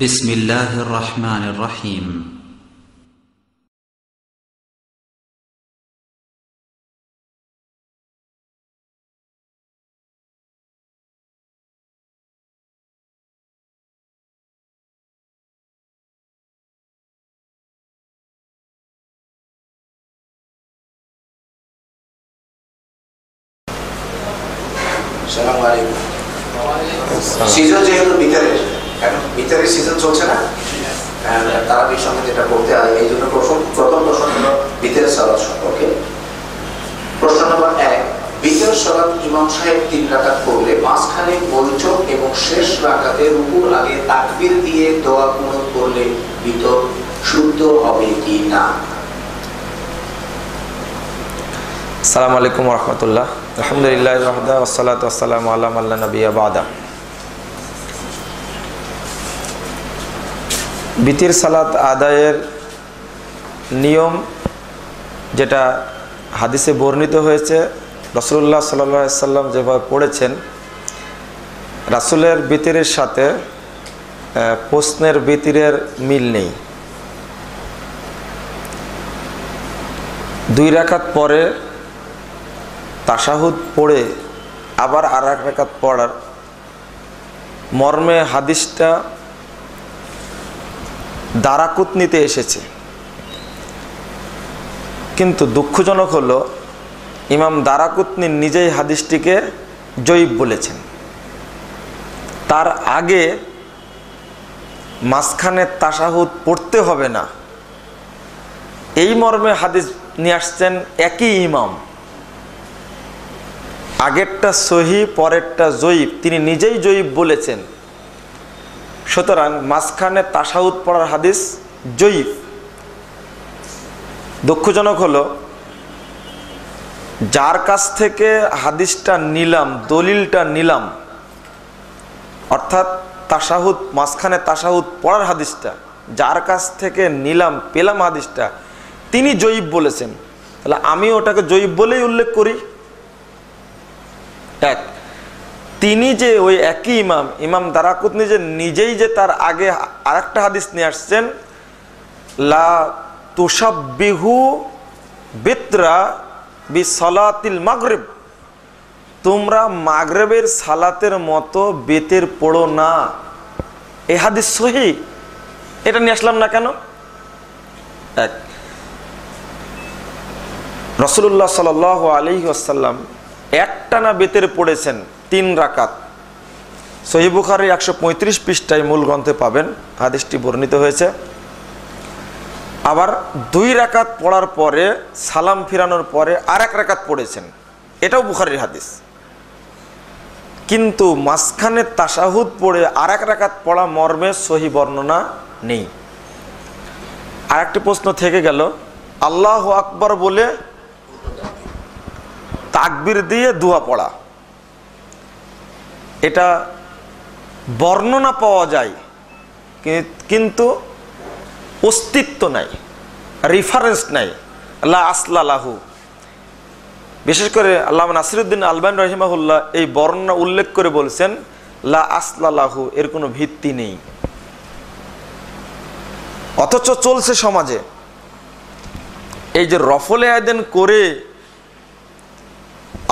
بسم الله الرحمن الرحيم আসসালামু আলাইকুম। সিজন যেহেতু ভিতরের সিজন চলছে না, তারাবির সঙ্গে যেটা করতে হয়, এই জন্য প্রথম প্রশ্ন হলো ভিতরের সালাত সম্পর্কে। প্রশ্ন নম্বর 1, ভিতরের সালাত ইমাম সাহেব 3 রাকাত পড়লে মাঝখানে বৈঠক এবং শেষ রাকাতে রুকুর আগে তাকবীর দিয়ে দোয়া কুনুত করলে ভিতর শুদ্ধ হবে কি না? আসসালামু আলাইকুম ওয়া রাহমাতুল্লাহ। আলহামদুলিল্লাহি ওয়াহদা ওয়াসসালাতু ওয়াসসালামু আলা মান লা নাবিয়্যা বা'দা। বিতির সালাত আদায়ের নিয়ম যেটা হাদিসে বর্ণিত হয়েছে, রাসূলুল্লাহ সাল্লাল্লাহু আলাইহি সাল্লাম যেভাবে পড়েছেন, রাসূলের বিতিরের সাথে প্রশ্নের বিতিরের মিল নেই। 2 রাকাত পরে তাশাহুদ পড়ে আবার আর 1 রাকাত পড়ার মর্মে হাদিসটা দারাকুতনিতে এসেছে, কিন্তু দুঃখজনক হলো ইমাম দারাকুতনি নিজেই হাদিসটিকে জয়ীফ বলেছেন। তার আগে মাঝখানে তাশাহুদ পড়তে হবে না, এই মর্মে হাদিস নিয়ে আসছেন একই ইমাম। আগেরটা সহি, পরেরটা জয়ীফ, তিনি নিজেই জয়ীফ বলেছেন। সুতরাং মাঝখানে তাশাহুদ পড়ার হাদিস জয়ীফ। দুঃখজনক হলো যার কাছ থেকে হাদিসটা নিলাম, দলিলটা নিলাম, অর্থাৎ তাশাহুদ মাঝখানে তাশাহুদ পড়ার হাদিসটা যার কাছ থেকে নিলাম, পেলাম হাদিসটা, তিনি জয়ীফ বলেছেন, তাহলে আমি ওটাকে জয়ীফ বলেই উল্লেখ করি। এক, তিনি যে ওই একই ইমাম দারাকুতনি যে নিজেই যে তার আগে আরেকটা হাদিস নিয়ে আসছেন, লা তুশাব্বিহু বিতরা বিসলাতিল মাগরিব, তোমরা মাগরিবের সালাতের মতো বেতের পড়ো না, এই হাদিস সহি। এটা নিয়ে আসলাম না কেন? এক, রাসূলুল্লাহ সাল্লাল্লাহু আলাইহি ওয়াসাল্লাম একটানা বেতের পড়েছেন 3 রাকাত। সহিহ বুখারী 135 পৃষ্ঠায় মূল গ্রন্থে পাবেন, হাদিসটি বর্ণিত হয়েছে। আবার 2 রাকাত পড়ার পরে সালাম ফিরানোর পরে আর 1 রাকাত পড়েছেন, এটাও বুখারীর হাদিস। কিন্তু মাঝখানে তাশাহুদ পড়ে আর 1 রাকাত পড়া মর্মে সহি বর্ণনা নেই। আর একটি প্রশ্ন থেকে গেল, আল্লাহু আকবার বলে তাকবীর দিয়ে দোয়া পড়া, এটা বর্ণনা পাওয়া যায় কিন্তু অস্তিত্ব নাই, রেফারেন্স নাই, লা আসলা লাহু। বিশেষ করে আল্লামা নাসিরউদ্দিন আলবানী রাহিমাহুল্লাহ এই বর্ণনা উল্লেখ করে বলছেন, লা আসলা লাহু, এর কোনো ভিত্তি নেই। অথচ চলছে সমাজে এই যে রফলে আয়দেন করে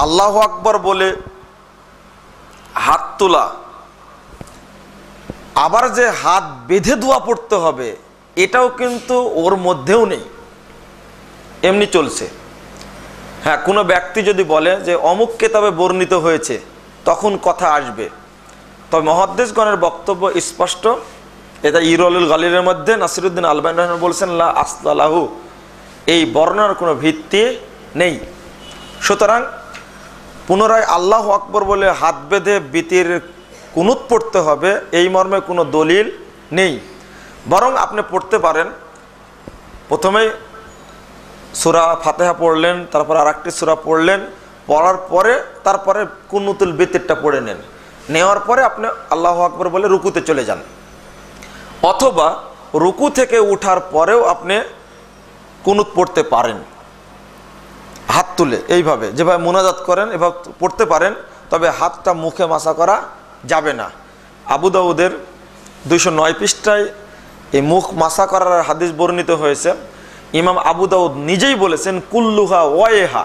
আল্লাহু আকবার বলে হাত তোলা, আবার যে হাত বেঁধে দোয়া পড়তে হবে, এটাও কিন্তু ওর মধ্যেও নেই, এমনি চলছে। হ্যাঁ, কোনো ব্যক্তি যদি বলে যে অমুক কিতাবে বর্ণিত হয়েছে, তখন কথা আসবে। তবে মুহাদ্দিসগণের বক্তব্য স্পষ্ট, এটা ইরওয়ালুল গালিলের মধ্যে নাসিরউদ্দিন আলবানী রাহিমাহুল্লাহ বলছেন, লা আসলা লাহু, এই বর্ণনার কোনো ভিত্তি নেই। সুতরাং পুনরায় আল্লাহু আকবার বলে হাত বেঁধে বিতির কুনুত পড়তে হবে, এই মর্মে কোনো দলিল নেই। বরং আপনি পড়তে পারেন, প্রথমে সূরা ফাতিহা পড়লেন, তারপর আরেকটি সূরা পড়লেন, পড়ার পরে তারপরে কুনুতুল বিতিরটা পড়ে নেওয়ার পরে আপনি আল্লাহু আকবার বলে রুকুতে চলে যান, অথবা রুকু থেকে উঠার পরেও আপনি কুনুত পড়তে পারেন হাত তুলে, এইভাবে যেভাবে মুনাজাত করেন এভাবে পড়তে পারেন। তবে হাতটা মুখে মাসা করা যাবে না। আবু দাউদের 209 পৃষ্ঠায় এই মুখ মাসা করার হাদিস বর্ণিত হয়েছে। ইমাম আবু দাউদ নিজেই বলেছেন কুল্লুহা ওয়াইহা,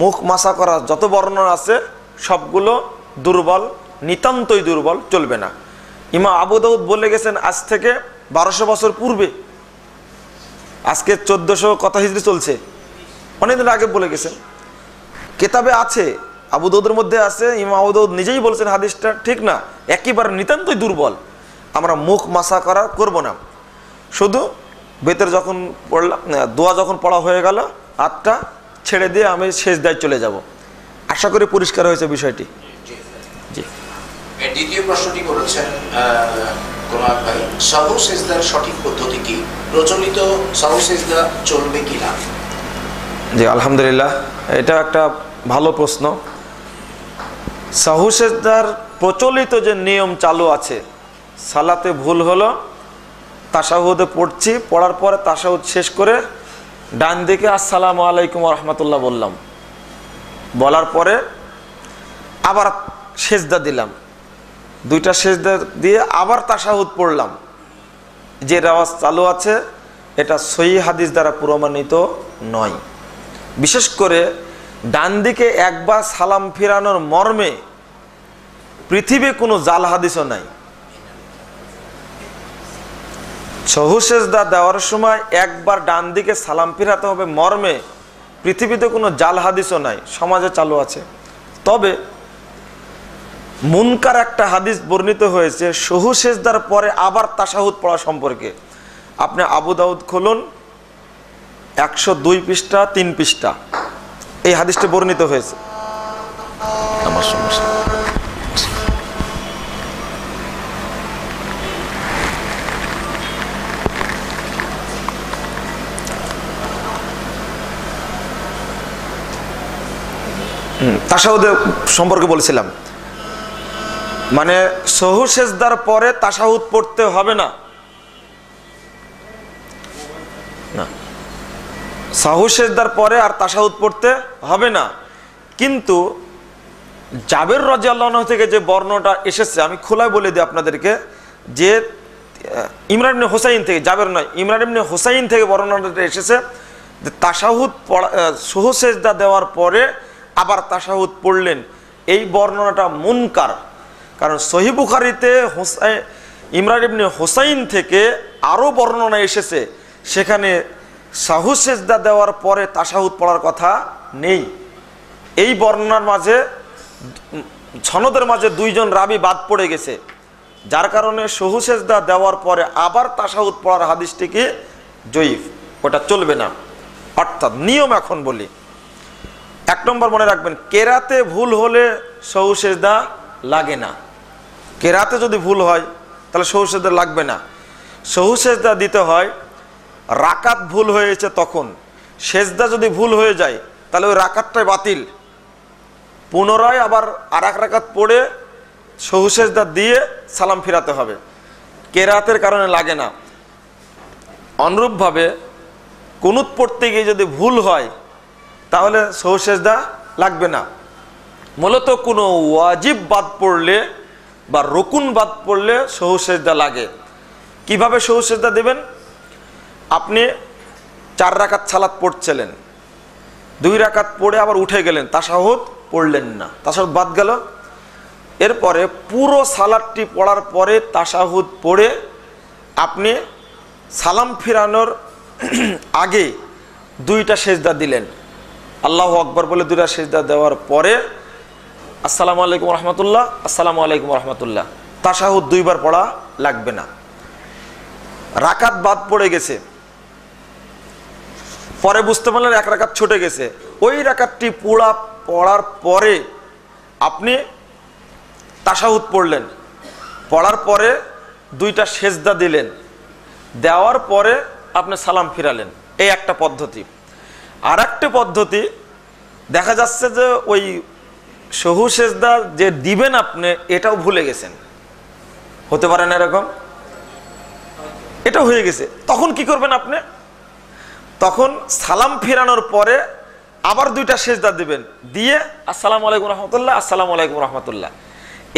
মুখ মাসা করা যত বর্ণনা আছে সবগুলো দুর্বল, নিতান্তই দুর্বল, চলবে না। ইমাম আবু দাউদ বলে গেছেন আজ থেকে 1200 বছর পূর্বে, আজকে 1400 কথা হিজরি চলছে, অনেকদিন আগে বলে গেছেন। কেতাবে আছে, আবু দাউদের মধ্যে আছে, ইমাম আবু দাউদ নিজেই বলেছেন হাদিসটা ঠিক না, একেবারে নিতান্তই দুর্বল। আমরা মুখ মাসা করা করব না, শুধু বেতের যখন পড়লাম, দোয়া যখন পড়া হয়ে গেল হাতটা ছেড়ে দিয়ে আমি সেজদায় চলে যাব। আশা করি পরিষ্কার হয়েছে বিষয়টি। জি, দ্বিতীয় প্রশ্নটি করেছেন গোলাম ভাই, সাহু সেজদার সঠিক পদ্ধতি কি? প্রচলিত সাহু সেজদা চলবে কিনা? জি আলহামদুলিল্লাহ, এটা একটা ভালো প্রশ্ন। সাহু সেজদার প্রচলিত যে নিয়ম চালু আছে, সালাতে ভুল হলো, তাশাহুদে পড়ছি, পড়ার পরে তাশাহুদ শেষ করে ডান দিকে আসসালামু আলাইকুম ওয়া রাহমাতুল্লাহ বললাম, বলার পরে আবার সেজদা দিলাম, দুইটা সেজদা দিয়ে আবার তাশাহুদ পড়লাম, যে রেওয়াজ চালু আছে এটা সহিহ হাদিস দ্বারা প্রমাণিত নয়। বিশেষ করে ডান দিকে একবার সালাম ফিরানোর মর্মে পৃথিবী কোনো জাল হাদিসও নাই। সাহু সেজদা দেওয়ার সময় একবার ডান দিকে সালাম ফিরাতে হবে মর্মে পৃথিবীতে কোনো জাল হাদিসও নাই, সমাজে চালু আছে। তবে মুনকার একটা হাদিস বর্ণিত হয়েছে সাহু সেজদার পরে আবার তাশাহুদ পড়া সম্পর্কে। আপনি আবু দাউদ খুলুন, 102 পৃষ্ঠা 3 পৃষ্ঠা, এই হাদিসটা বর্ণিত হয়েছে। আমার সমস্যা তাশাহুদের সম্পর্কে বলছিলাম, মানে সাহু সেজদার পরে তাশাহুদ পড়তে হবে না, সাহু সেজদার পরে আর তাশাহুদ পড়তে হবে না। কিন্তু জাবের রাদিয়াল্লাহু আনহু থেকে যে বর্ণনাটা এসেছে, আমি খোলায় বলে দিই আপনাদেরকে, যে ইমরান ইবনে হুসাইন থেকে, জাবের নয়, ইমরান ইবনে হুসাইন থেকে বর্ণনাটা এসেছে যে তাশাহুদ পড়া, সাহু সেজদা দেওয়ার পরে আবার তাশাহুদ পড়লেন, এই বর্ণনাটা মুনকার। কারণ সহিহ বুখারীতে ইমরান ইবনে হুসাইন থেকে আরও বর্ণনা এসেছে, সেখানে সাহু সেজদা দেওয়ার পরে তাশাহুদ পড়ার কথা নেই। এই বর্ণনার মাঝে, সনদের মাঝে 2 জন রাবি বাদ পড়ে গেছে, যার কারণে সাহু সেজদা দেওয়ার পরে আবার তাশাহুদ পড়ার হাদিসটি কি জয়ীফ, ওটা চলবে না। অর্থাৎ নিয়ম এখন বলি, 1 নম্বর মনে রাখবেন, কেরাতে ভুল হলে সাহু সেজদা লাগে না। কেরাতে যদি ভুল হয় তাহলে সাহু সেজদা লাগবে না। সাহু সেজদা দিতে হয় রাকাত ভুল হয়েছে তখন, সেজদা যদি ভুল হয়ে যায় তাহলে ওই রাকাতটাই বাতিল, পুনরায় আবার আর 1 রাকাত পড়ে সাহু সেজদা দিয়ে সালাম ফিরাতে হবে, কেরাতের কারণে লাগে না। অনুরূপভাবে কুনুত পড়তে গিয়ে যদি ভুল হয় তাহলে সাহু সেজদা লাগবে না। মূলত কোনো ওয়াজিব বাদ পড়লে বা রুকুন বাদ পড়লে সাহু সেজদা লাগে। কিভাবে সাহু সেজদা দেবেন? আপনি 4 রাকাত সালাত পড়ছিলেন, 2 রাকাত পড়ে আবার উঠে গেলেন, তাশাহুদ পড়লেন না, তাশাহুদ বাদ গেল। এরপরে পুরো সালাতটি পড়ার পরে তাশাহুদ পড়ে আপনি সালাম ফিরানোর আগে 2টা সেজদা দিলেন, আল্লাহু আকবার বলে 2টা সেজদা দেওয়ার পরে আসসালামু আলাইকুম রহমতুল্লাহ, আসসালামু আলাইকুম রহমতুল্লাহ, তাশাহুদ 2 বার পড়া লাগবে না। রাকাত বাদ পড়ে গেছে, পরে বুঝতে পারলেন 1 রাকাত ছুটে গেছে, ওই রাকাতটি পড়ার পরে আপনি তাশাহুদ পড়লেন, পড়ার পরে 2টা সেজদা দিলেন, দেওয়ার পরে আপনি সালাম ফিরালেন, এই একটা পদ্ধতি। আর একটা পদ্ধতি, দেখা যাচ্ছে যে ওই সাহু সেজদা যে দিবেন আপনি এটাও ভুলে গেছেন, হতে পারে না এরকম, এটা হয়ে গেছে, তখন কি করবেন আপনি? তখন সালাম ফিরানোর পরে আবার 2টা সেজদা দিবেন, দিয়ে আসসালামু আলাইকুম রহমতুল্লাহ, আসসালামু আলাইকুম রহমতুল্লাহ,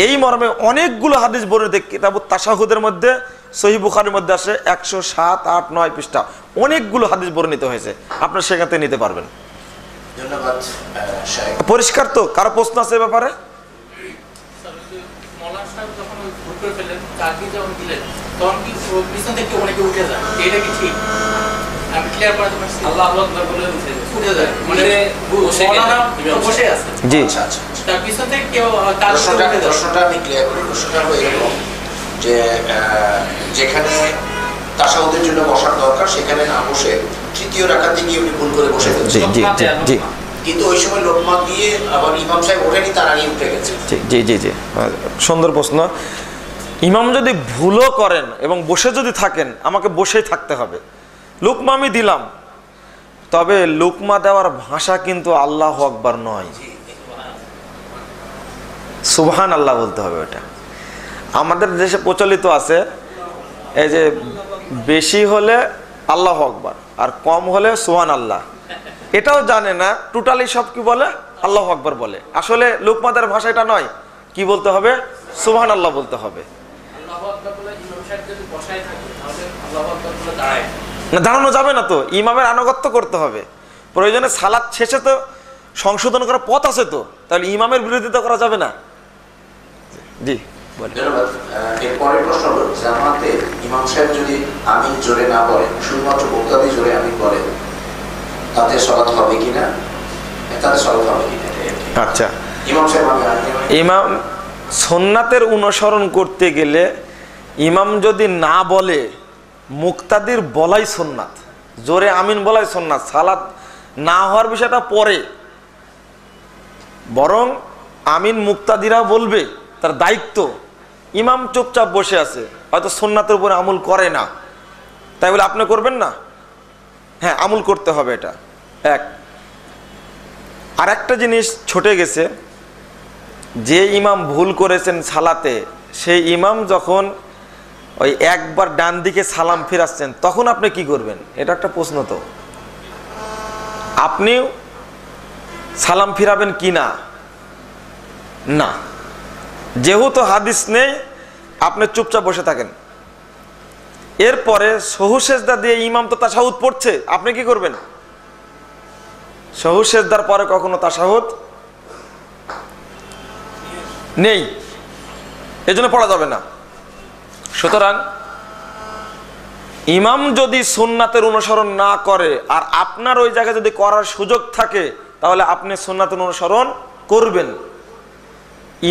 এই মর্মে অনেকগুলো হাদিস বর্ণিত কিতাবুত তাশাহুদের মধ্যে, সহিহ বুখারীর মধ্যে আসে 107, 8, 9 পৃষ্ঠা অনেকগুলো হাদিস বর্ণিত হয়েছে, আপনারা সেখান থেকে নিতে পারবেন। ধন্যবাদ শাইখ। পরিষ্কার তো? কারো প্রশ্ন আছে এ ব্যাপারে? জি, প্রশ্নটা আমি ক্লিয়ার করি। প্রশ্নটা হলো এরকম যে যেখানে তাশাহুদের জন্য বসার দরকার সেখানে না বসে তৃতীয় রাকাতে গিয়ে উনি ভুল করে বসে গেছেন, জি জি জি, কিন্তু ওই সময় লোকমা দিয়ে আবার ইমাম সাহেব ওঠেনি, তার আগে উঠে গেছে। জি জি জি, সুন্দর প্রশ্ন। ইমাম যদি ভুলও করেন এবং বসে যদি থাকেন, আমাকে বসেই থাকতে হবে। লুকমা আমি দিলাম, তবে লুকমা দেওয়ার ভাষা কিন্তু আল্লাহু আকবার নয়, সুবহান আল্লাহ বলতে হবে। ওটা আমাদের দেশে প্রচলিত আছে, এই যে বেশি হলে আল্লাহু আকবার আর কম হলে সুবহান আল্লাহ, এটাও জানে না, টোটালি সব কি বলে আল্লাহু আকবার বলে। আসলে লুকমাদের ভাষা এটা নয়, কি বলতে হবে? সুবহান আল্লাহ বলতে হবে। না, দাঁড়ানো যাবে না তো, ইমামের আনুগত্য করতে হবে। প্রয়োজনে সালাত শেষে তো সংশোধন করার পথ আছে তো, তাহলে ইমামের বিরোধিতা করা যাবে না। জি, ধন্যবাদ। এরপরের প্রশ্ন হলো, জামাতে ইমাম সাহেব যদি আমিন জোরে না বলেন, শুধুমাত্র মুক্তাদি জোরে আমিন বলেন, তাতে সালাত হবে কিনা? তাতে সালাত হবে কিনা? আচ্ছা, ইমাম সাহেব ইমাম সুন্নাতের অনুসরণ করতে গেলে ইমাম যদি না বলে, মুক্তাদির বলাই সুন্নাত, জোরে আমিন বলাই সুন্নাত। সালাত না হওয়ার বিষয়টা পরে, বরং আমিন মুক্তাদিরা বলবে, তার দায়িত্ব। ইমাম চুপচাপ বসে আছে, হয়তো সুন্নাতের উপরে আমল করে না, তাই বলে আপনি করবেন না? হ্যাঁ, আমল করতে হবে। এটা এক। আর একটা জিনিস ছুটে গেছে, যে ইমাম ভুল করেছেন সালাতে, সেই ইমাম যখন ওই একবার ডান দিকে সালাম ফিরাচ্ছেন, তখন আপনি কি করবেন? এটা একটা প্রশ্ন। তো আপনি সালাম ফিরাবেন কি না? না, যেহেতু হাদিস নেই, আপনি চুপচাপ বসে থাকেন। এরপরে সহু সেজদা দিয়ে ইমাম তো তাশাহুদ পড়ছে, আপনি কি করবেন? সহু সেজদার পরে কখনো তাশাহুদ নেই, এজন্য পড়া যাবে না। সুতরাং ইমাম যদি সুন্নাতের অনুসরণ না করে আর আপনার ওই জায়গায় যদি করার সুযোগ থাকে, তাহলে আপনি সুন্নাতের অনুসরণ করবেন।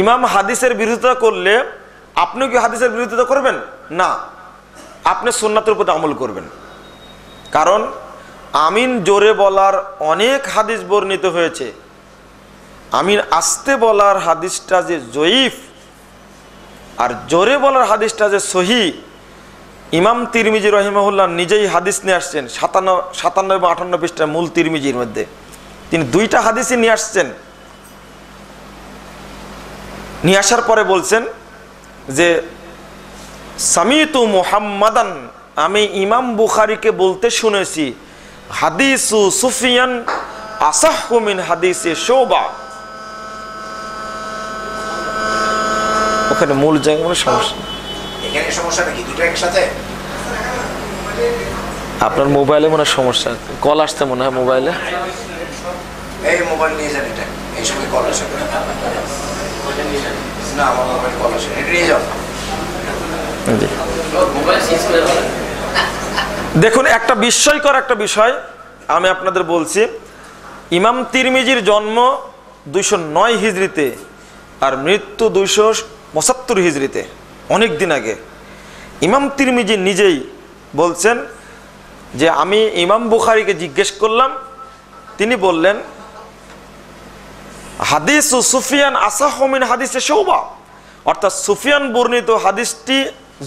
ইমাম হাদিসের বিরোধিতা করলে আপনি কি হাদিসের বিরোধিতা করবেন? না, আপনি সুন্নাতের উপর আমল করবেন। কারণ আমিন জোরে বলার অনেক হাদিস বর্ণিত হয়েছে, আমিন আস্তে বলার হাদিসটা যে জয়ীফ আর জোরে বলার হাদিসটা যে সহি। ইমাম তিরমিজি রহিমাহুল্লাহ নিজেই হাদিস নিয়ে আসছেন 57 এবং 58 পৃষ্ঠা মূল তিরমিজির মধ্যে, তিনি দুইটা হাদিসই নিয়ে আসছেন। নিয়ে আসার পরে বলছেন যে সামিতু মুহাম্মাদান, আমি ইমাম বুখারীকে বলতে শুনেছি, হাদিসু সুফিয়ান আসাহু মিন হাদিসে শুবা। ওখানে মূল জায়গা মানে সমস্যা, এখানে সমস্যা নাকি? দুটো একসাথে? আপনার মোবাইলে মনে হয় সমস্যা, কল আসতে মনে হয় মোবাইলে। এই মোবাইল নিয়ে যান, এটা এই সময় কল আসে না, আমার মোবাইল কল আসে, এটা নিয়ে যাও। দেখুন, একটা বিস্ময়কর একটা বিষয় আমি আপনাদের বলছি। ইমাম তিরমিজির জন্ম 209 হিজরিতে আর মৃত্যু 275 হিজরিতে, অনেক দিন আগে। ইমাম তিরমিজি নিজেই বলছেন যে আমি ইমাম বুখারীকে জিজ্ঞেস করলাম, তিনি বললেন হাদিস সুফিয়ান আসাহু মিন হাদিসে শুবা, অর্থাৎ সুফিয়ান বর্ণিত হাদিসটি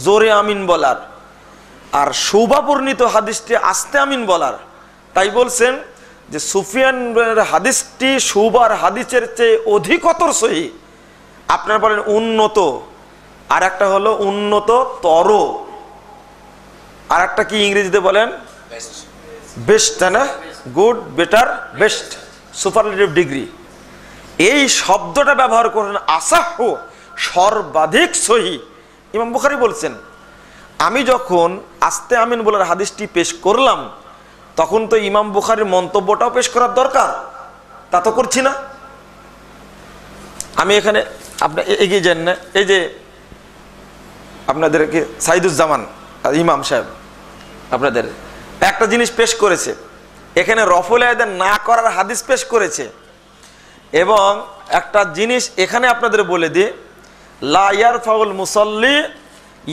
জোরে আমিন বলার আর শুবা বর্ণিত হাদিসটি আস্তে আমিন বলার। তাই বলছেন যে সুফিয়ানের হাদিসটি শুবার হাদিসের চেয়ে অধিকতর সহি। আপনারা বলেন উন্নত, আর একটা হলো উন্নত তর, আর একটা কি ইংরেজিতে বলেন? বেস্ট, তাই না? Good, better, best, superlative degree. এই শব্দটা ব্যবহার করেন আসাহু, সর্বাধিক সহি। ইমাম বুখারী বলছেন, আমি যখন আস্তে আমিন বলার হাদিসটি পেশ করলাম তখন তো ইমাম বুখারীর মন্তব্যটাও পেশ করার দরকার, তা তো করছি না। আমি এখানে আপনি এগিয়ে যান না, এই যে আপনাদেরকে সাইদুজ্জামান ইমাম সাহেব আপনাদের একটা জিনিস পেশ করেছে, এখানে রফুল আয়দান না করার হাদিস পেশ করেছে, এবং একটা জিনিস এখানে আপনাদের বলে দিই, লা ইয়ারফাউল মুসাল্লি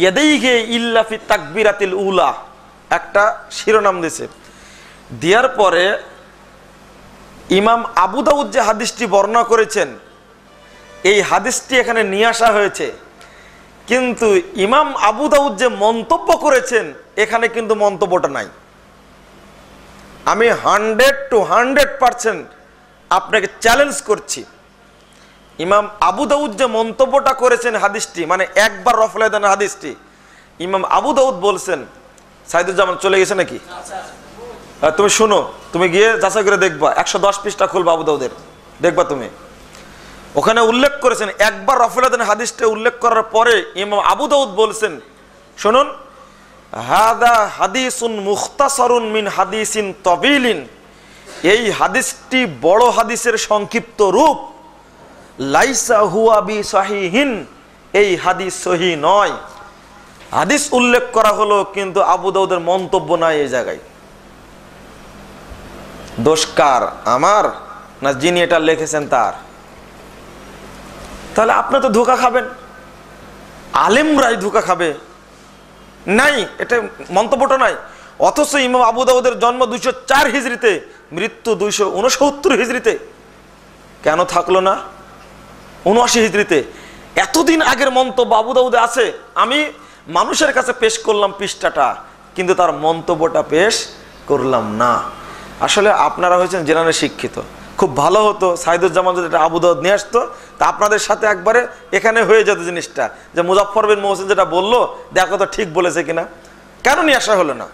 ইয়াদাইহি ইল্লা ফি তাকবীরাতিল উলা, একটা শিরোনাম দিয়েছে। দেওয়ার পরে ইমাম আবু দাউদ যে হাদিসটি বর্ণনা করেছেন এই হাদিসটি এখানে নিয়ে আসা হয়েছে, কিন্তু ইমাম আবু দাউদ যে মন্তব্য করেছেন এখানে কিন্তু মন্তব্যটা নাই। আমি 100% আপনাকে চ্যালেঞ্জ করছি, ইমাম আবু দাউদ যে মন্তব্যটা করেছেন হাদিসটি, মানে একবার রফুল আয়দানের হাদিসটি, ইমাম আবু দাউদ বলছেন, সাইদুজ্জামান চলে গেছে নাকি? তুমি শুনো, তুমি গিয়ে যাচাই করে দেখবা, 110 পৃষ্ঠা খুলবা আবু দাউদের, দেখবা তুমি ওখানে উল্লেখ করেছেন, একবার রফুল আয়দানের হাদিসটা উল্লেখ করার পরে ইমাম আবু দাউদ বলছেন, শুনুন, হাদা হাদিসুন মুখতাসারুন মিন হাদিসিন তাবিলিন, এই হাদিসটি বড় হাদিসের সংক্ষিপ্ত রূপ, লাইসা হুয়া বি সহিহিন, এই হাদিস সহিহ নয়। হাদিস উল্লেখ করা হলো কিন্তু আবু দাউদের মন্তব্য নাই এই জায়গায়। দোষ কার, আমার না যিনি এটা লিখেছেন তার? তাহলে আপনি তো ধোঁকা খাবেন, আলেমরাই ধোঁকা খাবে। নাই, এটা মন্তব্যটা নাই। অথচ ইমাম আবু দাউদের জন্ম 204 হিজরিতে, মৃত্যু 269 হিজরিতে, কেন থাকলো না 79 হিজরিতে? এতদিন আগের মন্তব্য আবু দাউদে আছে, আমি মানুষের কাছে পেশ করলাম পৃষ্ঠাটা, কিন্তু তার মন্তব্যটা পেশ করলাম না। আসলে আপনারা হয়েছেন জেনারেল শিক্ষিত, খুব ভালো হতো সাইদুজ্জামান যদি এটা আবু দাউদ নিয়ে আসতো, তা আপনাদের সাথে একবারে এখানে হয়ে যেত জিনিসটা, যে মুজাফফর বিন মুহসিন যেটা বললো দেখো তো ঠিক বলেছে কিনা, কেন নিয়ে আসা হলো না?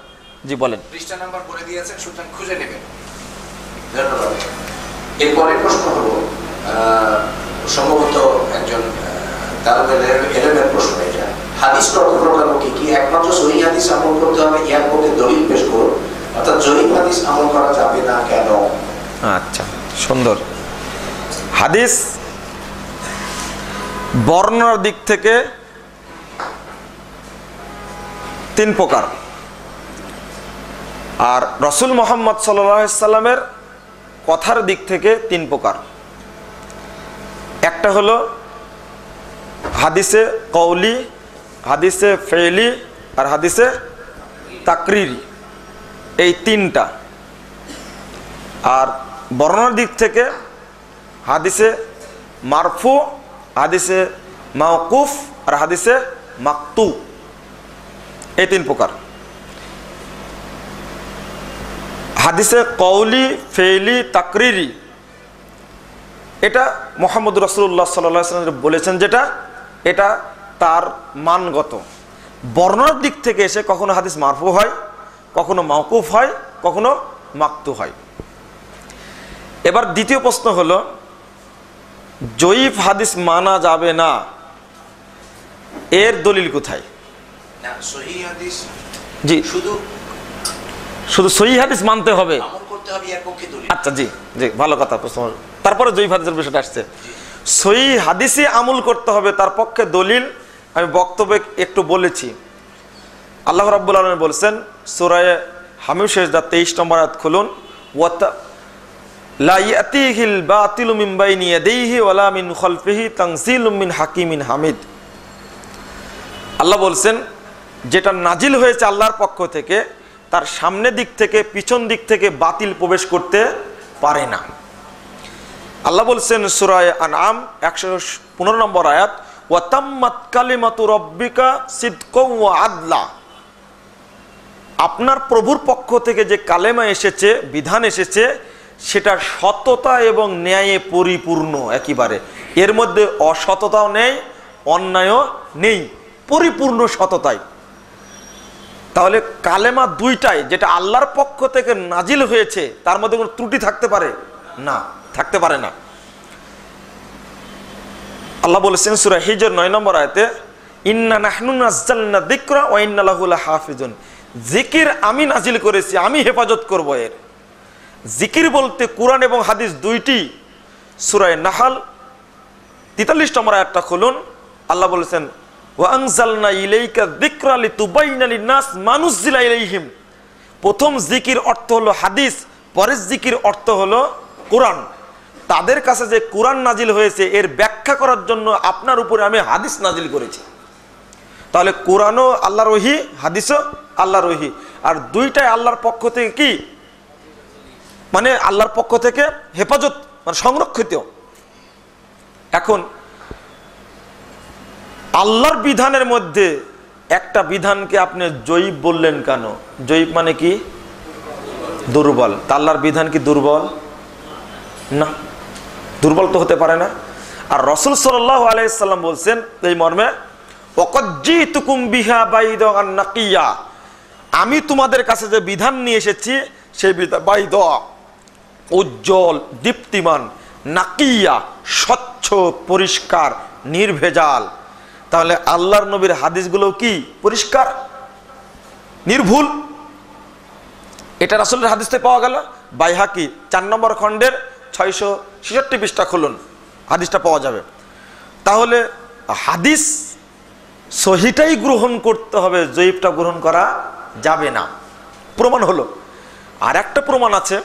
জি বলেন। পৃষ্ঠা নাম্বার বলে দিয়েছেন, সুতরাং খুঁজে নেবেন। ধন্যবাদ। এরপরের প্রশ্ন হলো, সম্ভবত একজন তালবের এলেমের প্রশ্ন, এটা হাদিস কত প্রকার ও কি? একমাত্র সহিহ হাদিস আমল করতে হবে, ইয়ার পক্ষে দলিল পেশ করুন, অর্থাৎ জয়ীফ হাদিস আমল করা যাবে না কেন? আচ্ছা, সুন্দর। হাদিস বর্ণনার দিক থেকে 3 প্রকার, আর রসুল মুহাম্মদ সাল্লাল্লাহু আলাইহি সাল্লামের কথার দিক থেকে 3 প্রকার। একটা হলো হাদিসে কওলি, হাদিসে ফেইলি, আর হাদিসে তাকরিরি, এই 3টা। আর বর্ণনার দিক থেকে হাদিসে মারফু, হাদিসে মাওকুফ, আর হাদিসে মাকতু, এই 3 প্রকার। হাদিসে কওলি, ফেইলি, তাকরিরি, এটা মুহাম্মদ রাসূলুল্লাহ সাল্লাল্লাহু আলাইহি ওয়াসাল্লাম বলেছেন, যেটা এটা তার মানগত। বর্ণনার দিক থেকে এসে কখনো হাদিস মারফু হয়, কখনো মাওকুফ হয়, কখনো মাকতু হয়। এবার দ্বিতীয় প্রশ্ন হলো, জয়ীফ হাদিস মানা যাবে না, এর দলিল কোথায়? না, সহিহ হাদিস জি, শুধু সহিহ হাদিস মানতে হবে, আমল করতে হবে, এর পক্ষে দলিল। আচ্ছা, জি জি, ভালো কথা প্রশ্ন। তারপরে জয়ীফ হাদিসের বিষয়টা আসছে, সহিহ হাদিসে আমল করতে হবে, তার পক্ষে দলিল আমি বক্তব্যে একটু বলেছি। আল্লাহ রাব্বুল আলামিন বলেছেন সূরা হামিম সেজদা 23 নম্বর আয়াত খুলুন, ওয়াতা লা ইয়াতিহিল বাতিলু মিন বাইনি ইয়াদাইহি ওয়ালা মিন খালফিহি তানজিলুম মিন হাকিমিন হামিদ। আল্লাহ বলছেন যেটা নাজিল হয়েছে আল্লাহর পক্ষ থেকে, তার সামনের দিক থেকে পিছন দিক থেকে বাতিল প্রবেশ করতে পারে না। আল্লাহ বলছেন সূরা আনআম 115 নম্বর আয়াত, ওয়া তাম্মাত কালিমাতু রাব্বিকা সিদকাও ওয়া আদলা। আপনার প্রভুর পক্ষ থেকে যে কালেমা এসেছে, বিধান এসেছে, সেটা সততা এবং ন্যায়ে পরিপূর্ণ একেবারে, এর মধ্যে অসততাও নেই, অন্যায়ও নেই, পরিপূর্ণ সততায়। তাহলে কালেমা দুইটাই যেটা আল্লাহর পক্ষ থেকে নাজিল হয়েছে, তার মধ্যে কোনো ত্রুটি থাকতে পারে না, থাকতে পারে না। আল্লাহ বলেছেন সূরা হিজর 9 নম্বর আয়াতে, ইন্না নাহনু নাযালনা যিকরা ওয়া ইন্না লাহু লাহাফিজুন। জিকির আমি নাজিল করেছি, আমি হেফাজত করব এর। জিকির বলতে কোরআন এবং হাদিস দুইটি। সূরা নাহল 43 নম্বর আয়াতটা খুলুন। আল্লাহ বলেছেন ওয়া আনজালনা ইলাইকা যিকরা লিতুবাইয়িনা লিন-নাস মা নুযিলা ইলাইহিম। প্রথম জিকির অর্থ হলো হাদিস, পরের জিকির অর্থ হলো কোরআন। তাদের কাছে যে কোরআন নাজিল হয়েছে এর ব্যাখ্যা করার জন্য আপনার উপরে আমি হাদিস নাজিল করেছি। তাহলে কোরআনও আল্লাহর ওহী, হাদিসও আল্লাহর ওহী, আর দুইটাই আল্লাহর পক্ষ থেকে কি, মানে আল্লাহর পক্ষ থেকে হেফাজত, মানে সংরক্ষিত। এখন আল্লাহর বিধানের মধ্যে একটা বিধানকে আপনি জয়ীব বললেন কেন? জয়ীব মানে কি? দুর্বল। তা আল্লাহর বিধান কি দুর্বল? না, দুর্বল তো হতে পারে না। আর রাসূল সাল্লাল্লাহু আলাইহি সাল্লাম বলছেন এই মর্মে, ওয়াকাদ জিতুকুম বিহা বাইদান নাকিয়া, আমি তোমাদের কাছে যে বিধান নিয়ে এসেছি সেই বিধান বাইদা, উজ্জ্বল, দীপ্তিমান, নাকিয়া, স্বচ্ছ, পরিষ্কার, নির্ভেজাল। তাহলে আল্লাহর নবীর হাদিসগুলো কি পরিষ্কার, নির্ভুল? এটা রাসূলের হাদিসে পাওয়া গেল। বাইহাকি 4 নম্বর খণ্ডের 666 পৃষ্ঠা খুলুন, হাদিসটা পাওয়া যাবে। তাহলে হাদিস সহিটাই গ্রহণ করতে হবে, জয়ীবটা গ্রহণ করা যাবে না। প্রমাণ হলো আর একটা প্রমাণ আছে,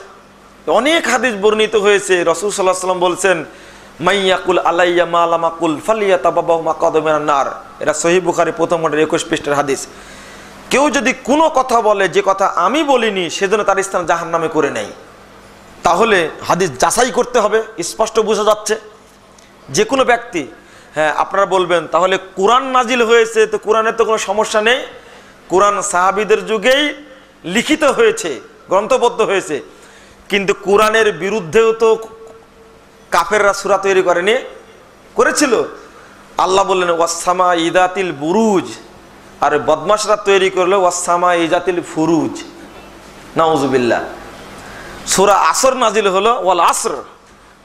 অনেক হাদিস বর্ণিত হয়েছে। রাসূল সাল্লাল্লাহু আলাইহি ওয়াসাল্লাম বলছেন, মাইয়াকুল আলাইয়া মা লাম আকুল ফালিয়াতাবাবাহু মাকাদাহু মিনান নার। এটা সহিহ বুখারী প্রথম খণ্ডের 21 পৃষ্ঠার হাদিস। কেউ যদি কোনো কথা বলে যে কথা আমি বলিনি, সেজন্য তার স্থান জাহান্নামে করে নেয়। তাহলে হাদিস যাচাই করতে হবে, স্পষ্ট বোঝা যাচ্ছে। যে কোনো ব্যক্তি, হ্যাঁ আপনারা বলবেন তাহলে কোরআন নাজিল হয়েছে, তো কোরআনের তো কোনো সমস্যা নেই, কোরআন সাহাবীদের যুগেই লিখিত হয়েছে, গ্রন্থবদ্ধ হয়েছে। কিন্তু কোরআনের বিরুদ্ধেও তো কাফেররা সূরা তৈরি করেনি, করেছিল। আল্লাহ বললেন ওয়াসসামা ইদাতিল বুরুজ, আর বদমাশরা তৈরি করলো ওয়াসসামা ইজাতিল ফুরুজ। নাউজুবিল্লাহ। সূরা আসর নাজিল হলো ওয়াল আসর,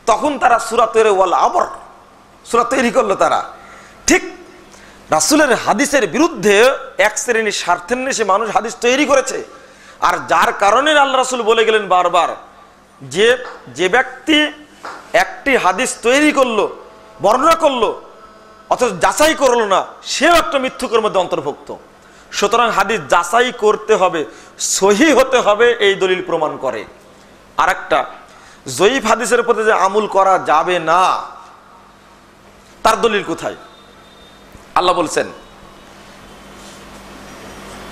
তখন তারা সূরা তৈরি ওয়াল আবর সূরা তৈরি করলো তারা। ঠিক রাসূলের হাদিসের বিরুদ্ধে এক শ্রেণীর স্বার্থান্বেষী মানুষ হাদিস তৈরি করেছে। আর যার কারণে আল্লাহ রাসূল বলে গেলেন বারবার যে যে ব্যক্তি একটি হাদিস তৈরি করলো, বর্ণনা করলো, অথচ যাচাই করলো না, সেও একটা মিথ্যুকের মধ্যে অন্তর্ভুক্ত। সুতরাং হাদিস যাচাই করতে হবে, সহিহ হতে হবে, এই দলিল প্রমাণ করে। আর একটা জয়ীফ হাদিসের প্রতি যে আমল করা যাবে না, তার দলিল কোথায়? আল্লাহ বলছেন,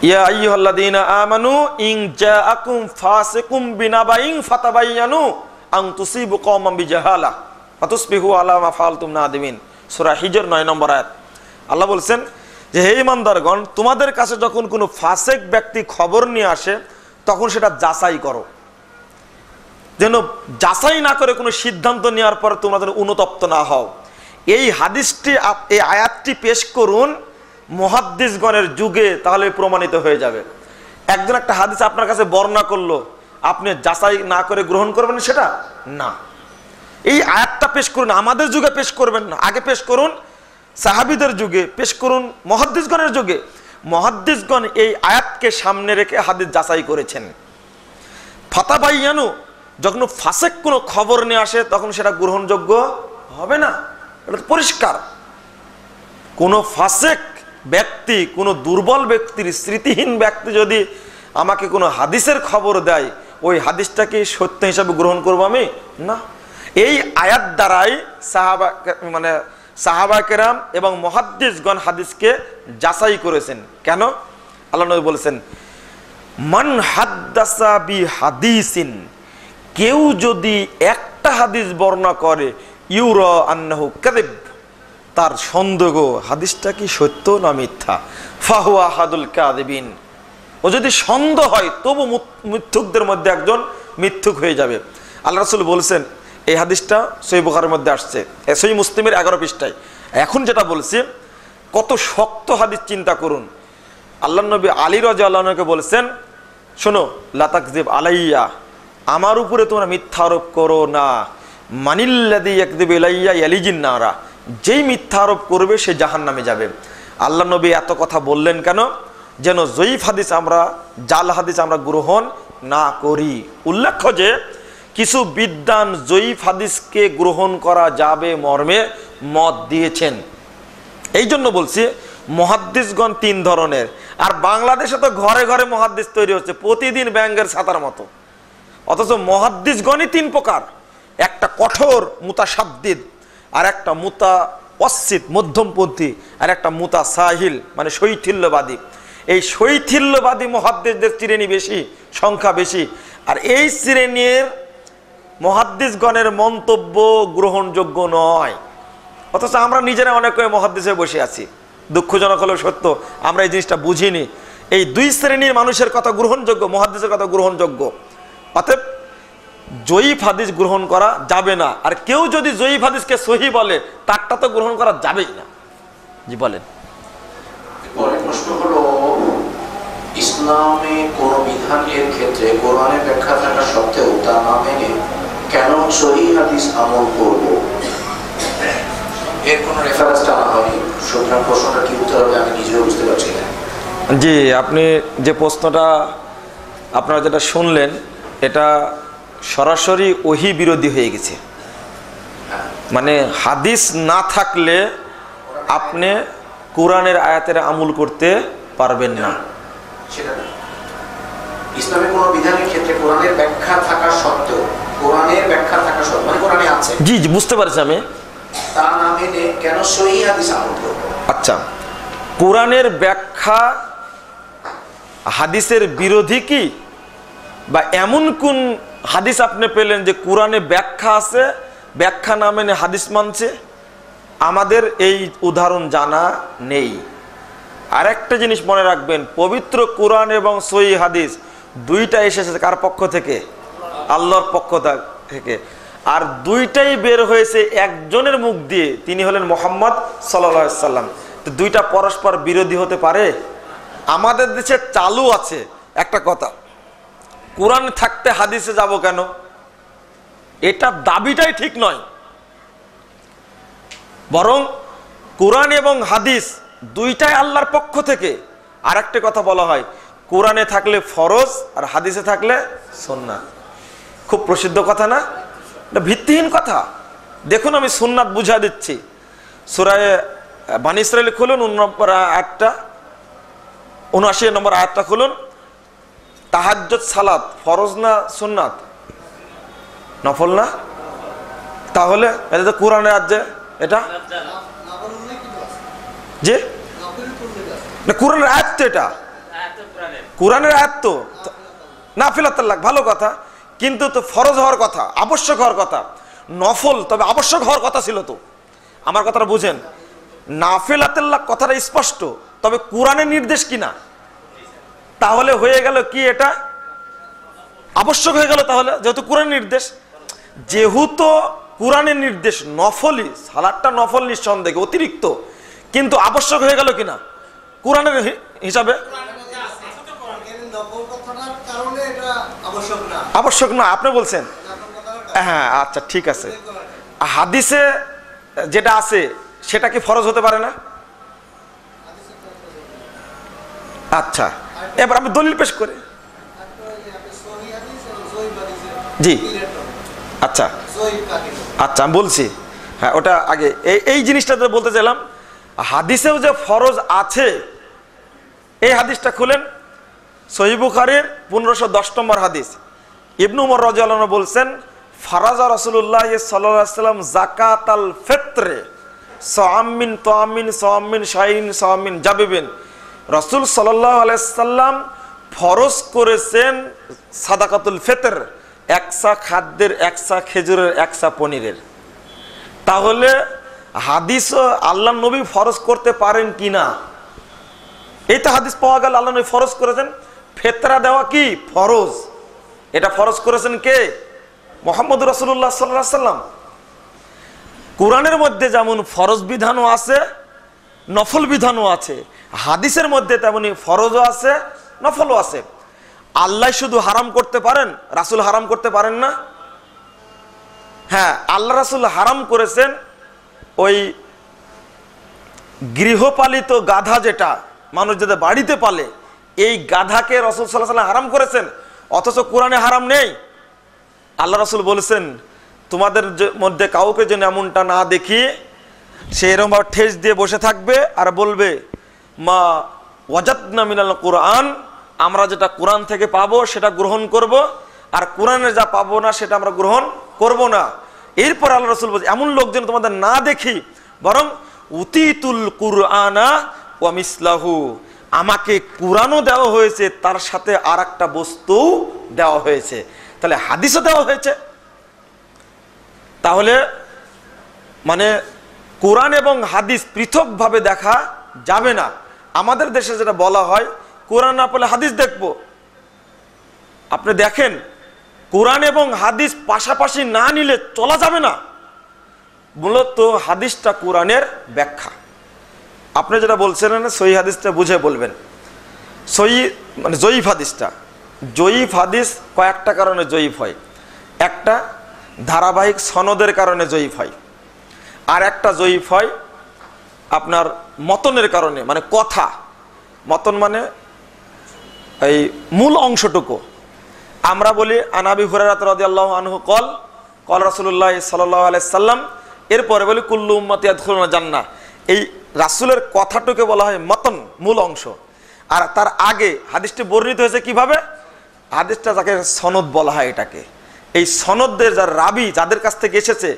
ইয়া আইয়ুহাল্লাযীনা আমানু ইন জাআকুম ফাসিকুম বিনাবাইন ফাতাবায়ানু আন তুসিবু কওমান বিজাহালা ফাতুসবিহু আলা মা ফাআলতুম নাদিমিন। সূরা হিজর 9 নম্বর আয়াত। আল্লাহ বলছেন যে হে ঈমানদারগণ, তোমাদের কাছে যখন কোনো ফাসিক ব্যক্তি খবর নিয়ে আসে তখন সেটা যাচাই করো, যেন যাচাই না করে কোনো সিদ্ধান্ত নেওয়ার পর তোমরা যেন অনুতপ্ত না হও। এই হাদিসটি, এই আয়াতটি পেশ করুন মুহাদ্দিসগণের যুগে, তাহলে প্রমাণিত হয়ে যাবে। একজন একটা হাদিস আপনার কাছে বর্ণনা করলো, আপনি যাচাই না করে গ্রহণ করবেন সেটা না। এই আয়াতটা পেশ করুন, আমাদের যুগে পেশ করবেন না, আগে পেশ করুন সাহাবীদের যুগে, পেশ করুন মুহাদ্দিসগণের যুগে। মুহাদ্দিসগণ এই আয়াতকে সামনে রেখে হাদিস যাচাই করেছেন। ফাতাবায়ানু, যখন ফাসিক কোনো খবর নিয়ে আসে তখন সেটা গ্রহণযোগ্য হবে না, এটা পরিষ্কার। কোনো ফাসিক ব্যক্তি, কোনো দুর্বল ব্যক্তির, স্মৃতিহীন ব্যক্তি যদি আমাকে কোনো হাদিসের খবর দেয়, ওই হাদিসটাকে সত্য হিসাবে গ্রহণ করব আমি না। এই আয়াত দ্বারাই সাহাবা কেরাম এবং মুহাদ্দিসগণ হাদিসকে যাচাই করেছেন। কেন? আল্লাহ নবী বলেছেন, মান হাদ্দাসা বি হাদিসিন, কেউ যদি একটা হাদিস বর্ণনা করে, ইউরা আন্নাহু কাযিব, তার সন্দেহ হাদিসটা কি সত্য না মিথ্যা, ফাহুয়া আহাদুল কাযিবিন, ও যদি সন্দেহ হয় তবু মিথ্যুকদের মধ্যে একজন মিথ্যুক হয়ে যাবে। আল্লাহ রাসূল বলছেন, এই হাদিসটা সহিহ বুখারীর মধ্যে আসছে, সহিহ মুসলিমের 11 পৃষ্ঠায়। এখন যেটা বলছি, কত শক্ত হাদিস চিন্তা করুন। আল্লাহ নবী আলী রাদিয়াল্লাহু আনহুকে বলছেন, শোনো, লা তাকযিব আলাইয়া, আমার উপরে তোমরা মিথ্যা আরোপ করো না, মানিল্লাযী ইয়াকযিবু ইলাইয়া ইয়ালিজিন নারা, যেই মিথ্যা আরোপ করবে সে জাহান্নামে যাবে। আল্লাহ নবী এত কথা বললেন কেন? যেন জয়ীফ হাদিস আমরা, জাল হাদিস আমরা গ্রহণ না করি। উল্লেখ্য যে কিছু বিদ্বান জয়ীফ হাদিসকে গ্রহণ করা যাবে মর্মে মত দিয়েছেন। এই জন্য বলছি মুহাদ্দিসগণ 3 ধরনের, আর বাংলাদেশে তো ঘরে ঘরে মুহাদ্দিস তৈরি হচ্ছে প্রতিদিন ব্যাঙের ছাতার মতো, অথচ মুহাদ্দিসগণই 3 প্রকার। একটা কঠোর মুতাশাদ্দিদ, আর একটা মুতাওয়াসসিত মধ্যমপন্থী, আর একটা মুতাসাহিল মানে শৈথিল্যবাদী। এই শৈথিল্যবাদী মুহাদ্দিসদের শ্রেণী বেশি, সংখ্যা বেশি, আর এই শ্রেণীর মুহাদ্দিসগণের মন্তব্য গ্রহণযোগ্য নয়। অথচ আমরা নিজেরা অনেক মুহাদ্দিসে বসে আছি। দুঃখজনক হলেও সত্য, আমরা এই জিনিসটা বুঝিনি। এই 2 শ্রেণীর মানুষের কথা গ্রহণযোগ্য, মুহাদ্দিসের কথা গ্রহণযোগ্য। অতএব জয়ীফ হাদিস গ্রহণ করা যাবে না। আর কেউ যদি জয়ীফ হাদিসকে সহি বলে তারটা তো গ্রহণ করা যাবেই না। জি বলেন। পরের প্রশ্ন হলো, ইসলামে কোন বিধানের ক্ষেত্রে কোরআনের ব্যাখ্যা থাকা সত্ত্বেও তা না মেনে কেন সহিহ হাদিস আমল করব? এর কোনো রেফারেন্স টানা হয়নি, সুতরাং প্রশ্নটা কি উত্তর হবে আমি নিজেও বুঝতে পারছি না। জি, আপনি যে প্রশ্নটা আপনারা যেটা শুনলেন এটা সরাসরি ওহী বিরোধী হয়ে গেছে। মানে হাদিস না থাকলে আপনি কোরআনের আয়াতের আমল করতে পারবেন না, সেটা না। ইসলামের কোন বিধানের ক্ষেত্রে কোরআনের ব্যাখ্যা থাকা সত্ত্বেও, কোরআনের ব্যাখ্যা থাকা সত্ত্বেও মানে কোরআনে আছে, জি জি বুঝতে পারছি আমি, তা না মেনে কেন সহিহ হাদিস আমল করব? আচ্ছা, কোরআনের ব্যাখ্যা হাদিসের বিরোধী কি, বা এমন কোন হাদিস আপনি পেলেন যে কোরআনে ব্যাখ্যা আছে, ব্যাখ্যা না মেনে হাদিস মানছে? আমাদের এই উদাহরণ জানা নেই। আর একটা জিনিস মনে রাখবেন, পবিত্র কোরআন এবং সহিহ হাদিস দুইটা এসেছে কার পক্ষ থেকে? আল্লাহর পক্ষ থেকে। আর দুইটাই বের হয়েছে একজনের মুখ দিয়ে, তিনি হলেন মুহাম্মদ সাল্লাল্লাহু আলাইহি সাল্লাম। তো দুইটা পরস্পর বিরোধী হতে পারে? আমাদের দেশে চালু আছে একটা কথা, কোরআন থাকতে হাদিসে যাব কেন? এটা দাবিটাই ঠিক নয়। বরং কোরআন এবং হাদিস দুইটাই আল্লাহর পক্ষ থেকে। আর একটা কথা বলা হয়, কোরআনে থাকলে ফরজ আর হাদিসে থাকলে সুন্নাত। খুব প্রসিদ্ধ কথা না? এটা ভিত্তিহীন কথা। দেখুন আমি সুন্নাত বুঝা দিচ্ছি। সূরা বনী ইসরাঈল খুলুন, 79 নম্বর আয়াতটা খুলুন। তাহাজ্জুদ সালাত ফরজ না সুন্নাত? নফল না? তাহলে এটা তো কোরআনের আয়াত, এটা জি না, কোরআনের আয়াত তো, এটা কোরআনের আয়াত তো, নাফিলাতুল লাগ ভালো কথা, কিন্তু তো ফরজ হওয়ার কথা, আবশ্যক হওয়ার কথা। নফল তবে আবশ্যক হওয়ার কথা ছিল তো। আমার কথাটা বুঝেন, নাফিলাতুল লাগ কথাটা স্পষ্ট, তবে কোরআনের নির্দেশ কিনা? তাহলে হয়ে গেল কি, এটা আবশ্যক হয়ে গেল। তাহলে যেহেতু কোরআনের নির্দেশ, যেহেতু কোরআনের নির্দেশ নফলই, সালাতটা নফল নিঃসন্দেহে অতিরিক্ত, কিন্তু আবশ্যক হয়ে গেল কিনা কোরআনের হিসাবে? আবশ্যক না আপনি বলছেন? হ্যাঁ আচ্ছা ঠিক আছে। হাদিসে যেটা আছে সেটা কি ফরজ হতে পারে না? আচ্ছা, এবার আমি দলিল পেশ করি। জি আচ্ছা আচ্ছা আমি বলছি, হ্যাঁ ওটা আগে এই জিনিসটা বলতে চাইলাম। হাদিসেও যে ফরজ আছে, এই হাদিসটা খুলেন, সহিহ বুখারীর 1510 নম্বর হাদিস। ইবনে উমর রাদিয়াল্লাহু আনহু বলছেন, ফারাজা রাসূলুল্লাহ সাল্লাল্লাহু আলাইহি ওয়াসাল্লাম যাকাতাল ফিত্রে সাআমিন তাআমিন সাআমিন শাইন সাআমিন জাবিবিন। রাসূল সাল্লাল্লাহু আলাইহি ওয়াসাল্লাম ফরজ করেছেন সাদাকাতুল ফিতর, একসা খাদ্যের, একসা খেজুরের, একসা পনিরের। তাহলে হাদিস আল্লাহ নবী ফরজ করতে পারেন কিনা? এই তো হাদিস পাওয়া গেল আল্লাহ নবী ফরজ করেছেন। ফেতরা দেওয়া কি ফরজ? এটা ফরজ করেছেন কে? মুহাম্মদ রাসূলুল্লাহ সাল্লাল্লাহু আলাইহি ওয়াসাল্লাম। কোরআনের মধ্যে যেমন ফরজ বিধানও আছে, নফল বিধানও আছে, হাদিসের মধ্যে তেমনি ফরজও আছে, নফলও আছে। আল্লাহ শুধু হারাম করতে পারেন, রাসূল হারাম করতে পারেন না? হ্যাঁ, আল্লাহ রাসূল হারাম করেছেন ওই গৃহপালিত গাধা যেটা মানুষ যেটা বাড়িতে পালে, এই গাধাকে রাসূল সাল্লাল্লাহু আলাইহি ওয়াসাল্লাম হারাম করেছেন, অথচ কোরআনে হারাম নেই। আল্লাহ রাসূল বলেছেন তোমাদের মধ্যে কাউকে যেন এমনটা না দেখি সে এরকমভাবে ঠেস দিয়ে বসে থাকবে আর বলবে মা ওয়াজাদনা মিনাল কোরআন, আমরা যেটা কোরআন থেকে পাবো সেটা গ্রহণ করব, আর কোরআনে যা পাবো না সেটা আমরা গ্রহণ করব না। এরপর আল্লাহ রাসূল বলছে এমন লোক যেন তোমাদের না দেখি, বরং উতিতুল কুরআনা ওয়া মিসলাহু, আমাকে কোরআনও দেওয়া হয়েছে তার সাথে আর একটা বস্তু দেওয়া হয়েছে। তাহলে হাদিসও দেওয়া হয়েছে। তাহলে মানে কোরআন এবং হাদিস পৃথকভাবে দেখা যাবে না। আমাদের দেশে যেটা বলা হয় কোরআন না পড়লে হাদিস দেখবো, আপনি দেখেন কোরআন এবং হাদিস পাশাপাশি না নিলে চলা যাবে না। মূলত হাদিসটা কোরআনের ব্যাখ্যা। আপনি যেটা বলছিলেন সহিহ হাদিসটা বুঝে বলবেন। সহিহ মানে জয়ীফ হাদিসটা, জয়ীফ হাদিস কয়েকটা কারণে জয়ীফ হয়। একটা ধারাবাহিক সনদের কারণে জয়ীফ হয়, আর একটা জয়ীফ হয় আপনার মতনের কারণে, মানে কথা মতন মানে এই মূল অংশটুকু। আমরা বলি আন আবি হুরায়রা রাদিয়াল্লাহু আনহু কল কল রাসূলুল্লাহ সাল্লাল্লাহু আলাইহি সাল্লাম, এরপরে বলি কুল্লু উম্মতি ইয়াদখুলুনা জান্নাহ। এই রাসূলের কথাটুকে বলা হয় মতন, মূল অংশ। আর তার আগে হাদিসটি বর্ণিত হয়েছে কিভাবে, হাদিসটা যাকে সনদ বলা হয়, এটাকে এই সনদদের যার রাবি যাদের কাছ থেকে এসেছে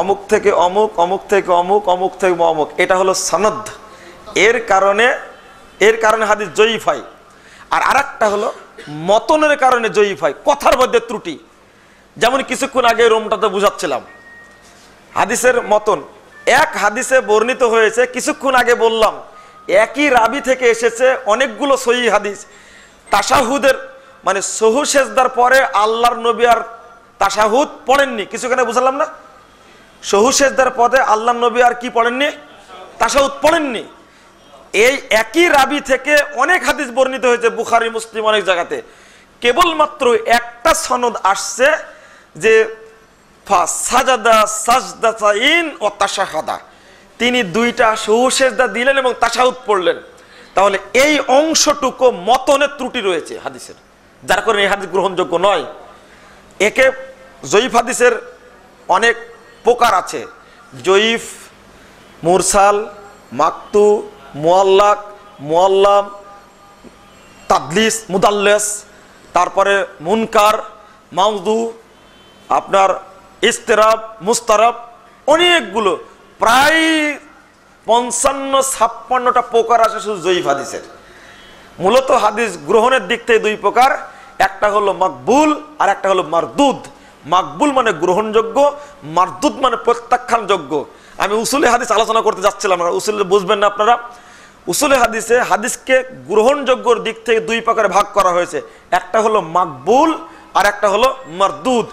অমুক থেকে অমুক, অমুক থেকে অমুক, অমুক থেকে অমুক, এটা হলো সনদ। এর কারণে হাদিস জয়ীফ হয়। আর আরেকটা হলো মতনের কারণে জয়ীফ হয়, কথার মধ্যে ত্রুটি। যেমন কিছুক্ষণ আগে রোমটাতে বুঝাচ্ছিলাম হাদিসের মতন এক হাদিসে বর্ণিত হয়েছে, কিছুক্ষণ আগে বললাম একই রাবি থেকে এসেছে অনেকগুলো সহিহ হাদিস। তাশাহুদের মানে সহু সেজদার পরে আল্লাহর নবী আর তাশাহুদ পড়েননি, কিছুখানে বুঝালাম না? সহু সেজদার পদে আল্লাহর নবী আর কি পড়েননি? তাশাহুদ পড়েননি। এই একই রাবি থেকে অনেক হাদিস বর্ণিত হয়েছে, বুখারী মুসলিম অনেক জায়গাতে। কেবলমাত্র একটা সনদ আসছে যে ফাসাজাদা সাজদাতাইন ও তাশাহাদা, তিনি দুইটা সহু সেজদা দিলেন এবং তাশাহুদ পড়লেন। তাহলে এই অংশটুকু মতনের ত্রুটি রয়েছে হাদিসের, যার কারণে এই হাদিস গ্রহণযোগ্য নয়। একে জয়ীফ হাদিসের অনেক প্রকার আছে, জয়ীফ, মুরসাল, মাকতু, মুআল্লাক, মুআল্লাম, তাদলিস, মুদাল্লিস, তারপরে মুনকার, মাউদু, আপনার ইস্তিরাব, মুস্তারাব, অনেকগুলো প্রায় 55-56টা প্রকার আছে শুধু জয়ীফ হাদিসের। মূলত হাদিস গ্রহণের দিক থেকে দুই প্রকার, একটা হলো মাকবুল আর একটা হলো মারদুদ। মাকবুল মানে গ্রহণযোগ্য, মারদুদ মানে প্রত্যাখ্যানযোগ্য। আমি উসুলে হাদিস আলোচনা করতে যাচ্ছিলাম, উসুলে বুঝবেন না আপনারা। উসুলে হাদিসে হাদিসকে গ্রহণযোগ্যর দিক থেকে দুই প্রকারে ভাগ করা হয়েছে, একটা হলো মাকবুল আর একটা হলো মারদুদ।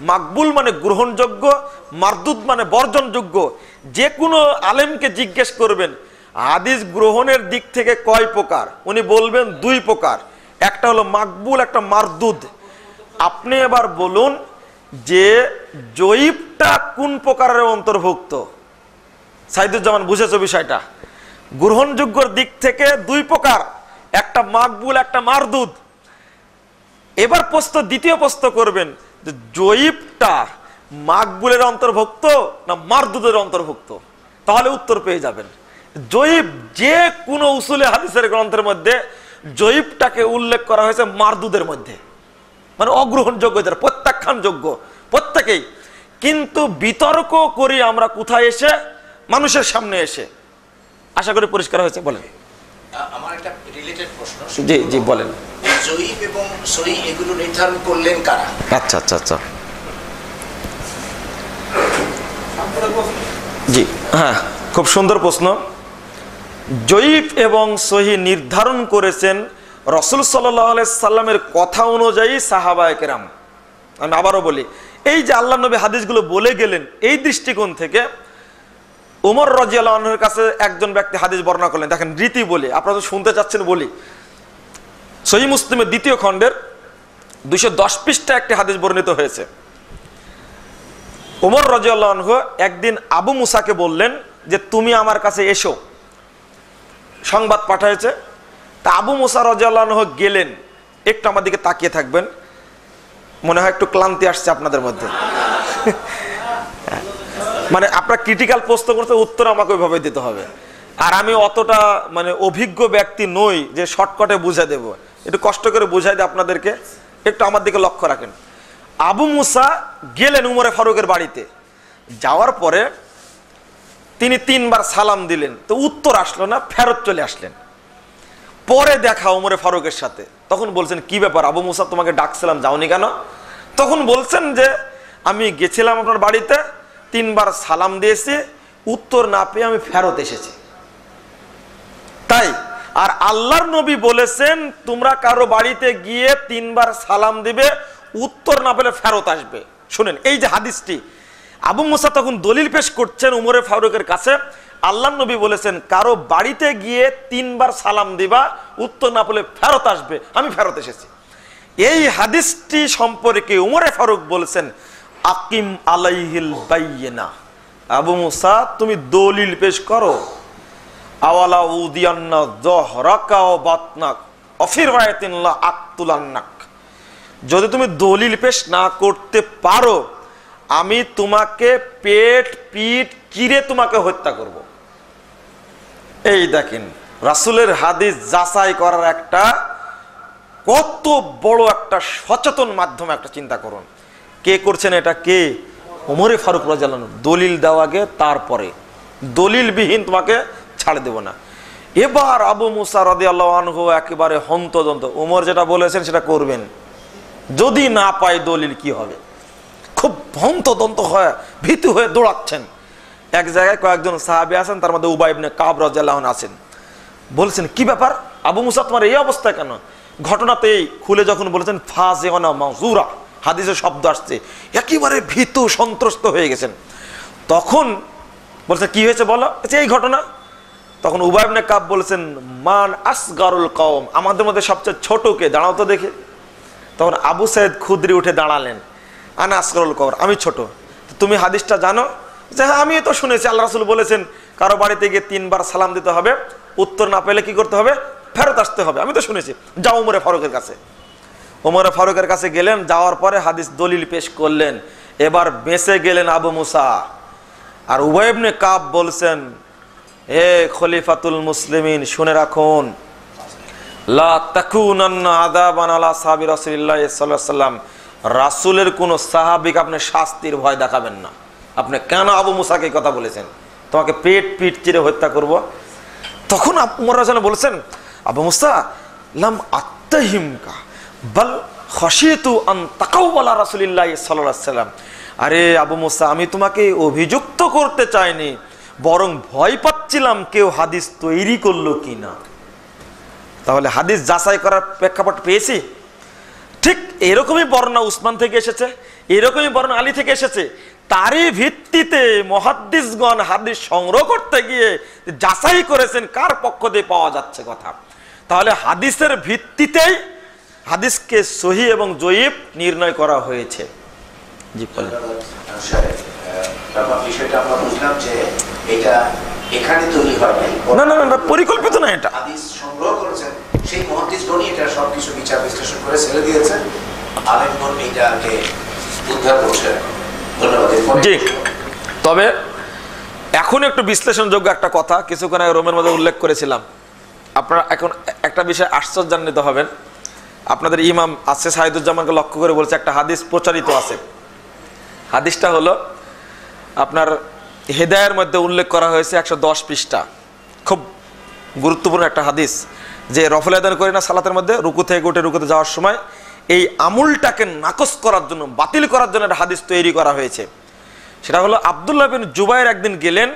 মাকবুল মানে গ্রহণযোগ্য, মারদুদ মানে বর্জনযোগ্য। যে কোনো আলেমকে জিজ্ঞেস করবেন হাদিস গ্রহণের দিক থেকে কয় প্রকার, উনি বলবেন দুই প্রকার, একটা হলো মাকবুল, একটা মারদুদ। আপনি এবার বলুন যে জয়ীফটা কোন প্রকারের অন্তর্ভুক্ত? সাইদুজ্জামান বুঝেছো বিষয়টা? গ্রহণযোগ্যর দিক থেকে দুই প্রকার, একটা মাকবুল, একটা মারদুদ। এবার দ্বিতীয় প্রশ্ন করবেন যে জয়ীফটা মাকবুলের অন্তর্ভুক্ত না মারদুদের অন্তর্ভুক্ত, তাহলে উত্তর পেয়ে যাবেন। জয়ীফ যে কোনো উসুলে হাদিসের গ্রন্থের মধ্যে জয়ীফটাকে উল্লেখ করা হয়েছে মারদুদের মধ্যে, মানে অগ্রহণযোগ্য, যারা প্রত্যাখ্যানযোগ্য প্রত্যেকেই। কিন্তু বিতর্ক করি আমরা কোথায় এসে? মানুষের সামনে এসে। আশা করি পরিষ্কার হয়েছে। বলেন। আমার একটা রিলেটেড প্রশ্ন। জি জি বলেন। জয়ীফ এবং সহিহ এগুলো নির্ধারণ করলেন কারা? আচ্ছা আচ্ছা আচ্ছা, জি হ্যাঁ, খুব সুন্দর প্রশ্ন। জয়ীফ এবং সহিহ নির্ধারণ করেছেন রাসূল সাল্লাল্লাহু আলাইহি সাল্লামের কথা অনুযায়ী সাহাবায়ে কেরাম। আমি আবারও বলি, এই যে আল্লাহ নবী হাদিসগুলো বলে গেলেন, এই দৃষ্টিকোণ থেকে ওমর রাদিয়াল্লাহু আনহুর কাছে একজন ব্যক্তি হাদিস বর্ণনা করলেন। দেখেন রীতি বলি, আপনারা তো শুনতে চাচ্ছেন বলি। সহিহ মুসলিমের 2য় খণ্ডের 210 পৃষ্ঠা একটি হাদিস বর্ণিত হয়েছে। ওমর রাদিয়াল্লাহু আনহু একদিন আবু মুসাকে বললেন যে তুমি আমার কাছে এসো, সংবাদ পাঠাইছে। তা আবু মুসা রাদিয়াল্লাহু আনহু গেলেন। একটু আমার দিকে তাকিয়ে থাকবেন, মনে হয় একটু ক্লান্তি আসছে আপনাদের মধ্যে। মানে আপনার ক্রিটিক্যাল প্রশ্ন করতে উত্তর আমাকে ওইভাবে দিতে হবে, আর আমি অতটা মানে অভিজ্ঞ ব্যক্তি নই যে শর্টকাটে বুঝাই দেব, একটু কষ্ট করে বুঝাই দিই আপনাদেরকে। একটু আমার দিকে লক্ষ্য রাখেন। আবু মুসা গেলেন উমরে ফারুকের বাড়িতে, যাওয়ার পরে তিনি 3 বার সালাম দিলেন, তো উত্তর আসলো না, ফেরত চলে আসলেন। পরে দেখা উমরে ফারুকের সাথে, তখন বলছেন কি ব্যাপার আবু মুসা, তোমাকে ডাকছিলাম যাওনি কেন? তখন বলছেন যে আমি গেছিলাম আপনার বাড়িতে, 3 বার সালাম দিয়েছি, উত্তর না পেয়ে আমি ফেরত এসেছি। তাই আর আল্লাহর নবী বলেছেন তোমরা কারো বাড়িতে গিয়ে 3 বার সালাম দিবে, উত্তর না পেলে ফেরত আসবে। শুনেন এই যে হাদিসটি, আবু মুসা তখন দলিল পেশ করছেন উমরে ফারুকের কাছে, আল্লাহর নবী বলেছেন কারো বাড়িতে গিয়ে 3 বার সালাম দিবা, উত্তর না পেলে ফেরত আসবে, আমি ফেরত এসেছি। এই হাদিসটি সম্পর্কে উমরে ফারুক বলেছেন আকিম আলাইহিল বাইয়িনা, আবু মুসা তুমি দলিল পেশ করো। আওয়ালা উদিয়ান্না যহরাকা ওয়া বাতনাক অফির রায়াতিন লা আকতুলান্নাক, যদি তুমি দলিল পেশ না করতে পারো আমি তোমাকে পেট পিঠ চিরে তোমাকে হত্যা করব। এই দেখেন রাসূলের হাদিস যাচাই করার একটা কত বড় একটা সচেতন মাধ্যম, একটা চিন্তা করুন। কে করছেন এটা? কে? ওমরে ফারুক রাদিয়াল্লাহু আনহু। দলিল দেওয়া আগে, তারপরে দলিলবিহীন তোমাকে ছাড় দেব না। এবার আবু মুসা রাদিয়াল্লাহু আনহু একেবারে হন্তদন্ত, ওমর যেটা বলেছেন সেটা করবেন, যদি না পায় দলিল কি হবে। খুব হন্তদন্ত হয়ে ভীতু হয়ে দৌড়াচ্ছেন। এক জায়গায় কয়েকজন সাহাবী আছেন, তার মধ্যে উবাই ইবনে কাব রাদিয়াল্লাহু আনহু আছেন। বলছেন কি ব্যাপার আবু মুসা, তোমার এই অবস্থা কেন? ঘটনাতেই খুলে যখন বলেছেন ফাজিওনা মাযুরা, হাদিসের শব্দ আসছে, একেবারে ভীতু সন্ত্রস্ত হয়ে গেছেন। তখন বলছে কি হয়েছে বলো, এই ঘটনা। তখন উবাই ইবনে কাব বলেছেন মান আসগারুল কওম, আমাদের মধ্যে সবচেয়ে ছোট কে, দাঁড়াও তো দেখে। তখন আবু সাইদ খুদরি উঠে দাঁড়ালেন, আনা আসগারুল কওম, আমি ছোট। তুমি হাদিসটা জানো? যে হ্যাঁ আমি তো শুনেছি আল্লাহ রাসূল বলেছেন কারো বাড়িতে গিয়ে 3 বার সালাম দিতে হবে, উত্তর না পেলে কি করতে হবে? ফেরত আসতে হবে, আমি তো শুনেছি। যাও ওমরে ফারুকের কাছে। ওমরে ফারুকের কাছে গেলেন, যাওয়ার পরে হাদিস দলিল পেশ করলেন। এবার বেঁচে গেলেন আবু মুসা। আর উবাই ইবনে কাব বলছেন হে খলিফাতুল মুসলিমিন, শুনে রাখুন, লা তাকুনান্না আযাবান আলা সাহাবী রাসূলুল্লাহ সাল্লাল্লাহু আলাইহি ওয়াসাল্লাম, রাসূলের কোন সাহাবীকে আপনি শাস্তির ভয় দেখাবেন না। আপনি কেন আবু মুসাকে কথা বলেছেন তোমাকে পেট পিট চিরে হত্যা করব? তখন উমর রাদিয়াল্লাহু আনহু বলেছেন আবু মুসা লাম আত্তাহিমকা বাল খাশিতু আন তাকাওয়ালা রাসূলুল্লাহ সাল্লাল্লাহু আলাইহি ওয়াসাল্লাম, আরে আবু মুসা আমি তোমাকে অভিযুক্ত করতে চাইনি, বরং ভয় পাচ্ছিলাম কেউ হাদিস তৈরি করলো কিনা। তাহলে হাদিস যাচাই করার প্রেক্ষাপট পেয়েছি। ঠিক এরকমই বর্ণনা উসমান থেকে এসেছে, এরকমই বর্ণনা আলী থেকে এসেছে। তারই ভিত্তিতে মুহাদ্দিসগণ হাদিস সংগ্রহ করতে গিয়ে যাচাই করেছেন কার পক্ষ দিয়ে পাওয়া যাচ্ছে কথা। তাহলে হাদিসের ভিত্তিতেই হাদিসকে সহি এবং জয়ীফ নির্ণয় করা হয়েছে। জি বলেন। বিষয়টা আমরা বুঝলাম যে এটা এখানে তৈরি হয় না না না, পরিকল্পিত না, এটা হাদিস সংগ্রহ করেছেন সেই মুহাদ্দিসগণই এটা সবকিছু বিচার বিশ্লেষণ করে ছেড়ে দিয়েছেন, আলেমগণ এটাকে উদ্ধার করছে। ধন্যবাদ। জি, তবে এখন একটু বিশ্লেষণযোগ্য একটা কথা কিছুক্ষণ আগে রোমের মধ্যে উল্লেখ করেছিলাম। আপনারা এখন একটা বিষয় আশ্চর্যান্বিত হবেন। আপনাদের ইমাম আছে সাইদুজ্জামানকে লক্ষ্য করে বলছে একটা হাদিস প্রচারিত আছে। হাদিসটা হলো আপনার হেদায়ের মধ্যে উল্লেখ করা হয়েছে 110 পৃষ্ঠা, খুব গুরুত্বপূর্ণ একটা হাদিস, যে রফল আদান করে না সালাতের মধ্যে রুকু থেকে উঠে রুকুতে যাওয়ার সময় এই আমুলটাকে নাকচ করার জন্য, বাতিল করার জন্য একটা হাদিস তৈরি করা হয়েছে। সেটা হলো আব্দুল্লাহ বিন জুবাইর একদিন গেলেন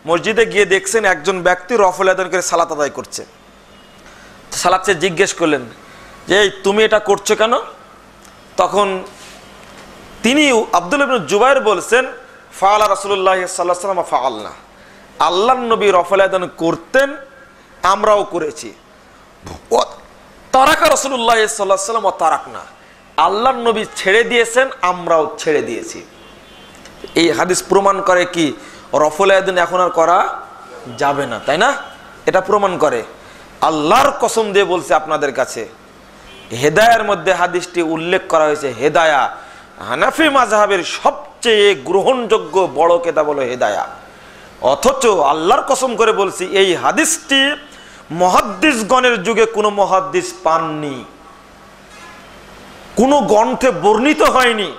মসজিদে, গিয়ে দেখছেন একজন ব্যক্তি রফল আদান করে সালাত আদায় করছে। সালাত সে জিজ্ঞেস করলেন যে এই তুমি এটা করছো কেন? তখন তিনি আব্দুল্লাহ বিন জুবাইর বলছেন ফাআলা রাসূলুল্লাহ সাল্লাল্লাহু আলাইহি ওয়াসাল্লাম ফাআলনা, আল্লাহর নবী রফল আদান করতেন, আমরাও করেছি। তারাকা রাসূলুল্লাহ সাল্লাল্লাহু আলাইহি ওয়াসাল্লাম ওয়া তারাকনা, আল্লাহর নবী ছেড়ে দিয়েছেন, আমরাও ছেড়ে দিয়েছি। এই হাদিস প্রমাণ করে কি রফুল আয়াদিন এখন আর করা যাবে না, তাই না? এটা প্রমাণ করে। আল্লাহর কসম দিয়ে বলছে আপনাদের কাছে, হেদায়ার মধ্যে হাদিসটি উল্লেখ করা হয়েছে। হেদায়া হানাফি মাযহাবের সবচেয়ে গ্রহণযোগ্য বড় কিতাব হলো হেদায়া। অথচ আল্লাহর কসম করে বলছি, এই হাদিসটি মুহাদ্দিসগণের যুগে কোনো মুহাদ্দিস পাননি, কোনো গ্রন্থে বর্ণিত হয়নি।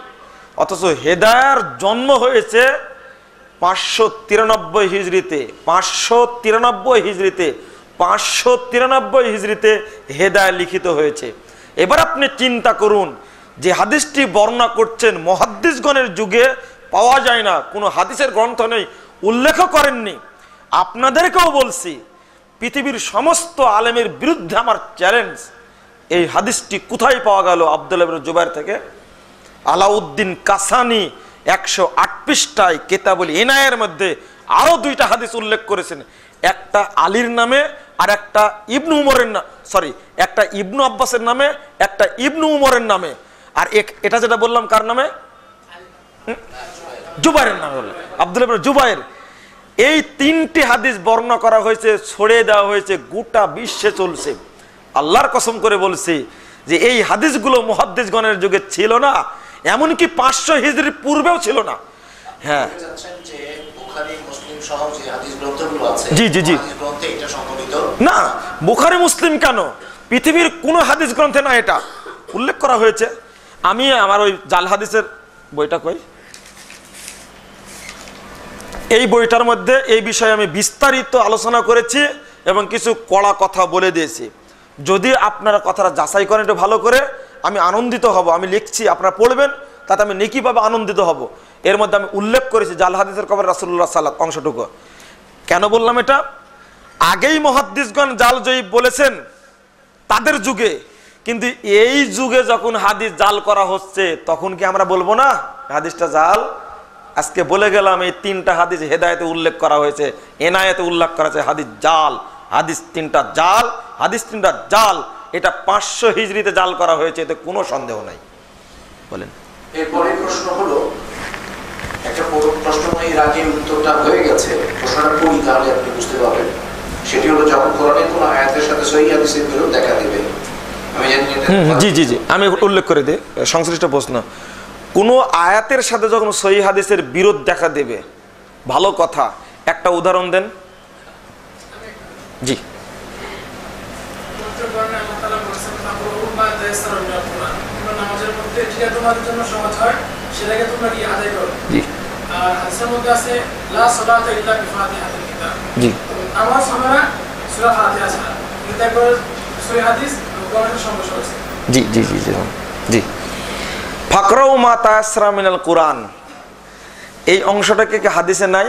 অথচ হেদায়ার জন্ম হয়েছে 593 হিজরিতে, 593 হিজরিতে, 593 হিজরিতে হেদায়া লিখিত হয়েছে। এবার আপনি চিন্তা করুন, যে হাদিসটি বর্ণনা করছেন মুহাদ্দিসগণের যুগে পাওয়া যায় না, কোনো হাদিসের গ্রন্থ নেই, উল্লেখ করেননি। আপনাদেরকেও বলছি, পৃথিবীর সমস্ত আলেমের বিরুদ্ধে আমার চ্যালেঞ্জ, এই হাদিসটি কোথায় পাওয়া গেল? আব্দুল্লাহ ইবনে জুবাইর থেকে। আলাউদ্দিন কাসানি 108 পৃষ্ঠায় কিতাবুল ইনায়ের মধ্যে আরো 2টা হাদিস উল্লেখ করেছেন, একটা আলীর নামে আর একটা ইবনু উমরের একটা ইবনু আব্বাসের নামে, একটা ইবনু উমরের নামে। আর এটা যেটা বললাম কার নামে? জুবাইরের নামে বললাম, আব্দুল্লাহ ইবনে জুবাইর। এই 3টি হাদিস বর্ণনা করা হয়েছে, ছড়িয়ে দেওয়া হয়েছে, গোটা বিশ্বে চলছে। আল্লাহর কসম করে বলছি যে এই হাদিসগুলো মুহাদ্দিসগণের যুগে ছিল না, এমনকি 500 হিজরির পূর্বেও ছিল না। হ্যাঁ, জি জি জি, না বুখারী মুসলিম কেন, পৃথিবীর কোন হাদিস গ্রন্থে না এটা উল্লেখ করা হয়েছে। আমি আমার ওই জাল হাদিসের বইটা কই, এই বইটার মধ্যে এই বিষয়ে আমি বিস্তারিত আলোচনা করেছি এবং কিছু কড়া কথা বলে দিয়েছি। যদি আপনারা কথাটা যাচাই করেন একটু ভালো করে, আমি আনন্দিত হব। আমি লিখছি, আপনারা পড়বেন, তাতে আমি নেকিভাবে আনন্দিত হব। এর মধ্যে আমি উল্লেখ করেছি জাল হাদিসের কবর রাসূলুল্লাহ সাল্লাল্লাহু অংশটুকু। কেন বললাম এটা? আগেই মুহাদ্দিসগণ জাল জয়ীব বলেছেন তাদের যুগে, কিন্তু এই যুগে যখন হাদিস জাল করা হচ্ছে, তখন কি আমরা বলবো না হাদিসটা জাল? আজকে বলে গেলাম, এই 3টা হাদিস হেদায়েতে উল্লেখ করা হয়েছে, এনায়েতে উল্লেখ করা হয়েছে, হাদিস জাল, হাদিস 3টা জাল, হাদিস 3টা জাল। এটা 500 হিজরিতে জাল করা হয়েছে, এতে কোনো সন্দেহ নাই। বলেন। এরপরে প্রশ্ন হলো, একটা প্রশ্ন এর আগে উত্তরটা হয়ে গেছে, প্রশ্নটা পড়ি তাহলে আপনি বুঝতে পারবেন। সেটি হলো, যখন কোরআনের কোনো আয়াতের সাথে সহিহ হাদিসের বিরোধ দেখা দেবে, আমি জানি জি জি জি, আমি উল্লেখ করে দিই সংশ্লিষ্ট প্রশ্ন। কোনো আয়াতের সাথে যখন সহিহ হাদিসের বিরোধ দেখা দেবে, ভালো কথা, একটা উদাহরণ দেন। জি, জি জি জি জি জি, ফাকরাউ মা তায়াসসারা মিনাল কুরআন, এই অংশটাকে কি হাদিসে নাই?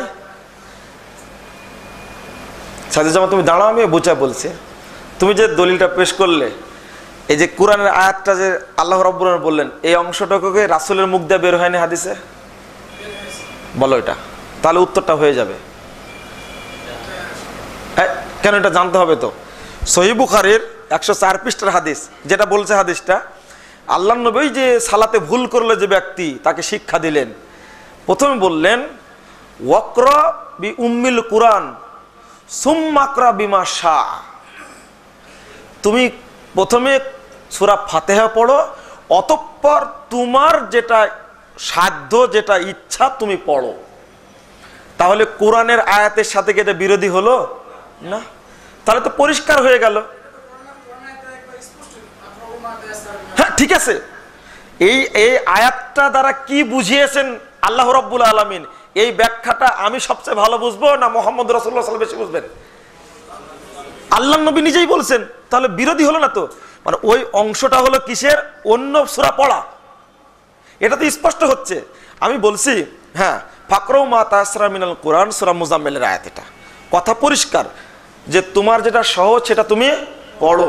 সাথে যেমন তুমি দাঁড়াও, আমি বুঝা বলছি। তুমি যে দলিলটা পেশ করলে, এই যে কোরআনের আয়াতটা যে আল্লাহ রাব্বুল আলামিন বললেন, এই অংশটাকে রাসূলের মুখ দিয়ে বের হয়নি হাদিসে? বলো এটা, তাহলে উত্তরটা হয়ে যাবে। কেন এটা জানতে হবে তো। সহিহ বুখারীর 104 পৃষ্ঠার হাদিস, যেটা বলছে হাদিসটা, আল্লাহর নবী যে সালাতে ভুল করলে যে ব্যক্তি, তাকে শিক্ষা দিলেন। প্রথমে বললেন, ওয়াকরা বি উম্মিল কুরআন সুম্মা আকরা বিমা শা, তুমি প্রথমে সূরা ফাতিহা পড়ো, অতঃপর তোমার যেটা সাধ্য, যেটা ইচ্ছা তুমি পড়ো। তাহলে কোরআনের আয়াতের সাথে কি এটা বিরোধী হলো না? তাহলে তো পরিষ্কার হয়ে গেল। হ্যাঁ, ঠিক আছে। এই আয়াতটা দ্বারা কি বুঝিয়েছেন আল্লাহ রাব্বুল আলামিন, এই ব্যাখ্যাটা আমি সবচেয়ে ভালো বুঝবো না মুহাম্মদ রাসূলুল্লাহ সাল্লাল্লাহু আলাইহি ওয়াসাল্লাম বেশি বুঝবেন? আল্লাহর নবী নিজেই বলছেন, তাহলে বিরোধী হলো না তো। মানে ওই অংশটা হলো কিসের? অন্য সূরা পড়া, এটা তো স্পষ্ট হচ্ছে। আমি বলছি, হ্যাঁ, ফাকরাউ মা তায়াসসারা মিনাল কুরআন, সূরা মুজাম্মিলের আয়াত। এটা কথা পরিষ্কার যে তোমার যেটা সহজ সেটা তুমি পড়ো,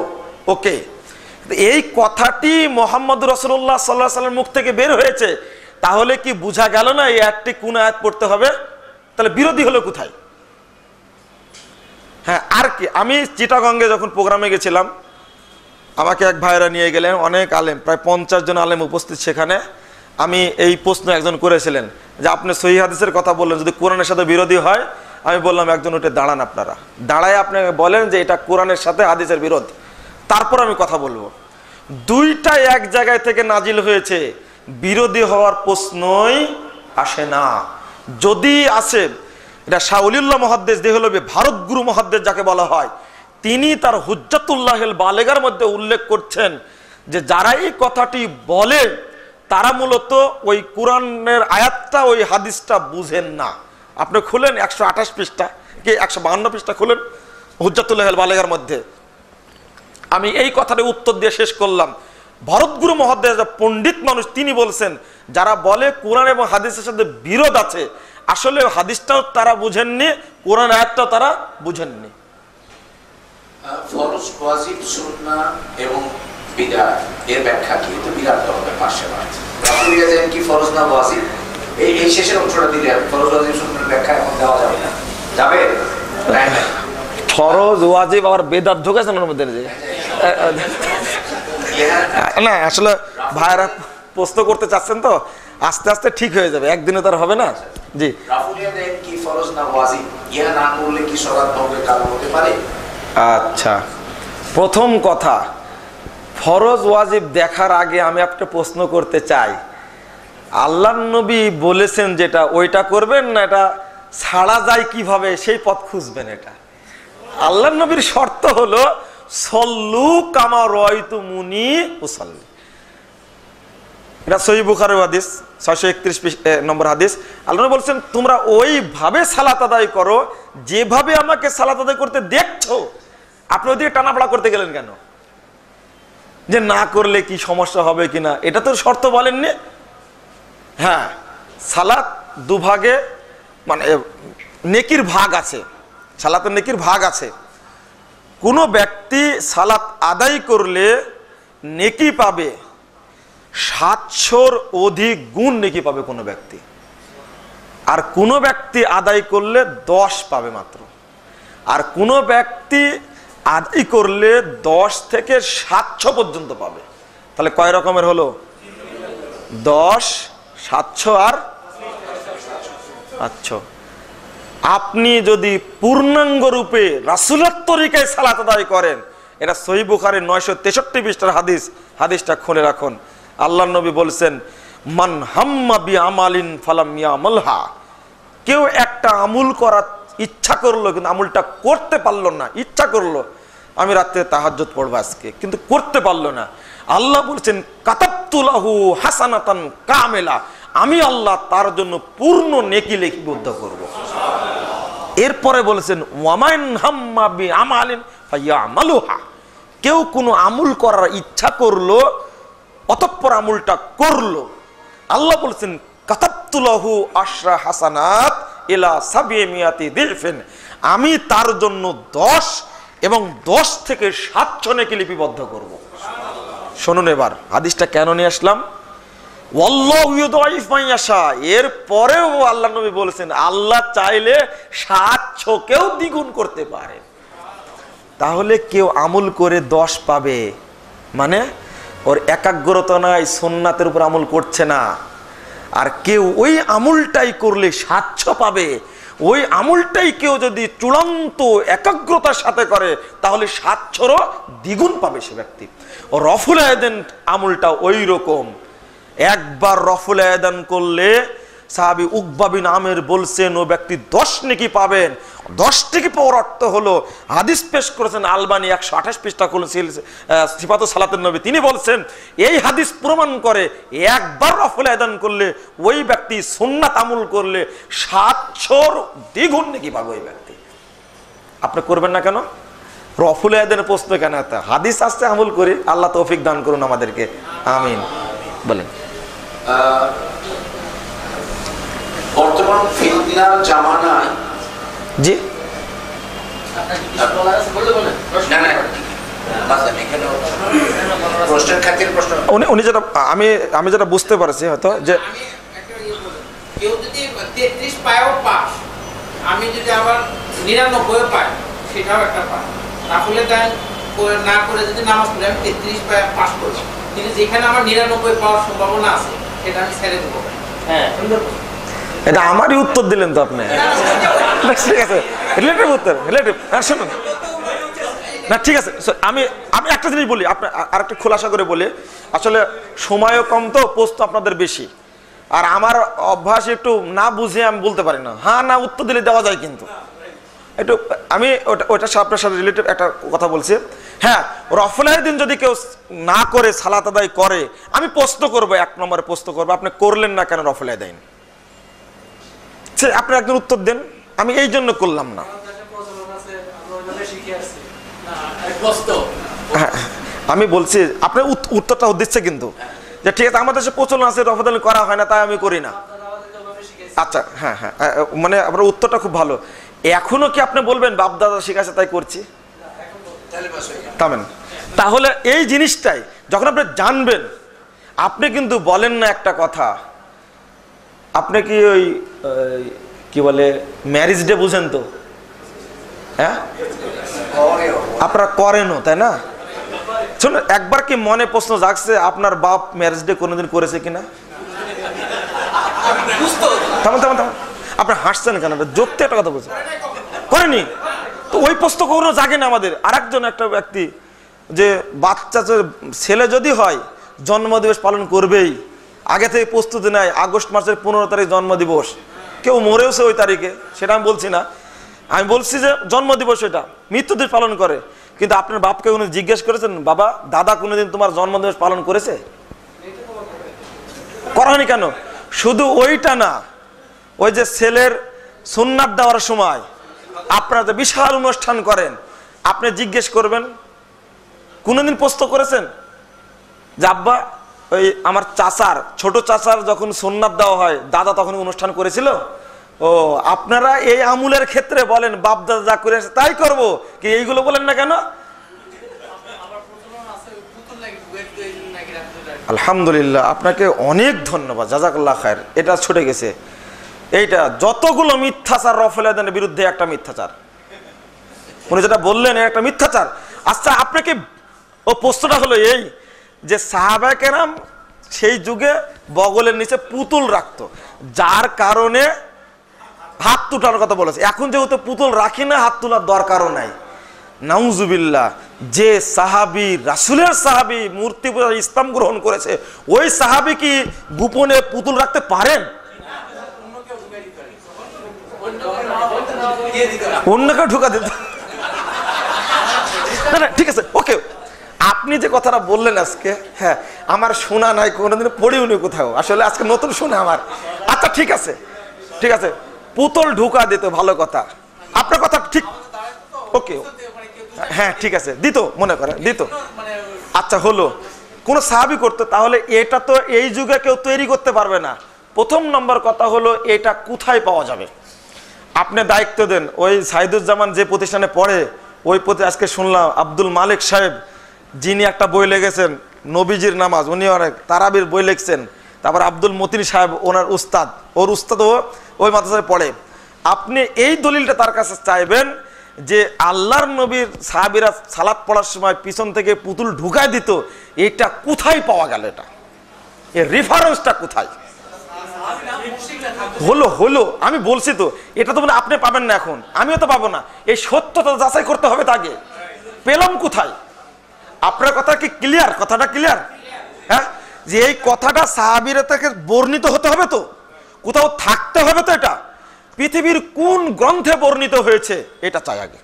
ওকে। এই কথাটি মুহাম্মদ রাসূলুল্লাহ সাল্লাল্লাহু আলাইহি ওয়াসাল্লামের মুখ থেকে বের হয়েছে, তাহলে কি বোঝা গেল না এই আয়াতটি কোন আয়াত পড়তে হবে? তাহলে বিরোধী হলো কোথায়? হ্যাঁ, আর কি, আমি চিটাগঙ্গে যখন প্রোগ্রামে গেছিলাম, আমাকে এক ভাইরা নিয়ে গেলেন, অনেক আলেম, প্রায় 50 জন আলেম উপস্থিত সেখানে। আমি এই প্রশ্ন একজন করেছিলেন যে আপনি সহিহ হাদিসের কথা বললেন, যদি কোরআনের সাথে বিরোধী হয়, আমি বললাম একজন উঠে দাঁড়ান, আপনারা দাঁড়ায় আপনি বলেন যে এটা কোরআনের সাথে হাদিসের বিরোধ, তারপর আমি কথা বলবো। দুইটাই এক জায়গায় থেকে নাজিল হয়েছে, বিরোধী হওয়ার প্রশ্নই আসে না। যদি আসে, এটা শাহ ওলিউল্লাহ মুহাদ্দিস দেহলভী, ভারত গুরু মুহাদ্দিস যাকে বলা হয়, তিনি তার হুজ্জাতুল্লাহিল বালেগার মধ্যে উল্লেখ করছেন যে যারা এই কথাটি বলে তারা মূলত ওই কোরআনের আয়াতটা, ওই হাদিসটা বুঝেন না। আপনি খুলেন 128 পৃষ্ঠা কি 152 পৃষ্ঠা খুলেন হুজ্জাতুল্লাহিল বালেগার মধ্যে। আমি এই কথাটা উত্তর দিয়ে শেষ করলাম। ভরতগুরু মুহাদ্দিস পণ্ডিত মানুষ, তিনি বলছেন যারা বলে কোরআন এবং হাদিসের সাথে বিরোধ আছে, আসলে হাদিসটাও তারা বুঝেননি, কোরআন আয়াতটাও তারা বুঝেননি। ফরজ, ওয়াজিব, সুন্নাহ এবং বিদআত এর ব্যাখ্যা কি? তো বিরাট হবে পাশে আছে। আপনি জানেন কি ফরজ না ওয়াজিব? এই শেষের অংশটা দিলে ফরজ, ওয়াজিব, সুন্নাহর ব্যাখ্যা এখন দেওয়া যাবে না, যাবে? ফরজ, ওয়াজিব আবার বেদাত ঢোকাছেন ওর মধ্যে না। আসলে ভাইরা প্রশ্ন করতে চাচ্ছেন তো, আস্তে আস্তে ঠিক হয়ে যাবে, একদিনে তার হবে না। জি, রাফুলিয়া দেন কি ফরজ না ওয়াজিব? ইহা না করলে কি সালাত ভঙ্গের কারণ হতে পারে? আচ্ছা, প্রথম কথা, ফরজ ওয়াজিব দেখার আগে আমি একটা প্রশ্ন করতে চাই। আল্লাহর নবী বলেছেন যেটা, ওইটা করবেন না এটা ছাড়া যায় কিভাবে, সেই পথ খুঁজবেন। এটা আল্লাহর নবীর শর্ত হলো সল্লু কামা রাআইতুমুনি উসাল্লি। এটা সহিহ বুখারীর হাদিস 631 নম্বর হাদিস। আল্লাহ নবী বলছেন তোমরা ওইভাবে সালাত আদায় করো যেভাবে আমাকে সালাত আদায় করতে দেখছো। আপনি ওদিকে টানাপড়া করতে গেলেন কেন? যে না করলে কি সমস্যা হবে কিনা, এটা তো শর্ত বলেননি। হ্যাঁ, সালাত দুভাগে, মানে নেকির ভাগ আছে, সালাতের নেকির ভাগ আছে। কোনো ব্যক্তি সালাত আদায় করলে নেকি পাবে 700-র অধিক গুণ নেকি পাবে কোনো ব্যক্তি, আর কোনো ব্যক্তি আদায় করলে 10 পাবে মাত্র। আর কোনো ব্যক্তি আদায় করলে 10 থেকে 700 পর্যন্ত পাবে। তাহলে কয় রকমের হলো? 10, 700 আর 700। আপনি যদি পূর্ণাঙ্গ রূপে রাসূলের তরিকায় সালাত আদায় করেন, এটা সহিহ বুখারীর 963 পৃষ্ঠার হাদিস, হাদিসটা খুলে রাখুন। আল্লাহর নবী বলছেন মান হাম্মা বি আমালিন ফালাম ইয়ামালহা, কেউ একটা আমল করার ইচ্ছা করলো কিন্তু আমলটা করতে পারলো না, ইচ্ছা করলো আমি রাতে তাহাজ্জুদ পড়বো আজকে, কিন্তু করতে পারলো না, আল্লাহ বলছেন কাতাবতু লাহু হাসানাতান কামিলা, আমি আল্লাহ তার জন্য পূর্ণ নেকি লিপিবদ্ধ করব। এরপরে বলেছেন ওয়ামান হাম্মা বি আমালিন ফায়ামালুহা, কেউ কোনো আমল করার ইচ্ছা করলো অতঃপর আমলটা করলো, আল্লাহ বলছেন কাতাবতু লাহু আশরা হাসানাত ইলা সাবিমিয়াতি দিফিন, আমি তার জন্য 10 এবং 10 থেকে 700 নেকি লিপিবদ্ধ করব। শুনুন এবার হাদিসটা কেন নিয়ে আসলাম। ওয়াল্লাহু ইউদাইফ মান ইয়াশা, এর পরেও আল্লাহ নবী বলেছেন আল্লাহ চাইলে 700কেও দ্বিগুণ করতে পারে। তাহলে কেউ আমল করে 10 পাবে, মানে ওর একাগ্রতা নাই, সুন্নাতের উপর আমল করছে না। আর কেউ ওই আমলটাই করলে 700 পাবে। ওই আমলটাই কেউ যদি চূড়ান্ত একাগ্রতার সাথে করে তাহলে 700-রও দ্বিগুণ পাবে সে ব্যক্তি। ও রফুল আয়দান আমলটা ওই রকম, একবার রফুল আয়দান করলে সাহাবী উকবা বিন আমের বলছেন ও ব্যক্তি 10 নেকি পাবেন। 10 নেকি পাওয়ার অর্থ হলো, হাদিস পেশ করেছেন আলবানী 128 পৃষ্ঠা সিফাতু সালাতুন নবী, তিনি বলছেন এই হাদিস প্রমাণ করে একবার রফুল আয়দান করলে ওই ব্যক্তি সুন্নাত আমল করলে 700-র দ্বিগুণ নেকি পাবে ওই ব্যক্তি। আপনি করবেন না কেন? রফুল আয়দানের প্রশ্ন কেন? হাদিস আসছে, আমল করি, আল্লাহ তৌফিক দান করুন আমাদেরকে, আমিন। বলেন। বর্তমান ফিতনার জামানায়, জি উনি যেটা আমি যেটা বুঝতে পারছি হয়তো, যে কেউ যদি 33 পায়ও পাস, আমি যদি আবার 99 পাই, সেটাও একটা পাস। তাহলে তাই না করে যদি নামাজ পড়ে আমি 33 পায় পাস করব, কিন্তু যেখানে আমার 99 পাওয়ার সম্ভাবনা আছে সেটা আমি ছেড়ে দেবো। হ্যাঁ, সুন্দর। এটা আমারই উত্তর দিলেন তো আপনি। ঠিক আছে, রিলেটিভ উত্তর, রিলেটিভ। হ্যাঁ শুনুন না, ঠিক আছে, আমি আমি একটা জিনিস বলি, আপনার আরেকটা খোলাসা করে বলি। আসলে সময়ও কম তো, পোস্ট আপনাদের বেশি, আর আমার অভ্যাস একটু না বুঝে আমি বলতে পারি না। হ্যাঁ না উত্তর দিলে দেওয়া যায়, কিন্তু একটু আমি ওটা আপনার সাথে রিলেটিভ একটা কথা বলছি। হ্যাঁ, রফলের দিন যদি কেউ না করে সালাত আদায় করে, আমি প্রশ্ন করবো, 1 নম্বরে প্রশ্ন করবো, আপনি করলেন না কেন রফলে দেন? সে আপনি একজন উত্তর দেন, আমি এই জন্য করলাম না। হ্যাঁ, আমি বলছি আপনার উত্তরটা দিচ্ছে কিন্তু, যে ঠিক আছে আমাদের দেশে প্রচলন আছে, রফল করা হয় না, তাই আমি করি না। আচ্ছা, হ্যাঁ হ্যাঁ, মানে আপনার উত্তরটা খুব ভালো। এখনো কি আপনি বলবেন বাপ দাদা শিখাচ্ছে তাই করছি? তাহলে এই জিনিসটাই যখন আপনি জানবেন, আপনি কিন্তু বলেন না একটা কথা। আপনি কি ওই কি বলে ম্যারেজ ডে বুঝেন তো? হ্যাঁ, আপনারা করেনও, তাই না? শুনুন, একবার কি মনে প্রশ্ন জাগছে আপনার বাপ ম্যারেজ ডে কোনোদিন করেছে কিনা? আপনি হাসছেন কেন? যুক্তি একটা কথা বলছেন, করেনি তো ওই প্রশ্ন কখনো জাগে না আমাদের। আরেকজন একটা ব্যক্তি, যে বাচ্চা ছেলে যদি হয় জন্মদিবস পালন করবেই, আগে থেকে প্রস্তুতি নেয়। আগস্ট মাসের 15 তারিখ জন্মদিবস, কেউ মরেওছে ওই তারিখে, সেটা আমি বলছি না। আমি বলছি যে জন্মদিবস এটা মৃত্যুদিবস পালন করে। কিন্তু আপনার বাপকে কোনো জিজ্ঞেস করেছেন, বাবা দাদা কোনোদিন তোমার জন্মদিবস পালন করেছে? করা হয়নি কেন? শুধু ওইটা না, ওই যে ছেলের সুন্নাত দেওয়ার সময় আপনারা যে বিশাল অনুষ্ঠান করেন, আপনি জিজ্ঞেস করবেন কোনোদিন প্রশ্ন করেছেন যে আব্বা ওই আমার চাচার, ছোট চাচার যখন সুন্নাত দেওয়া হয় দাদা তখন অনুষ্ঠান করেছিল? ও, আপনারা এই আমুলের ক্ষেত্রে বলেন বাপ দাদা যা করে আসে তাই করবো, কি এইগুলো বলেন না কেন? আলহামদুলিল্লাহ, আপনাকে অনেক ধন্যবাদ, জাযাকাল্লাহ খায়ের। এটা ছুটে গেছে। এইটা যতগুলো মিথ্যাচার রফলের বিরুদ্ধে একটা মিথ্যাচার, উনি যেটা বললেন একটা মিথ্যাচার। আচ্ছা, আপনাকে ও প্রশ্নটা হলো এই যে সাহাবায়ে কেরাম সেই যুগে বগলের নিচে পুতুল রাখতো, যার কারণে হাত তোলার কথা বলেছে। এখন যেহেতু পুতুল রাখি না, হাত তোলার দরকারও নাই। নাউজুবিল্লাহ, যে সাহাবী রাসূলের সাহাবী মূর্তি পূজা ইসলাম গ্রহণ করেছে, ওই সাহাবী কি গোপনে পুতুল রাখতে পারেন? অন্যকে ঢুকা দিত না। ঠিক আছে, ওকে, আপনি যে কথাটা বললেন আজকে, হ্যাঁ আমার শোনা নাই, কোনোদিন পড়িও নি কোথাও, আসলে আজকে নতুন শুনে আমার। আচ্ছা ঠিক আছে, ঠিক আছে, পুতুল ঢুকা দিত, ভালো কথা, আপনার কথা ঠিক। ওকে, হ্যাঁ ঠিক আছে, দিত, মনে করে দিত। আচ্ছা হলো, কোন সাহাবী করতো, তাহলে এটা তো এই যুগে কেউ তৈরি করতে পারবে না। প্রথম নম্বর কথা হলো এটা কোথায় পাওয়া যাবে? আপনি দায়িত্ব দেন। ওই সাইদুজ্জামান যে প্রতিষ্ঠানে পড়ে, ওই আজকে শুনলাম আব্দুল মালিক সাহেব, যিনি একটা বই লিখেছেন নবীজির নামাজ, উনি অনেক তারাবির বই লিখছেন। তারপর আব্দুল মতিন সাহেব ওনার উস্তাদ, ওর উস্তাদও ওই মাদ্রাসায় পড়ে। আপনি এই দলিলটা তার কাছে চাইবেন যে আল্লাহর নবীর সাহাবীরা সালাত পড়ার সময় পিছন থেকে পুতুল ঢুকায় দিত, এটা কোথায় পাওয়া গেল? এটা এর রেফারেন্সটা কোথায়? হলো আমি বলছি তো, এটা তো আপনি পাবেন না, এখন আমিও তো পাবো না। এই সত্যতা যাচাই করতে হবে, তাকে পেলাম কোথায়? আপনার কথা কি ক্লিয়ার? কথাটা ক্লিয়ার? হ্যাঁ, যে এই কথাটা সাহাবীরা থেকে বর্ণিত হতে হবে, তো কোথাও থাকতে হবে, তো এটা পৃথিবীর কোন গ্রন্থে বর্ণিত হয়েছে এটা চাই আগে।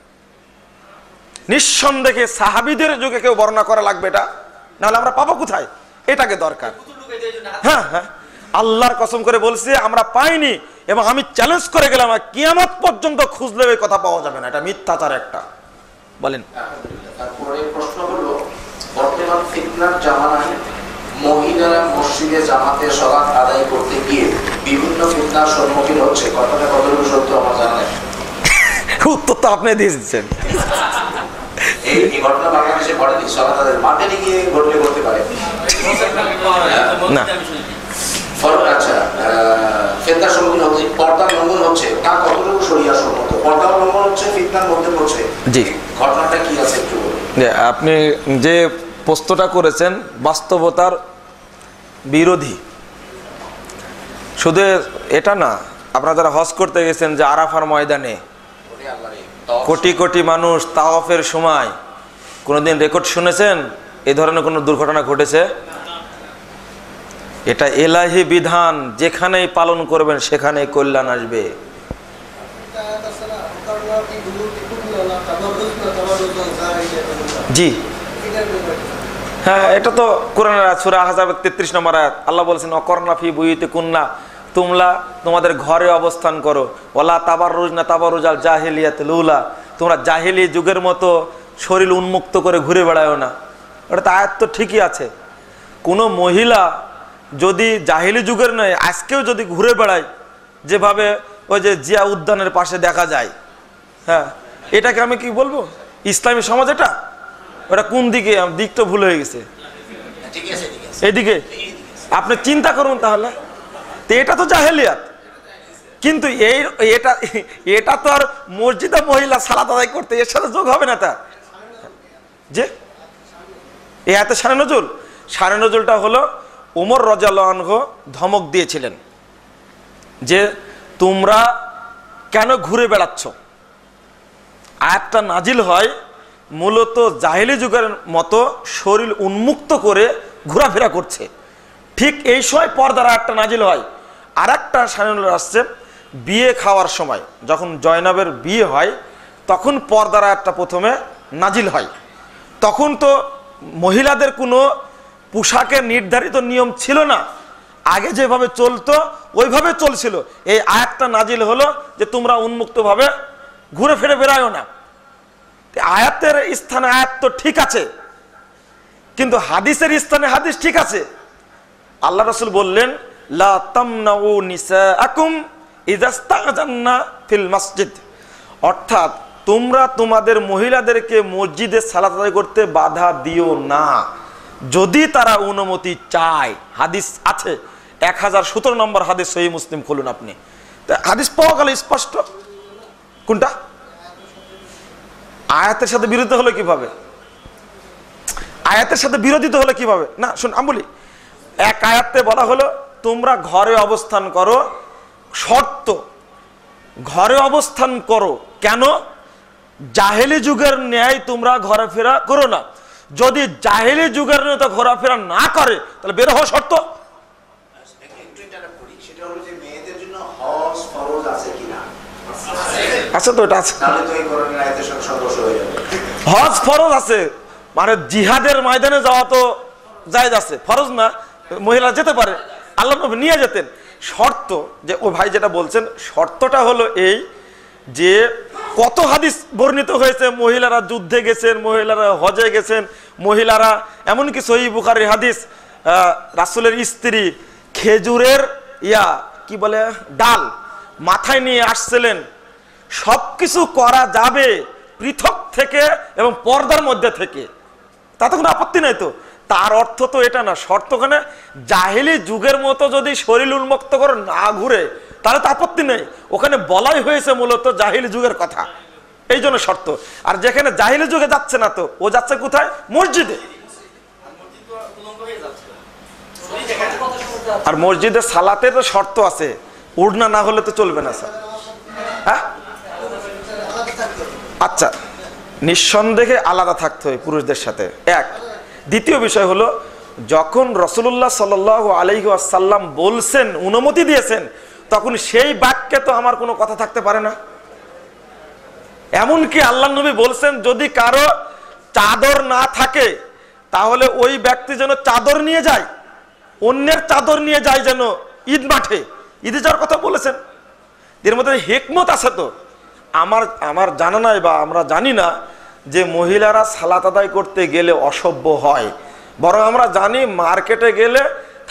নিঃসন্দেহে সাহাবীদের যুগে কেউ বর্ণনা করা লাগবে, এটা নাহলে আমরা পাবো কোথায়? এটাকে দরকার। হ্যাঁ হ্যাঁ, আল্লাহর কসম করে বলছি আমরা পাইনি, এবং আমি চ্যালেঞ্জ করে গেলাম কিয়ামত পর্যন্ত খুঁজলে ওই কথা পাওয়া যাবে না। এটা মিথ্যাচার একটা। বলেন। তারপরে প্রশ্ন হলো, বর্তমান ফিতনার জামানায় মহিলারা মসজিদে জামাতে সালাত আদায় করতে গিয়ে বিভিন্ন ফিতনার সম্মুখীন হচ্ছে, কথাটা কতটুকু সত্য আমার জানা নেই। উত্তর তো আপনি দিয়ে দিচ্ছেন। এই ঘটনা বাংলাদেশে ঘটেনি, সালাত আদায় মাঠে গিয়ে ঘটলে করতে পারে না। আচ্ছা, ফিতনার সম্মুখীন হচ্ছে, পর্দা লঙ্ঘন হচ্ছে, তা কতটুকু শরিয়াহ সম্মত? পর্দা লঙ্ঘন হচ্ছে, ফিতনার মধ্যে পড়ছে, জি, ঘটনাটা কি আছে একটু বলুন। আপনি যে প্রশ্নটা করেছেন বাস্তবতার বিরোধী, শুধু এটা না, আপনারা যারা হজ করতে গেছেন যে আরাফার ময়দানে কোটি কোটি মানুষ তাওয়াফের সময় কোনোদিন রেকর্ড শুনেছেন এই ধরনের কোনো দুর্ঘটনা ঘটেছে? এটা এলাহি বিধান, যেখানেই পালন করবেন সেখানেই কল্যাণ আসবে। জি হ্যাঁ, এটা তো কোরআনের সূরা আহজাবের 33 নম্বর আয়াত। আল্লাহ বলেছেন অকরনা ফি বুয়ুতিকুন্না, তোমরা তোমাদের ঘরে অবস্থান করো, ওয়ালা তাবাররুজনা তাবাররুজাল জাহিলিয়াতিল উলা, তোমরা জাহিলি যুগের মতো শরীর উন্মুক্ত করে ঘুরে বেড়ায়ও না। ওটা তো আয়াত তো ঠিকই আছে। কোনো মহিলা যদি জাহিলি যুগের নয়, আজকেও যদি ঘুরে বেড়ায় যেভাবে ওই যে জিয়া উদ্যানের পাশে দেখা যায়, হ্যাঁ, এটাকে আমি কি বলবো ইসলামী সমাজ? এটা ওটা কোন দিকে? দিকটা ভুল হয়ে গেছে, এইদিকে। আপনি চিন্তা করুন তাহলে, তো এটা তো জাহেলিয়াত। কিন্তু এটা তো আর মসজিদে মহিলা সালাত আদায় করতে এর সাথে যোগ হবে না তার। যে এই হাতে শানে নজরুলটা হলো ওমর রাদিয়াল্লাহু আনহু ধমক দিয়েছিলেন যে তোমরা কেন ঘুরে বেড়াচ্ছ। আয়াতটা নাজিল হয় মূলত জাহেলি যুগের মতো শরীর উন্মুক্ত করে ঘোরাফেরা করছে, ঠিক এই সময় পর্দার আয়াতটা নাজিল হয়। আর একটা শানে নজরুল আসছে বিয়ে খাওয়ার সময়, যখন জয়নবের বিয়ে হয় তখন পর্দার আয়াতটা প্রথমে নাজিল হয়। তখন তো মহিলাদের কোনো পোশাকের নির্ধারিত নিয়ম ছিল না, আগে যেভাবে চলতো ওইভাবে চলছিল। এই আয়াতটা নাজিল হলো যে তোমরা উন্মুক্তভাবে ঘুরে ফিরে বেড়ায়ও না। আয়াতের স্থানে আয়াত তো ঠিক আছে, কিন্তু হাদিসের স্থানে হাদিস ঠিক আছে। আল্লাহ রাসূল বললেন লা তামনাউ নিসাআকুম ইযাস্তাযান্না ফিল মসজিদ, অর্থাৎ তোমরা তোমাদের মহিলাদেরকে মসজিদে সালাত আদায় করতে বাধা দিও না যদি তারা অনুমতি চায়। হাদিস আছে 1017 নম্বর হাদিস, সহিহ মুসলিম খুলুন আপনি। হাদিস পাওয়া গেল স্পষ্ট। কোনটা? আয়াতের সাথে বিরোধী হলো কিভাবে? আয়াতের সাথে বিরোধিত হলো কিভাবে? না শুন, আমি বলি, এক আয়াতে বলা হলো তোমরা ঘরে অবস্থান করো, শর্ত ঘরে অবস্থান করো। কেন? জাহেলি যুগের ন্যায় তোমরা ঘোরাফেরা করো না। যদি জাহেলি যুগের মতো ঘোরাফেরা না করে তাহলে বের হওয়া শর্ত। আচ্ছা, তো এটা আছে, হজ ফরজ আছে, মানে জিহাদের ময়দানে যাওয়া তো জায়েজ আছে, ফরজ না, মহিলা যেতে পারে, আল্লাহ নবী নিয়ে যেতেন। শর্ত যে ও ভাই যেটা বলছেন, শর্তটা হলো এই যে কত হাদিস বর্ণিত হয়েছে মহিলারা যুদ্ধে গেছেন, মহিলারা হজে গেছেন, মহিলারা এমনকি সহিহ বুখারীর হাদিস রাসূলের স্ত্রী খেজুরের কি বলে ডাল মাথায় নিয়ে আসছিলেন। সবকিছু করা যাবে পৃথক থেকে এবং পর্দার মধ্যে থেকে, তাতে কোনো আপত্তি নাই তো। তার অর্থ তো এটা না, শর্তখানে জাহেলি যুগের মতো যদি শরীর উন্মুক্ত করে না ঘুরে তাহলে তো আপত্তি নেই। ওখানে বলাই হয়েছে মূলত জাহিলি যুগের কথা, এই জন্য শর্ত। আর যেখানে জাহিলি যুগে যাচ্ছে না তো, ও যাচ্ছে কোথায়? মসজিদে। আর মসজিদে সালাতে তো শর্ত আছে, উড়না না হলে তো চলবে না স্যার। হ্যাঁ, আচ্ছা, নিঃসন্দেহে আলাদা থাকতে হয় পুরুষদের সাথে, এক। দ্বিতীয় বিষয় হলো, যখন রাসূলুল্লাহ সাল্লাল্লাহু আলাইহি ওয়াসাল্লাম বলছেন, অনুমতি দিয়েছেন, তখন সেই বাক্যে তো আমার কোনো কথা থাকতে পারে না। এমনকি আল্লাহ নবী বলছেন যদি কারো চাদর না থাকে তাহলে ওই ব্যক্তি যেন চাদর নিয়ে যায়, অন্যের চাদর নিয়ে যায় যেন ঈদ মাঠে, ঈদে যাওয়ার কথা বলেছেন। এর মধ্যে হিকমত আছে তো। আমার জানা নাই বা আমরা জানি না যে মহিলারা সালাত আদায় করতে গেলে অসভ্য হয়, বরং আমরা জানি মার্কেটে গেলে,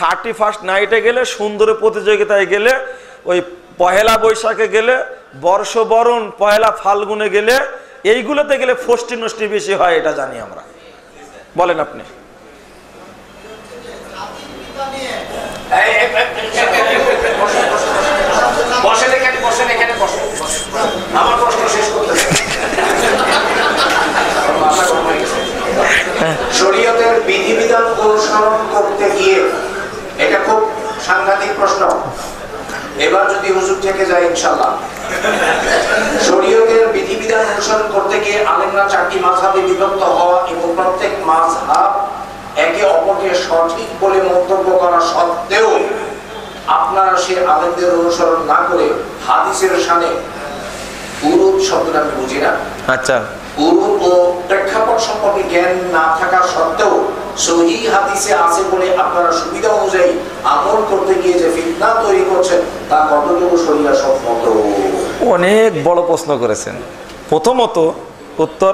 31st নাইটে গেলে, সুন্দরী প্রতিযোগিতায় গেলে, ওই পহেলা বৈশাখে গেলে, বর্ষবরণ, পহেলা ফাল্গুনে গেলে, এইগুলোতে গেলে ফষ্টি নষ্টি বেশি হয়, এটা জানি আমরা। বলেন আপনি। আমার প্রশ্ন শেষ করতে শরীয়তের বিধিবিধান অনুসরণ করতে গিয়ে, এটা খুব সাংঘাতিক প্রশ্ন, এবার যদি হুজুর থেকে যায় ইনশাআল্লাহ। শরীয়তের বিধিবিধান অনুসরণ করতে গিয়ে আলেমরা 4টি মাযহাবে বিভক্ত হওয়া এবং প্রত্যেক মাযহাব একে অপরকে সঠিক বলে মন্তব্য করা সত্ত্বেও আপনারা সে আলেমদের অনুসরণ না করে হাদিসের শানে উরুদ শব্দটা আমি বুঝি না, আচ্ছা, উরুদ ও প্রেক্ষাপট সম্পর্কে জ্ঞান না থাকা সত্ত্বেও সহিহ হাদিসে আছে বলে আপনারা সুবিধা অনুযায়ী আমল করতে গিয়ে যে ফিতনা তৈরি করছেন তা কতটুকু শরীয়ত সম্মত? অনেক বড় প্রশ্ন করেছেন। প্রথমত উত্তর,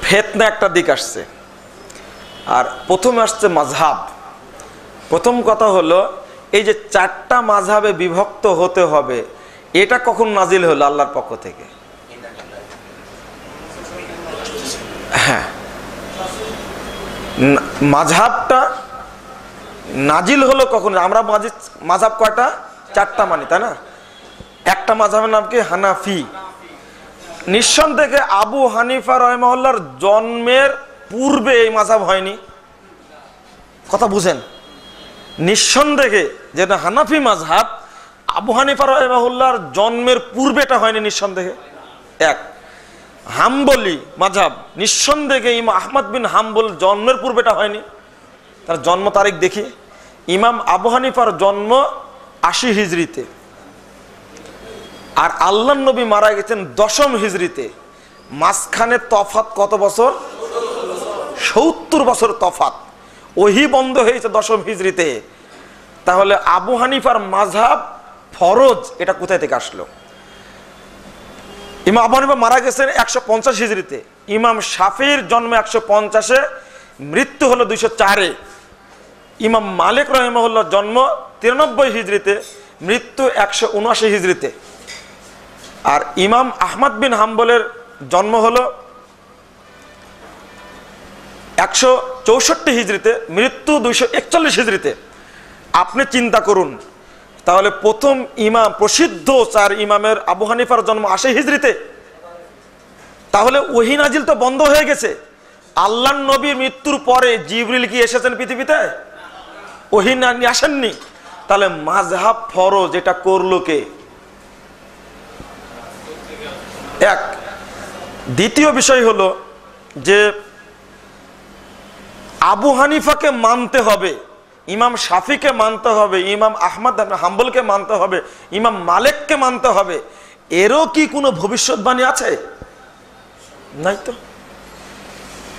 ফিতনা একটা দিক আসছে, আর প্রথমে আসছে মাযহাব। প্রথম কথা হলো এই যে 4টা মাযহাবে বিভক্ত হতে হবে, এটা কখন নাজিল হলো? আল্লাহর পক্ষ থেকে। হ্যাঁ, মাযহাবটা নাজিল হলো কখন? আমরা মাযহাব কয়টা? 4টা মানি, তাই না? একটা মাযহাবের নাম কি? হানাফি। নিঃসন্দেহে আবু হানিফা রাহিমাহুল্লাহর জন্মের পূর্বে এই মাযহাব হয়নি। কথা বুঝেন? নিঃসন্দেহে যেটা হানাফি মাযহাব, আবু হানিফা রাহিমাহুল্লাহর জন্মের পূর্বে এটা হয়নি নিঃসন্দেহে। এক। হাম্বলি মাযহাব, নিঃসন্দেহে ইমাম আহমদ বিন হাম্বল জন্মের পূর্বে এটা হয়নি। তার জন্ম তারিখ দেখি, ইমাম আবু হানিফার জন্ম 80 হিজরিতে, আর আল্লাহর নবী মারা গেছেন 10ম হিজরিতে। মাঝখানে তফাত কত বছর? 70 বছর তফাত। ওহি বন্ধ হয়েছে 10ম হিজরিতে। তাহলে আবু হানিফার মাযহাব ফরজ, এটা কোথায় থেকে আসলো? ইমাম আবু হানিফা মারা গেছেন 150 হিজরিতে, ইমাম শাফির জন্ম 150-এ, মৃত্যু হলো 204-এ। ইমাম মালিক রাহিমাহুল্লাহর জন্ম 93 হিজরিতে, মৃত্যু 179 হিজরিতে। আর ইমাম আহমদ বিন হাম্বলের জন্ম হলো 164 হিজরিতে, মৃত্যু 241 হিজরিতে। আপনি চিন্তা করুন, তাহলে প্রথম ইমাম, প্রসিদ্ধ 4 ইমামের আবু হানিফার জন্ম 80 হিজরিতে। তাহলে ওহী নাজিল তো বন্ধ হয়ে গেছে। আল্লাহর নবীর মৃত্যুর পরে জিবরিল কি এসেছেন পৃথিবীতে? ওহী আসেননি। তাহলে মাযহাব ফরজ, এটা করলো কে? এক। দ্বিতীয় বিষয় হলো যে আবু হানিফাকে মানতে হবে, ইমাম শাফিকে মানতে হবে, ইমাম আহমদ হাম্বলকে মানতে হবে, ইমাম মালিককে মানতে হবে। এরও কি কোনো ভবিষ্যৎবাণী আছে? নাই তো,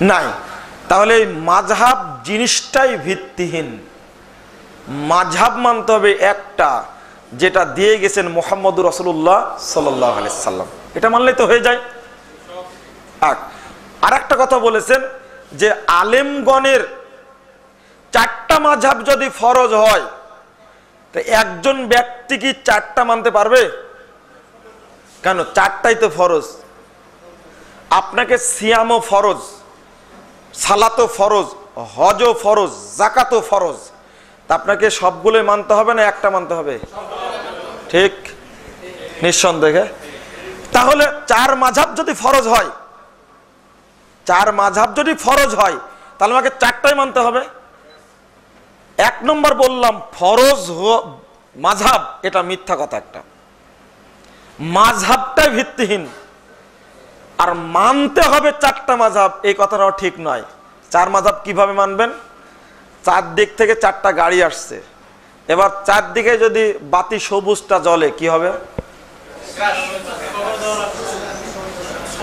নাই। তাহলে মাযহাব জিনিসটাই ভিত্তিহীন। মাযহাব মানতে হবে একটা, যেটা দিয়ে গেছেন মুহাম্মদুর রাসূলুল্লাহ সাল্লাল্লাহু আলাইহি সাল্লাম, এটা মানলেই তো হয়ে যায়। আর একটা কথা বলেছেন যে আলেমগণের 4টা মাযহাব যদি ফরজ হয়, তো একজন ব্যক্তি কি 4টা মানতে পারবে? কেন? 4টাই তো ফরজ। আপনাকে সিয়ামও ফরজ, সালাতও ফরজ, হজও ফরজ, যাকাতও ফরজ। তা আপনাকে সবগুলোই মানতে হবে না একটা মানতে হবে? ঠিক, নিঃসন্দেহে। তাহলে 4 মাযহাব যদি ফরজ হয়, 4 মাযহাব যদি ফরজ হয়, তাহলে আমাকে 4টাই মানতে হবে। 1 নম্বর বললাম ফরজ মাযহাব, এটা মিথ্যা কথা একটা। মাযহাবটাই ভিত্তিহীন, আর মানতে হবে 4টা মাযহাব, এই কথাটাও ঠিক নয়। 4 মাযহাব কিভাবে মানবেন? 4 দিক থেকে 4টা গাড়ি আসছে, এবার 4 দিকে যদি বাতি সবুজটা জ্বলে কি হবে?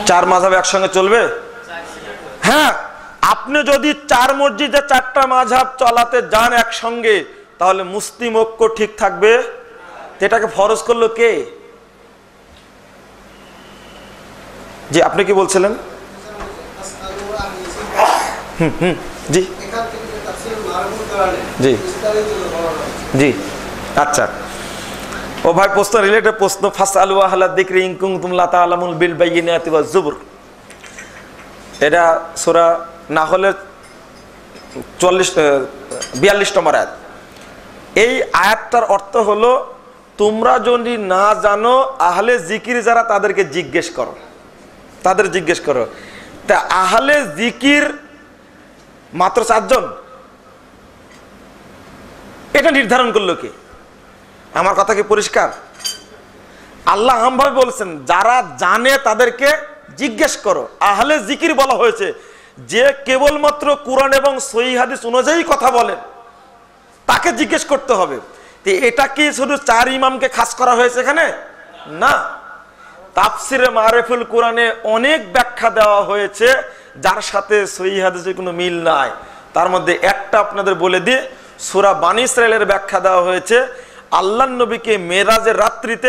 4 মাযহাব একসঙ্গে চলবে? হ্যাঁ, আপনি যদি 4 মসজিদে 4টা মাযহাব চলাতে যান একসঙ্গে, তাহলে মুসলিম ঐক্য ঠিক থাকবে? এটাকে ফরজ করলো কে? জি, আপনি কি বলছিলেন? জি জি জি, আচ্ছা। ও ভাই, প্রশ্ন রিলেটেড প্রশ্ন। ফাসআলু আহলা যিকরি ইন কুনতুম লা তা'লামুন বিল বাইয়িনাতি ওয়াজ জুবুর। এটা সূরা নাহলের 42 নম্বর আয়াত। এই আয়াতটার অর্থ হলো, তোমরা যদি না জানো আহলে জিকির যারা, তাদেরকে জিজ্ঞেস করো, তাদের জিজ্ঞেস করো। তা আহলে জিকির মাত্র 4 জন, এটা নির্ধারণ করলো কে? আমার কথা কি পরিষ্কার? আল্লাহ আমভাবে বলছেন যারা জানে তাদেরকে জিজ্ঞেস করো। আহলে জিকির বলা হয়েছে, যে কেবলমাত্র কোরআন এবং সহিহ হাদিস অনুযায়ী কথা বলেন তাকে জিজ্ঞেস করতে হবে। তো এটা কি শুধু 4 ইমামকে খাস করা হয়েছে এখানে? না, তাফসিরে মারিফুল কোরআনে অনেক ব্যাখ্যা দেওয়া হয়েছে যার সাথে সহিহ হাদিসের কোনো মিল নাই। তার মধ্যে একটা আপনাদের বলে দিই, সূরা বানী ইসরাইলের ব্যাখ্যা দেওয়া হয়েছে আল্লাহর নবীকে মেরাজের রাত্রিতে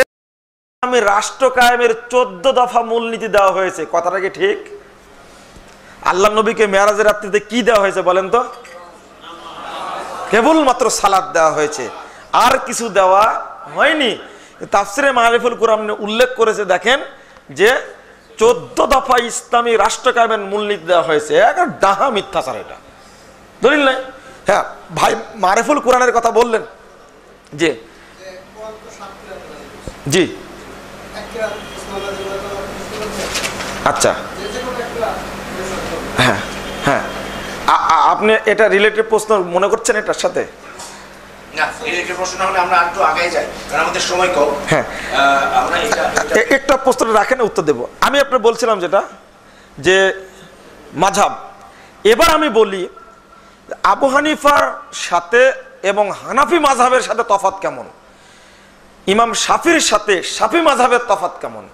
আমি রাষ্ট্র কায়েমের 14 দফা মূলনীতি দেওয়া হয়েছে। কথাটা কি ঠিক? আল্লাহর নবীকে মেরাজের রাত্রিতে কি দেওয়া হয়েছে বলেন তো? কেবলমাত্র সালাত দেওয়া হয়েছে, আর কিছু দেওয়া হয়নি। তাফসিরে মারিফুল কোরআন উল্লেখ করেছে, দেখেন যে 14 দফা ইসলামী রাষ্ট্র কায়েমের মূলনীতি দেওয়া হয়েছে। একটা ডাহা মিথ্যাচার, এটা দলিল নাই। হ্যাঁ ভাই, মারিফুল কোরআনের কথা বললেন যে জি আচ্ছা, হ্যাঁ হ্যাঁ, আপনি এটা রিলেটেড প্রশ্ন মনে করছেন এটার সাথে? একটা প্রশ্ন রাখেন, উত্তর দেব। আমি আপনার বলছিলাম যেটা যে মাযহাব। এবার আমি বলি আবু হানিফার সাথে এবং হানাফি মাযহাবের সাথে তফাৎ কেমন, ইমাম শাফির সাথে শাফি মাযহাবের তফাৎ কেমন,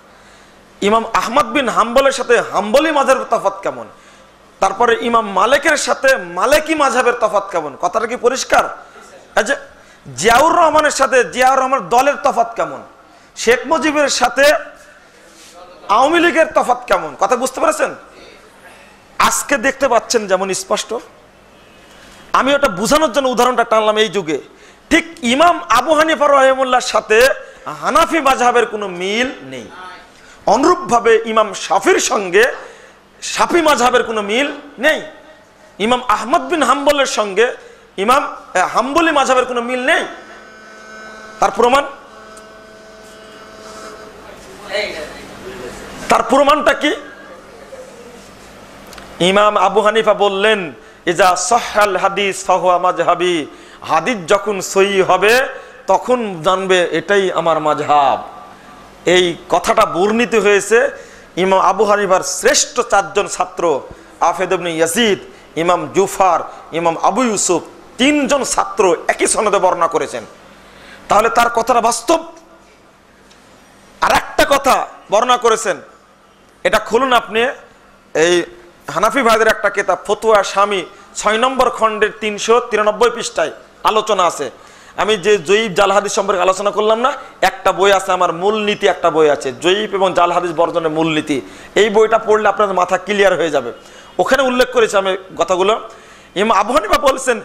ইমাম আহমদ বিন হাম্বলের সাথে হাম্বলি মাযহাবের তফাৎ কেমন, তারপরে ইমাম মালিকের সাথে মালিকি মাযহাবের তফাৎ কেমন। কথাটা কি পরিষ্কার? আচ্ছা, জিয়াউর রহমানের সাথে জিয়াউর রহমান দলের তফাৎ কেমন, শেখ মুজিবের সাথে আওয়ামী লীগের তফাৎ কেমন, কথা বুঝতে পেরেছেন? আজকে দেখতে পাচ্ছেন যেমন স্পষ্ট। আমি ওটা বোঝানোর জন্য উদাহরণটা টানলাম এই যুগে। ঠিক ইমাম আবু হানিফা রাহিমাহুল্লাহর সাথে হানাফি মাযহাবের কোনো মিল নেই। অনুরূপভাবে ইমাম শাফির সঙ্গে শাফি মাযহাবের কোনো মিল নেই। ইমাম আহমদ বিন হাম্বলের সঙ্গে ইমাম হাম্বলি মাযহাবের কোনো মিল নেই। তার প্রমাণটা কি? ইমাম আবু হানিফা বললেন, ইজা সাহহাল হাদিস ফাহুয়া মাযহাবি, হাদিস যখন সহিহ হবে তখন জানবে এটাই আমার মাযহাব। এই কথাটা বর্ণিত হয়েছে ইমাম আবু হানিফার শ্রেষ্ঠ 4 জন ছাত্র আফেদ ইবনে ইয়াজিদ, ইমাম জুফার, ইমাম আবু ইউসুফ, 3 জন ছাত্র একই সনদে বর্ণনা করেছেন। তাহলে তার কথাটা বাস্তব। আর একটা কথা বর্ণনা করেছেন, এটা খুলুন আপনি, এই হানাফি ভাইদের একটা কিতাব ফতোয়া শামী 6 নম্বর খণ্ডের 393 পৃষ্ঠায় আলোচনা আছে। আমি যে জয়ীফ জাল হাদিস সম্পর্কে আলোচনা করলাম না, একটা বই আছে আমার, মূলনীতি একটা বই আছে, জয়ীফ এবং জাল হাদিস বর্জনের মূলনীতি। এই বইটা পড়লে আপনাদের মাথা ক্লিয়ার হয়ে যাবে। ওখানে উল্লেখ করেছি আমি কথাগুলো। ইমাম আবু হানিফা বলছেন,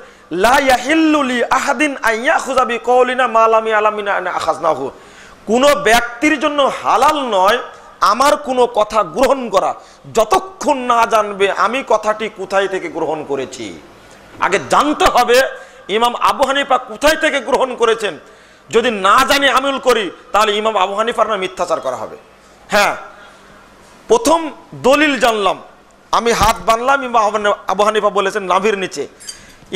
লা ইয়াহিল্লু লি আহাদিন আইয়াখুযা বিকাউলিনা মা লাম ইয়ালামিনা আন আখাযনাহু, কোন ব্যক্তির জন্য হালাল নয় আমার কোনো কথা গ্রহণ করা যতক্ষণ না জানবে আমি কথাটি কোথায় থেকে গ্রহণ করেছি। আগে জানতে হবে ইমাম আবু হানিফা কোথায় থেকে গ্রহণ করেছেন। যদি না জানি আমল করি তাহলে ইমাম আবু হানিফার না মিথ্যাচার করা হবে। হ্যাঁ, প্রথম দলিল জানলাম, আমি হাত বানলাম, ইমাম আবু হানিফা বলেছেন নাভির নিচে।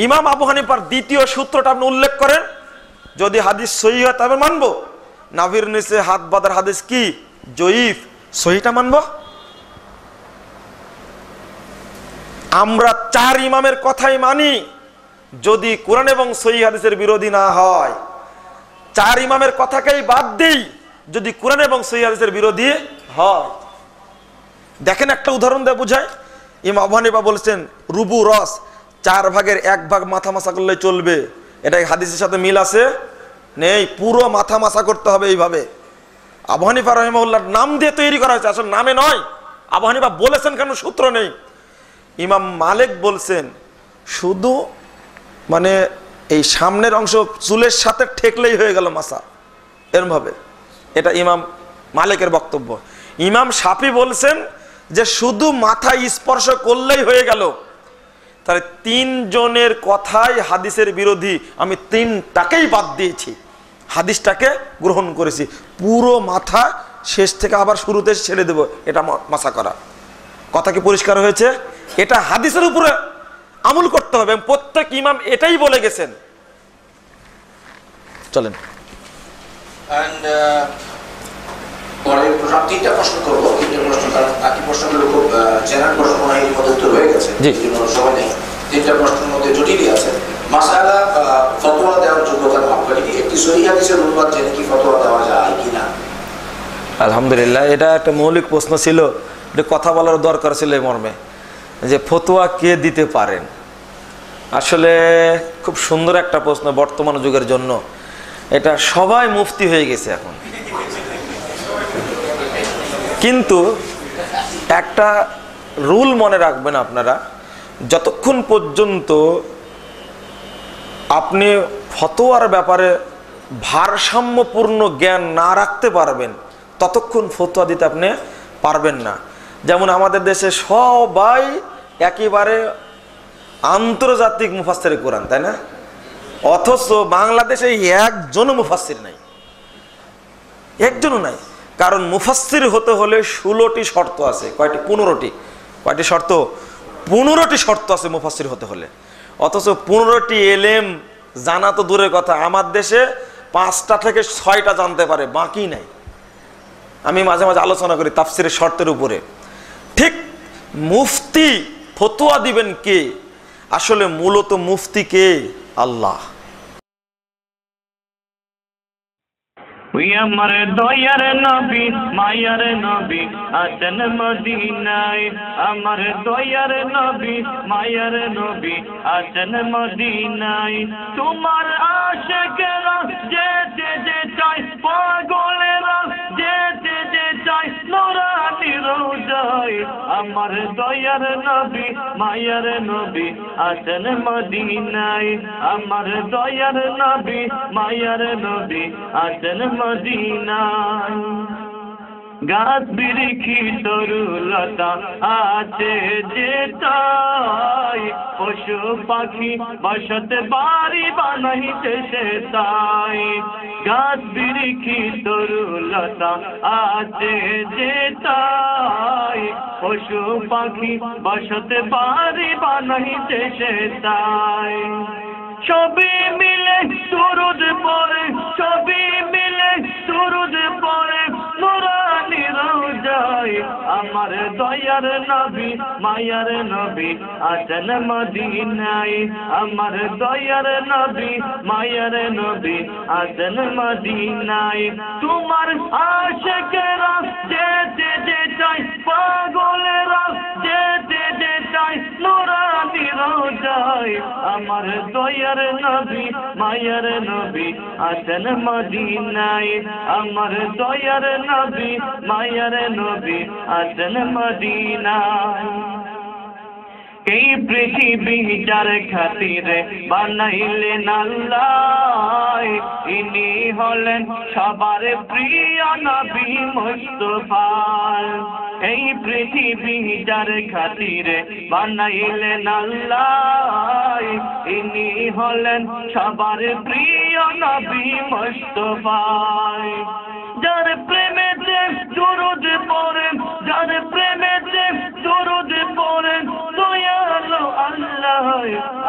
ইমাম আবু হানিফার দ্বিতীয় সূত্রটা আপনি উল্লেখ করেন, যদি হাদিস সহিহ হয় তবে মানবো। নাভির নিচে হাত বাঁধার হাদিস কি? জয়ীফ, সহিহটা মানবো। আমরা 4 ইমামের কথাই মানি যদি কোরআন এবং সহিহ হাদিসের বিরোধী না হয়। 4 ইমামের কথাকেই বাদ দেই যদি কোরআন এবং সহিহ হাদিসের বিরোধী হয়। দেখেন একটা উদাহরণ দিয়ে বুঝায়। ইমাম আবু হানিফা বলেছেন রুবু রস, 4 ভাগের 1 ভাগ মাথা মাসা করলে চলবে। এটা হাদিসের সাথে মিল আছে? নেই। পুরো মাথা মাসা করতে হবে এইভাবে। আবু হানিফা রাহিমাহুল্লাহর নাম দিয়ে তৈরি করা হয়েছে, আসলে নামে নয়। আবু হানিফা বলেছেন কেন, সূত্র নেই। ইমাম মালিক বলছেন শুধু মানে এই সামনের অংশ চুলের সাথে ঠেকলেই হয়ে গেল মাসা, এরমভাবে। এটা ইমাম মালিকের বক্তব্য। ইমাম শাফি বলছেন যে শুধু মাথা স্পর্শ করলেই হয়ে গেল। তাহলে 3 জনের কথাই হাদিসের বিরোধী, আমি 3টাকেই বাদ দিয়েছি, হাদিসটাকে গ্রহণ করেছি। পুরো মাথা শেষ থেকে আবার শুরুতে ছেড়ে দেব, এটা মাসা করা। কথা কি পরিষ্কার হয়েছে? এটা হাদিসের উপরে আমল করতে হবে, প্রত্যেক ইমাম এটাই বলে গেছেন। চলেন And পরের প্রশ্ন, 3টা প্রশ্ন করবো, 3টা প্রশ্ন, কারণ বাকি প্রশ্নগুলো খুব জেনারেল প্রশ্ন মনে হয় এর মধ্যে উত্তর হয়ে গেছে, এই জন্য সময় নেই। 3টা প্রশ্নের মধ্যে জটিলই আছে। মাসআলা ফতোয়া দেওয়ার যোগ্যতার মাপকাঠি কি? একটি সহিহ হাদিসের অনুবাদ জেনে কি ফতোয়া দেওয়া যায় কিনা? আলহামদুলিল্লাহ, এটা একটা মৌলিক প্রশ্ন ছিল, এটা কথা বলার দরকার ছিল এই মর্মে, যে ফতোয়া কে দিতে পারেন। আসলে খুব সুন্দর একটা প্রশ্ন বর্তমান যুগের জন্য। এটা সবাই মুফতি হয়ে গেছে এখন, কিন্তু একটা রুল মনে রাখবেন আপনারা, যতক্ষণ পর্যন্ত আপনি ফতোয়ার ব্যাপারে ভারসাম্যপূর্ণ জ্ঞান না রাখতে পারবেন ততক্ষণ ফতোয়া দিতে আপনি পারবেন না। যেমন আমাদের দেশে সবাই একেবারে আন্তর্জাতিক মুফাসসির কোরআন, তাই না? অথচ বাংলাদেশে একজনও মুফাসসির নাই, একজনও নাই। কারণ মুফাসসির হতে হলে 16টি শর্ত আছে। কয়টি? 15টি। কয়টি শর্ত? 15টি শর্ত আছে মুফাসসির হতে হলে। অথচ 15টি এলেম জানা তো দূরের কথা, আমার দেশে 5টা থেকে 6টা জানতে পারে, বাকি নাই। আমি মাঝে মাঝে আলোচনা করি তাফসিরের শর্তের উপরে। ঠিক মুফতি ফতোয়া দিবেন কে? আসলে মূলত মুফতি কে? আল্লাহ। ওই আমার দয়ার নবী মায়ার নবী আছেন মদিনায়, আমার দয়ার নবী মায়ার নবী আছেন মদিনায়। তোমার আশিকেরা যেতে যে চায়, পাগলেরা যেতে যে চায় নূরানি রওজায়, আমার দয়ার নবী মায়ার নবী আছেন মদিনায়, আমার দয়ার নবী মায়ার নবী আছেন মদিনায়। গাছ বিরিখি তরুলতা আছে যেতাই, পশু পাখি বসতে বাড়ি বানাইতে সে তাই। গাছ বিরিখি তরুলতা আছে যেতাই, পশু পাখি বসতে বাড়ি বানাইতে সে তাই। সবই মিলে সুরুদ পড়ে, সবই মিলে সুরুদ পড়ে নূরানি রওজায়, আমার দয়ার নবী মায়ার নবী আছেন মদিনায়, আমার দয়ার নবী মায়ার নবী আছেন মদিনায়। তোমার আশিকেরা যেতে যে চায়, পাগলেরা যেতে যে চায় নূরানি রওজায়, আমার দয়ার নবী মায়ার নবী আছেন মদিনায়, আমার দয়ার নবী মায়ার নবী আছেন মদিনায়। এই পৃথিবী যার খাতিরে বানাইলেন আল্লাহ, ইনি হলেন সবার প্রিয় নবী মুস্তাফা। এই পৃথিবী যার খাতিরে বানাইলেন আল্লাহ, ইনি হলেন সবার প্রিয় নবী মুস্তাফা। যার প্রেমেতে দুরূদ পড়েন, যার প্রেমেতে দুরূদ পড়েন দয়ালু আল্লাহ,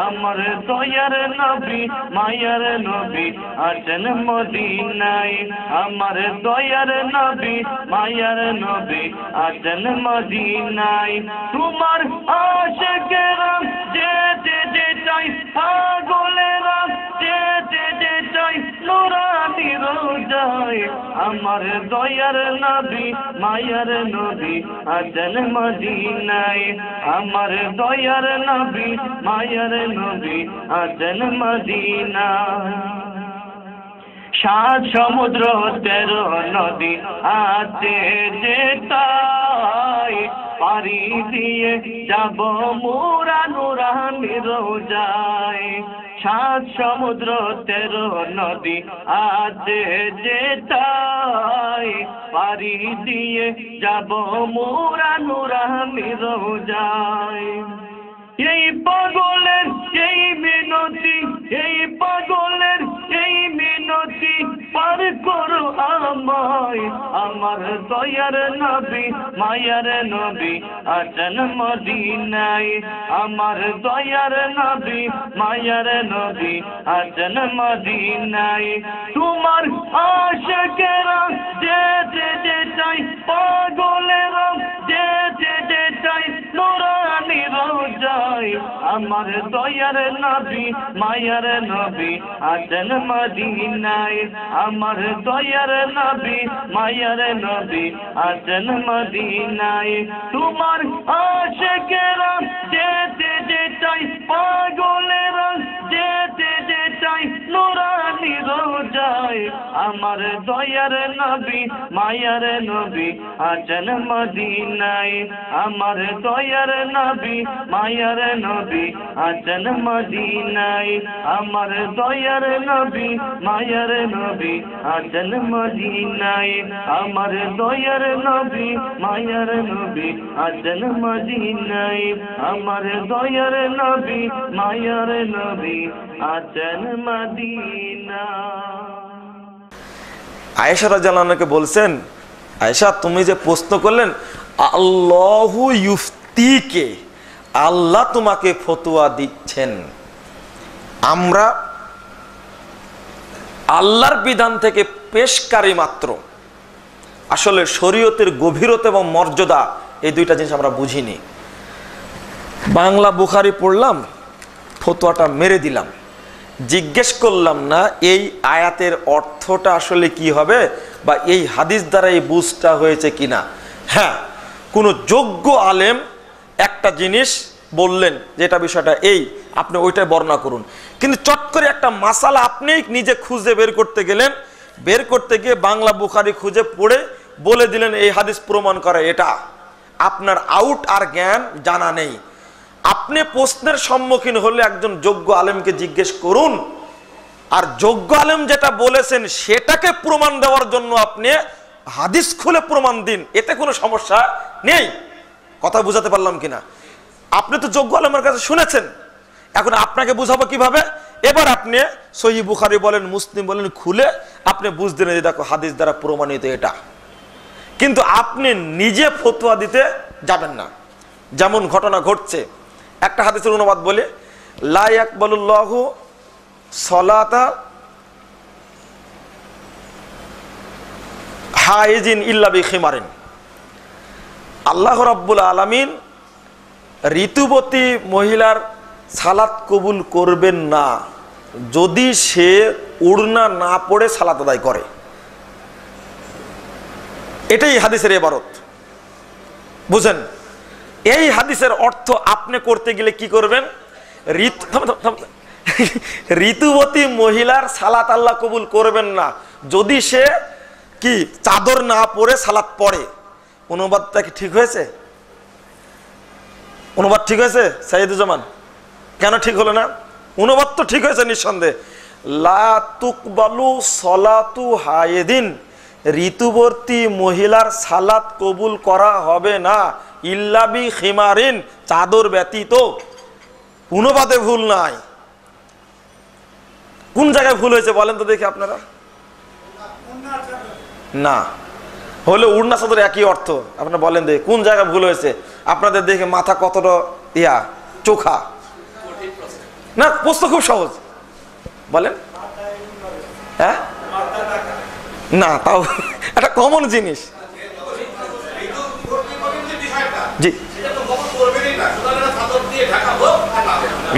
আমার দয়ার নবী মায়ার নবী আছেন মদিনায়, আমার দয়ার নবী মায়ার নবী আছেন মদিনায়। তোমার আশিকেরা যেতে যে চায়, পাগলেরা যেতে যে চায় নূরানি রওজায়, আমার দয়ার নবী মায়ার নবী আছেন মদিনায়, আমার দয়ার নবী মায়ার নবী আছেন মদিনায়। 7 সমুদ্র 13 নদী আছে যেতাই, পারি দিয়ে যাব মোরা নূরানি রওজায়। 7 সমুদ্র 13 নদী আছে যেতাই, পারি দিয়ে যাব মোরা নূরানি রওজায়। এই পাগলের এই মিনতি, এই পাগলের এই মিনতি পার করো আমায়, আমার দয়ার নবী মায়ার নবী আছেন মদিনায় আমার দয়ার নবী মায়ার নবী আছেন মদিনায় তোমার আশিকেরা যেতে যেটাই পাগলেরা যেতে যেটাই নুরানি রোজায় আমার দয়ার নবী মায়ার নবী আছেন মদিনায় আমার দয়ার নবী মায়ার নবী আছেন মদিনায় তোমার আশিকেরা যেতে যেটাই পাগলেরা যেতে যেটাই নুরানি রোজায় আমার দয়ার নবী মায়ার নবী আছেন মদিনায় আমার দয়ার নবী মায়ার নবী আছেন মদিনায় আমার দয়ার নবী মায়ার নবী আছেন মদিনায় আমার দয়ার নবী মায়ার নবী আছেন মদিনায় আমার দয়ার নবী মায়ার নবী আছেন মদিনা। আয়েশা রাদিয়াল্লাহু আনহাকে বলছেন, আয়েশা তুমি যে প্রশ্ন করলেন আল্লাহু ইফতিকে, আল্লাহ তোমাকে ফতোয়া দিচ্ছেন। আমরা আল্লাহর বিধান থেকে পেশকারী মাত্র, আসলে শরীয়তের গভীরতা এবং মর্যাদা এই দুইটা জিনিস আমরা বুঝিনি। বাংলা বুখারি পড়লাম, ফতোয়াটা মেরে দিলাম, জিজ্ঞেস করলাম না এই আয়াতের অর্থটা আসলে কি হবে বা এই হাদিস দ্বারা এই বুঝটা হয়েছে কিনা। হ্যাঁ, কোনো যোগ্য আলেম একটা জিনিস বললেন যেটা বিষয়টা এই, আপনি ওইটাই বর্ণনা করুন। কিন্তু চট করে একটা মাসালা আপনি নিজে খুঁজে বের করতে গেলেন, বের করতে গিয়ে বাংলা বুখারি খুঁজে পড়ে বলে দিলেন এই হাদিস প্রমাণ করে এটা। আপনার আউট আর জ্ঞান জানা নেই। আপনি প্রশ্নের সম্মুখীন হলে একজন যোগ্য আলেমকে জিজ্ঞেস করুন, আর যোগ্য আলেম যেটা বলেছেন সেটাকে প্রমাণ দেওয়ার জন্য আপনি হাদিস খুলে প্রমাণ দিন, এতে কোনো সমস্যা নেই। কথা বুঝাতে পারলাম কিনা? আপনি তো যোগ্য আলেমের কাছে শুনেছেন, এখন আপনাকে বুঝাবো কিভাবে? এবার আপনি সহিহ বুখারী বলেন, মুসলিম বলেন, খুলে আপনি বুঝতেন যে দেখো হাদিস দ্বারা প্রমাণিত এটা। কিন্তু আপনি নিজে ফতোয়া দিতে যাবেন না। যেমন ঘটনা ঘটছে, একটা হাদিসের অনুবাদ বলে, লা ইয়াকবালুল্লাহু সলাতা হাইজিন ইল্লা বিখিমারিন। আল্লাহ রাব্বুল আলামিন ঋতুবতী মহিলার সালাত কবুল করবেন না যদি সে উড়না না পড়ে সালাত আদায় করে। এটাই হাদিসের ইবারত, বুঝেন? এই হাদিসের অর্থ আপনি করতে গেলে কি করবেন? ঋতুবতী মহিলার সালাত আল্লাহ কবুল করবেন না যদি সে কি চাদর না পরে সালাত পড়ে। অনুবাদটা কি ঠিক হয়েছে? অনুবাদ ঠিক হয়েছে সাইয়্যিদুজ্জামান? কেন ঠিক হলো না? অনুবাদ তো ঠিক হয়েছে নিঃসন্দেহে। লা তুকবালু সলাতু হায়েদিন, ঋতুবর্তী মহিলার সালাত কবুল করা হবে না ইল্লা বি খিমারিন, চাদর ব্যতীত। অনুবাদে ভুল নাই। কোন জায়গায় ভুল হয়েছে বলেন তো দেখি আপনারা? না হলে উড়না চাদর একই অর্থ। আপনারা বলেন দেখি কোন জায়গায় ভুল হয়েছে? আপনাদের দেখে মাথা কতটা চোখা না? প্রশ্ন খুব সহজ, বলেন। হ্যাঁ না, তাও একটা কমন জিনিস। জি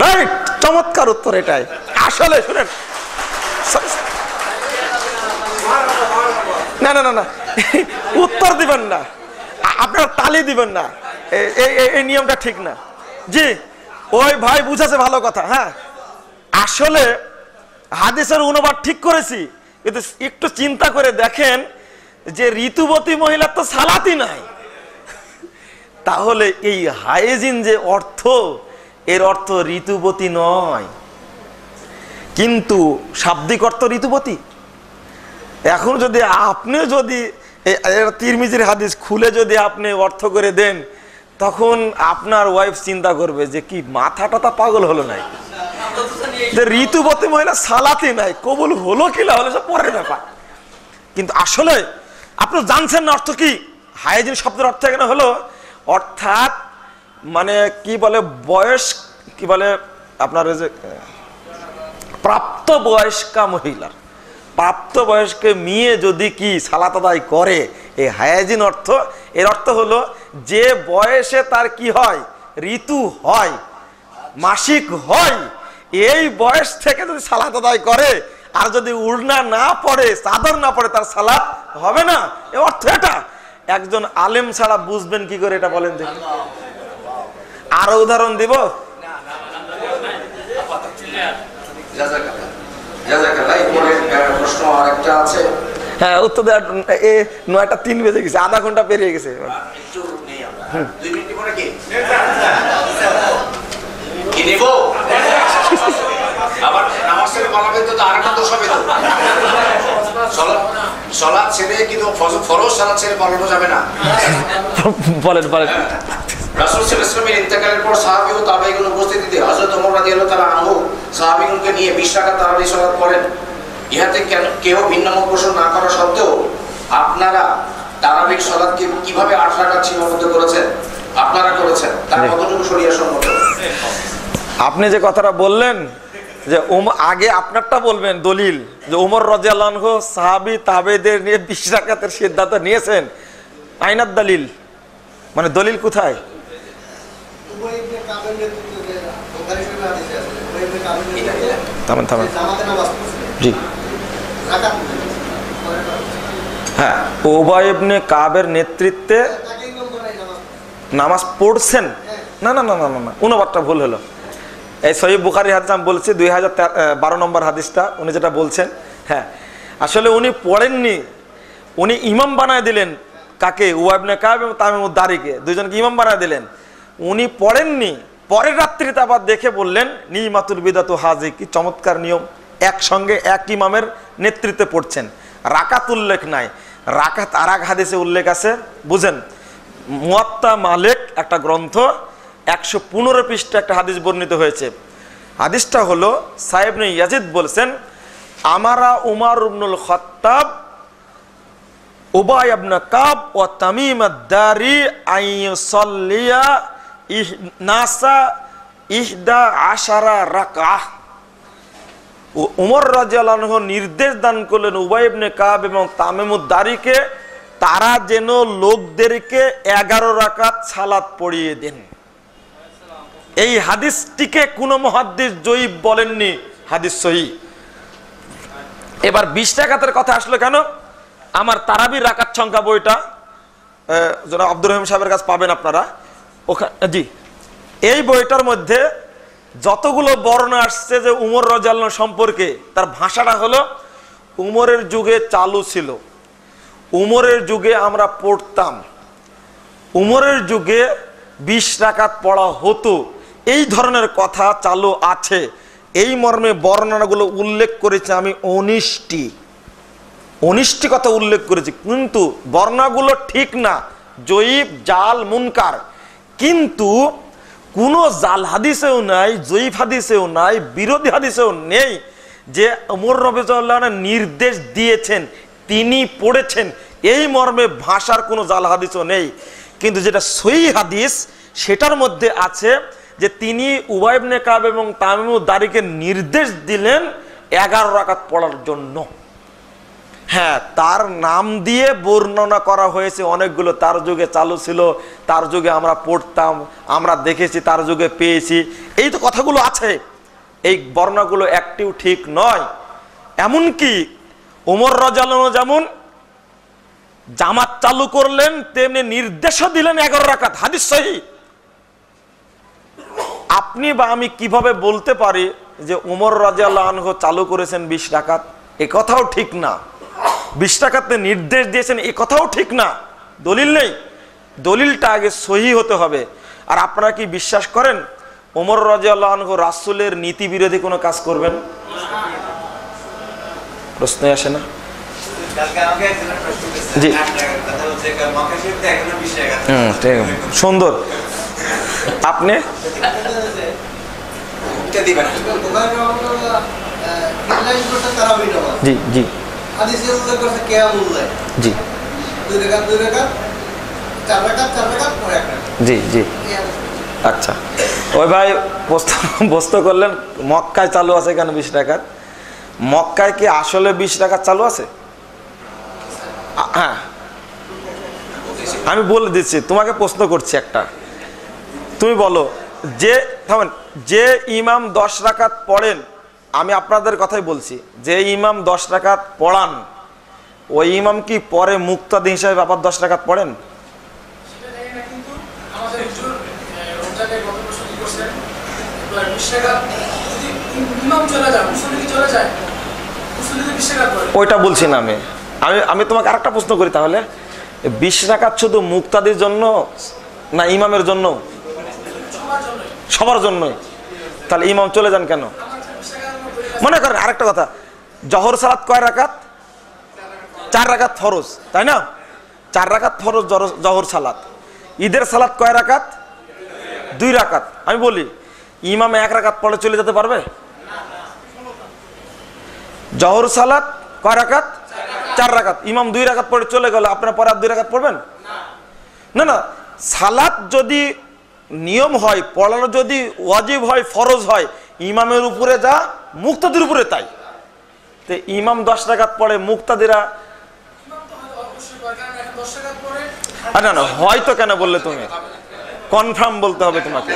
রাইট, চমৎকার উত্তর এটাই। আসলে শুনেন, না না না না উত্তর দিবেন না, আপনারা তালি দিবেন না, এই নিয়মটা ঠিক না। জি ওই ভাই বুঝাছে, ভালো কথা। হ্যাঁ আসলে হাদিসের অনুবাদ ঠিক করেছি, কিন্তু একটু চিন্তা করে দেখেন যে ঋতুবতী মহিলার তো সালাতই নাই, তাহলে এই হায়েজিন যে অর্থ, এর অর্থ ঋতুবতী নয়, কিন্তু শাব্দিক অর্থ ঋতুবতী। এখন যদি আপনি যদি তিরমিজির হাদিস খুলে যদি আপনি অর্থ করে দেন, তখন আপনার ওয়াইফ চিন্তা করবে যে কি মাথাটা তা পাগল হলো নাই, যে ঋতুবতী মহিলা সালাতই নাই, কবুল হলো কি না হলো সব পরের ব্যাপার। কিন্তু আসলে আপনি জানছেন না অর্থ কি? হায়াজিন শব্দের অর্থ এখানে হলো অর্থাৎ মানে কি বলে বয়স, কি বলে আপনার যে প্রাপ্ত বয়স্কা মহিলার, প্রাপ্ত বয়স্ক মেয়ে যদি কি সালাত আদায় করে, এই হায়াজিন অর্থ, এর অর্থ হলো যে বয়সে তার কি হয়, ঋতু হয়, মাসিক হয়, এই বয়স থেকে যদি সালাত আদায় করে আর যদি উড়না না পড়ে, চাদর না পড়ে, তার সালাত হবে না। এর অর্থ এটা। একজন আলেম ছাড়া বুঝবেন কি করে এটা বলেন দেখি? আরো উদাহরণ দিব? প্রশ্ন আরেকটা আছে। হ্যাঁ, উত্তর দেওয়ার 9টা 3 বেজে গেছে, আধা ঘন্টা পেরিয়ে গেছে। একটু নেই আমরা, 2 মিনিট পরে কি নেব? আবার নামাজ ছেড়ে পালাবে তো আরেকটা দোষ হবে তো। সালাত ছেড়ে কিন্তু ফরজ সালাত ছেড়ে পালানো যাবে না। বলেন বলেন। রাসূল সাল্লাল্লাহু আলাইহি ওয়াসাল্লামের ইন্তেকালের পর সাহাবী ও তাবেঈন উপস্থিতিতে হযরত ওমর রাদিয়াল্লাহু তাআলা আনহু সাহাবীগণকে নিয়ে 20 রাকাত তারাবি সালাত করেন। ইহাতে কেউ ভিন্ন মত পোষণ না করা সত্ত্বেও আপনারা তারাবি সালাতকে কিভাবে 8 রাকাত সীমাবদ্ধ করেছেন? আপনারা করেছেন, তার কতটুকু শরীয়ত সম্মত? আপনি যে কথাটা বললেন যে আগে আপনারটা বলবেন দলিল, যে ওমর রাদিয়াল্লাহু আনহু সাহাবী তাবেঈদের নিয়ে 20 রাকাতের সিদ্ধান্ত নিয়েছেন, আইনাত দলিল, মানে দলিল কোথায়? জি হ্যাঁ, উবাই ইবনে কাবের নেতৃত্বে নামাজ পড়ছেন। না না না না না, 29টা ভুল হলো। এই সহিহ বুখারী হাদিস আমি বলছি 2012 নম্বর হাদিসটা উনি যেটা বলছেন। হ্যাঁ, আসলে উনি পড়েননি, উনি ইমাম বানায় দিলেন। কাকে? উবাই ইবনে কাব এবং তামিমুদ দারিকে, দুইজনকে ইমাম বানায় দিলেন। উনি পড়েননি, পরের রাত্রিতে আবার দেখে বললেন নিমাতুল বিদাতু হাজি, কি চমৎকার নিয়ম, একসঙ্গে এক ইমামের নেতৃত্বে পড়ছেন। রাকাত উল্লেখ নাই, রাকাত আর এক হাদিসে উল্লেখ আছে। বুঝেন, মুয়াত্তা মালিক একটা গ্রন্থ, 115 পৃষ্ঠা একটা হাদিস বর্ণিত হয়েছে। হাদিসটা হলো সাহেব ইবনে ইয়াজিদ বলছেন, আমারা উমর ইবনুল খাত্তাব উবাই ইবনে কাব ও তামিম আদ-দারি আইয়ুসাল্লিয়া নাসা 11 রাকাহ। উমর রাদিয়াল্লাহু আনহু নির্দেশ দান করলেন উবাই ইবনে কাব এবং তামিমুদ দারিকে, তারা যেন লোকদেরকে 11 রাকাত সালাত পড়িয়ে দেন। এই হাদিসটিকে কোন মুহাদ্দিস জয়ীফ বলেননি, হাদিস সহিহ। এবার 20 রাকাতের কথা আসলো কেন? আমার তারাবির রাকাত সংখ্যা বইটা জনাব আব্দুর রহিম সাহেবের কাছে পাবেন আপনারা ওখানে। জি, এই বইটার মধ্যে যতগুলো বর্ণনা আসছে যে উমর রাদিয়াল্লাহু আনহু সম্পর্কে, তার ভাষাটা হলো উমরের যুগে চালু ছিল, উমরের যুগে আমরা পড়তাম, উমরের যুগে 20 রাকাত পড়া হতো, এই ধরনের কথা চালু আছে। এই মর্মে বর্ণনাগুলো উল্লেখ করেছে আমি 19টি কথা উল্লেখ করেছি, কিন্তু বর্ণনাগুলো ঠিক না, জয়ীফ, জাল, মুনকার। কিন্তু কোনো জাল হাদিসেও নাই, জয়ীফ হাদিসেও নাই, বিরোধী হাদিসেও নেই যে ওমর রাদিয়াল্লাহু আনহু নির্দেশ দিয়েছেন, তিনি পড়েছেন, এই মর্মে ভাষার কোনো জাল হাদিসও নেই। কিন্তু যেটা সহিহ হাদিস সেটার মধ্যে আছে যে তিনি উবাই ইবনে কাব এবং তামিমুদ দারিকে নির্দেশ দিলেন 11 রাকাত পড়ার জন্য। হ্যাঁ, তার নাম দিয়ে বর্ণনা করা হয়েছে অনেকগুলো, তার যুগে চালু ছিল, তার যুগে আমরা পড়তাম, আমরা দেখেছি, তার যুগে পেয়েছি, এই তো কথাগুলো আছে। এই বর্ণনাগুলো একটিও ঠিক নয়। এমনকি ওমর রাদিয়াল্লাহু আনহু যেমন জামাত চালু করলেন, তেমনি নির্দেশও দিলেন 11 রাকাত, হাদিস সহিহ। আপনি বা আমি কিভাবে বলতে পারি যে ওমর রাদিয়াল্লাহু আনহু চালু করেছেন 20 রাকাত? এ কথাও ঠিক না। 20 রাকাতে নির্দেশ দিয়েছেন, এ কথাও ঠিক না, দলিল নেই। দলিলটা আগে সহিহ হতে হবে। আর আপনারা কি বিশ্বাস করেন ওমর রাদিয়াল্লাহু আনহু রাসূলের নীতি বিরোধী কোনো কাজ করবেন? প্রশ্নই আসে না। জি, সুন্দর। আপনি জি জি জি, 2 রাকাত 2 রাকাত 4 রাকাত 4 রাকাত পরে 1 রাকাত। জি জি আচ্ছা ওই ভাই প্রশ্ন করলেন মক্কায় চালু আছে কেন 20 রাকাত? মক্কায় কি আসলে 20 রাকাত চালু আছে? হ্যাঁ আমি বলে দিচ্ছি, তোমাকে প্রশ্ন করছি একটা, তুমি বলো যে ইমাম 10 রাকাত পড়েন, আমি আপনাদের কথাই বলছি, যে ইমাম 10 রাকাত পড়ান ওই ইমাম কি পরে মুক্তাদি হিসাবে আবার 10 রাকাত পড়েন? ওইটা বলছি না আমি আমি তোমাকে আরেকটা প্রশ্ন করি, তাহলে 20 রাকাত শুধু মুক্তাদির জন্য না ইমামের জন্য? সবার জন্যই। তাহলে ইমাম চলে যান কেন? মনে করেন আরেকটা কথা, জহর সালাত কয় রাকাত? 4 রাকাত ফরজ, তাই না? 4 রাকাত ফরজ জহর সালাত। ঈদের সালাত কয় রাকাত? 2 রাকাত। আমি বলি ইমাম 1 রাকাত পড়ে চলে যেতে পারবে? জহর সালাত কয় রাকাত? 4 রাকাত। ইমাম 2 রাকাত পড়ে চলে গেল, আপনার পরে আর 2 রাকাত পড়বেন না? না, সালাত যদি নিয়ম হয়, পড়ানো যদি ওয়াজিব হয়, ফরজ হয়, ইমামের উপরে যা মুক্তাদির উপরে তাই। তো ইমাম 10 রাকাত পড়ে, মুক্তাদিরা না না হয়তো কেন বললে তুমি? কনফার্ম বলতে হবে তোমাকে।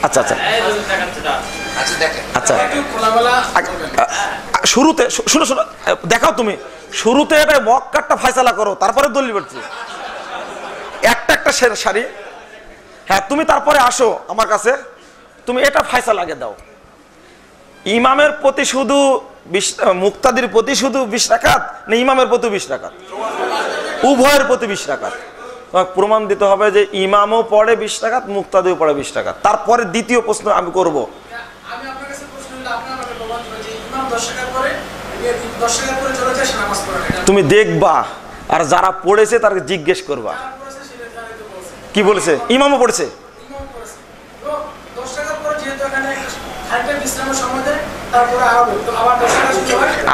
আচ্ছা আচ্ছা আচ্ছা শুরুতে শুনো শোনো দেখাও, তুমি শুরুতে এটা মক্কারটা ফয়সালা করো, তারপরে দলিল বলছি একটা সারি। হ্যাঁ তুমি তারপরে আসো আমার কাছে, তুমি এটা ফয়সালা আগে দাও। ইমামের প্রতি শুধু মুক্তাদির প্রতি শুধু 20 রাকাত না ইমামের প্রতি 20 রাকাত? উভয়ের প্রতি 20 রাকাত। প্রমাণ দিতে হবে যে ইমামও পড়ে 20 রাকাত, মুক্তাদিও পড়ে 20 রাকাত। তারপরে দ্বিতীয় প্রশ্ন আমি করব। তুমি দেখবা আর যারা পড়েছে তার জিজ্ঞেস করবা কি বলেছে। ইমামও পড়েছে,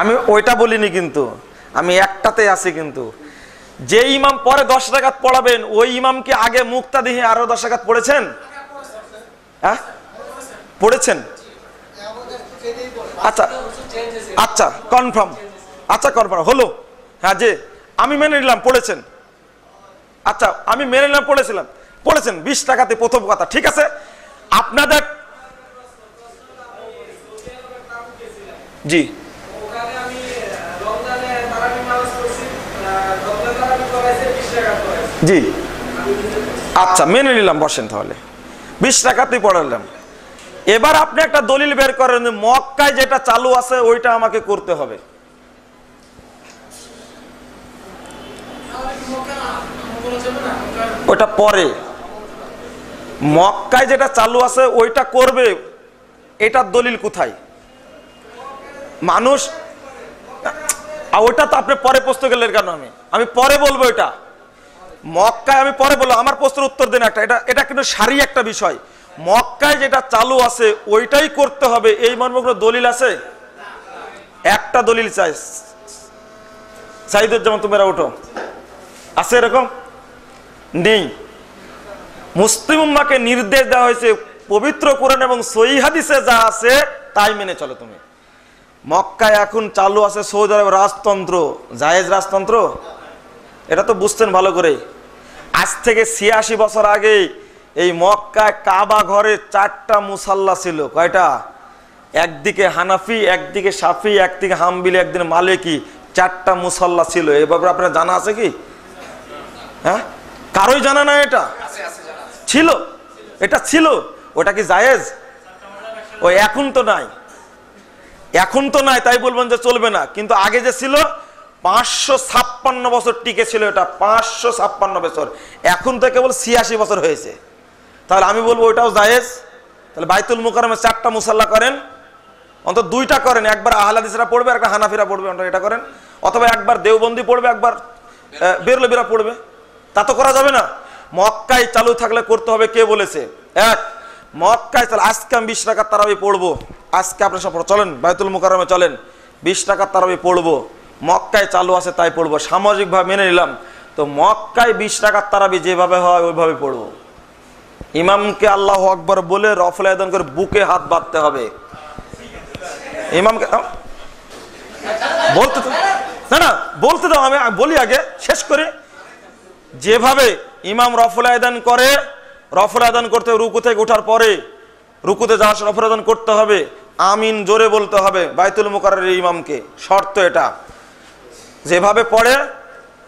আমি ওইটা বলিনি, কিন্তু আমি একটাতে আছি। কিন্তু যে ইমাম পরে 10 রাকাত পড়াবেন ওই ইমাম কি আগে মুক্তাদি আরো 10 রাকাত পড়েছেন? হ্যাঁ পড়েছেন। আচ্ছা আচ্ছা কনফার্ম, আচ্ছা কনফার্ম হলো। হ্যাঁ যে আমি মেনে নিলাম পড়েছেন। আচ্ছা আমি মেনে নিলাম পড়েছেন 20 টাকাতে, প্রথম কথা ঠিক আছে। আপনাদের জি জি আচ্ছা মেনে নিলাম, বসেন তাহলে 20 টাকাতেই পড়ালাম। এবার আপনি একটা দলিল বের করেন, মক্কায় যেটা চালু আছে ওইটা আমাকে করতে হবে। ওটা পরে, মক্কায় যেটা চালু আছে ওইটা করবে, এটার দলিল কোথায়? মানুষ ওইটা তো আপনি পরে প্রশ্ন গেলেন কেন? আমি পরে বলবো, এটা মক্কায় আমি পরে বলবো, আমার প্রশ্নের উত্তর দেন একটা। এটা কিন্তু সারি একটা বিষয়। মক্কায় যেটা চালু আছে ওইটাই করতে হবে, এই মর্মে কোনো দলিল আছে? একটা দলিল চাই। সাইদুজ্জামান তোমরা ওঠো, আছে এরকম? নেই। মুসলিম উম্মাহকে নির্দেশ দেওয়া হয়েছে পবিত্র কোরআন এবং সহিহ হাদিসে যা আছে তাই মেনে চলো। তুমি মক্কায় এখন চালু আছে সৌদি আরব রাজতন্ত্র, জায়েজ রাজতন্ত্র, এটা তো বুঝছেন ভালো করে। আজ থেকে 86 বছর আগে এই মক্কায় কাবা ঘরে 4টা মুসাল্লা ছিল। কয়টা? একদিকে হানাফি, একদিকে শাফি, একদিকে হাম্বলি, একদিকে মালিকি, 4টা মুসাল্লা ছিল। এই ব্যাপারে আপনার জানা আছে কি? হ্যাঁ কারোই জানা নাই? এটা ছিল, এটা ছিল। ওটা কি জায়েজ? ওই এখন তো নাই, এখন তো নাই, তাই বলবেন যে চলবে না। কিন্তু আগে যে ছিল 556 বছর টিকে ছিল, এটা 556 বছর। এখন তো কেবল 86 বছর হয়েছে। তাহলে আমি বলবো ওইটাও জায়েজ। তাহলে বাইতুল মুকাররমে 4টা মুসাল্লা করেন, অন্তত 2টা করেন, একবার আহলে হাদিসরা পড়বে, একটা হানাফিরা পড়বে, এটা করেন। অথবা একবার দেওবন্দি পড়বে, একবার বেরলভিরা পড়বে। তা তো করা যাবে না। মক্কায় চালু থাকলে করতে হবে। কে বলেছে? এক, মক্কায় চালু। আজকে আমি 20 রাকাত তারাবি পড়বো। আজকে আপনার সব চলেন বাইতুল মুকাররমে, চলেন 20 রাকাত তারাবি পড়বো। মক্কায় চালু আছে তাই পড়বো, সামাজিকভাবে মেনে নিলাম। তো মক্কায় 20 রাকাত তারাবি যেভাবে হয় ওইভাবে পড়বো। ইমামকে আল্লাহু আকবার বলে রফল আয়দান করে বুকে হাত বাঁধতে হবে। ইমামকে বলতে না বলতে দাও, আমি বলি আগে শেষ করি। যেভাবে ইমাম রফল আয়দান করে, রফল আয়দান করতে রুকু থেকে ওঠার পরে, রুকুতে যাওয়ার সময় রফল আয়দান করতে হবে, আমিন জোরে বলতে হবে বাইতুল মুকাররমের ইমামকে, শর্ত এটা। যেভাবে পড়ে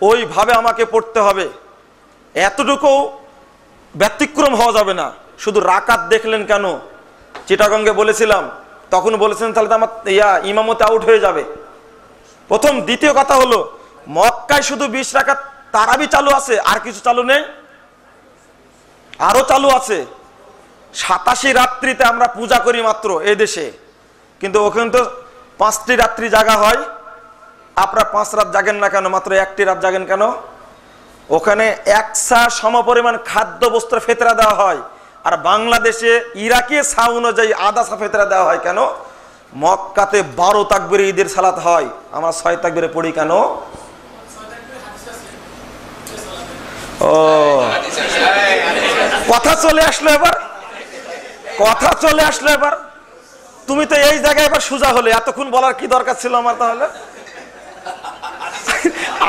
ওইভাবে আমাকে পড়তে হবে, এতটুকু ব্যতিক্রম হওয়া যাবে না। শুধু রাকাত দেখলেন কেন, চিটাগঙ্গে বলেছিলাম, তখন বলেছেন তাহলে তো আমার ইমামতে আউট হয়ে যাবে। প্রথম। দ্বিতীয় কথা হলো মক্কায় শুধু 20 রাকাত তারাবি চালু আছে, আর কিছু চালু নেই, আরো চালু আছে। 87 রাত্রিতে আমরা পূজা করি মাত্র এই দেশে, কিন্তু ওখানে তো 5টি রাত্রি জাগা হয়। আপনারা 5 রাত জাগেন না কেন, মাত্র 1টি রাত জাগেন কেন? ওখানে 100 সমপরিমাণ খাদ্য বস্ত্র ফেতরা দেওয়া হয়, আর বাংলাদেশে ইরাকি সা অনুযায়ী আধা সা ফেতরা দেওয়া হয়। কেন? মক্কাতে 12 তাকবীরে ঈদের সালাত হয়, আমরা 6 তাকবীরে পড়ি কেন? ও কথা চলে আসলো এবার, কথা চলে আসলো এবার। তুমি তো এই জায়গায় এবার সোজা হলে, এতক্ষণ বলার কি দরকার ছিল আমার? তাহলে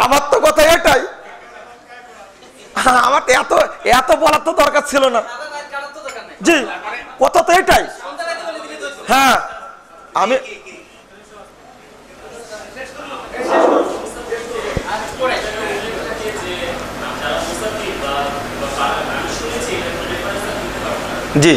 আমার তো কথা এটাই, আমার এত এত বলার তো দরকার ছিল না। জি, কথা তো এটাই। হ্যাঁ, আমি জি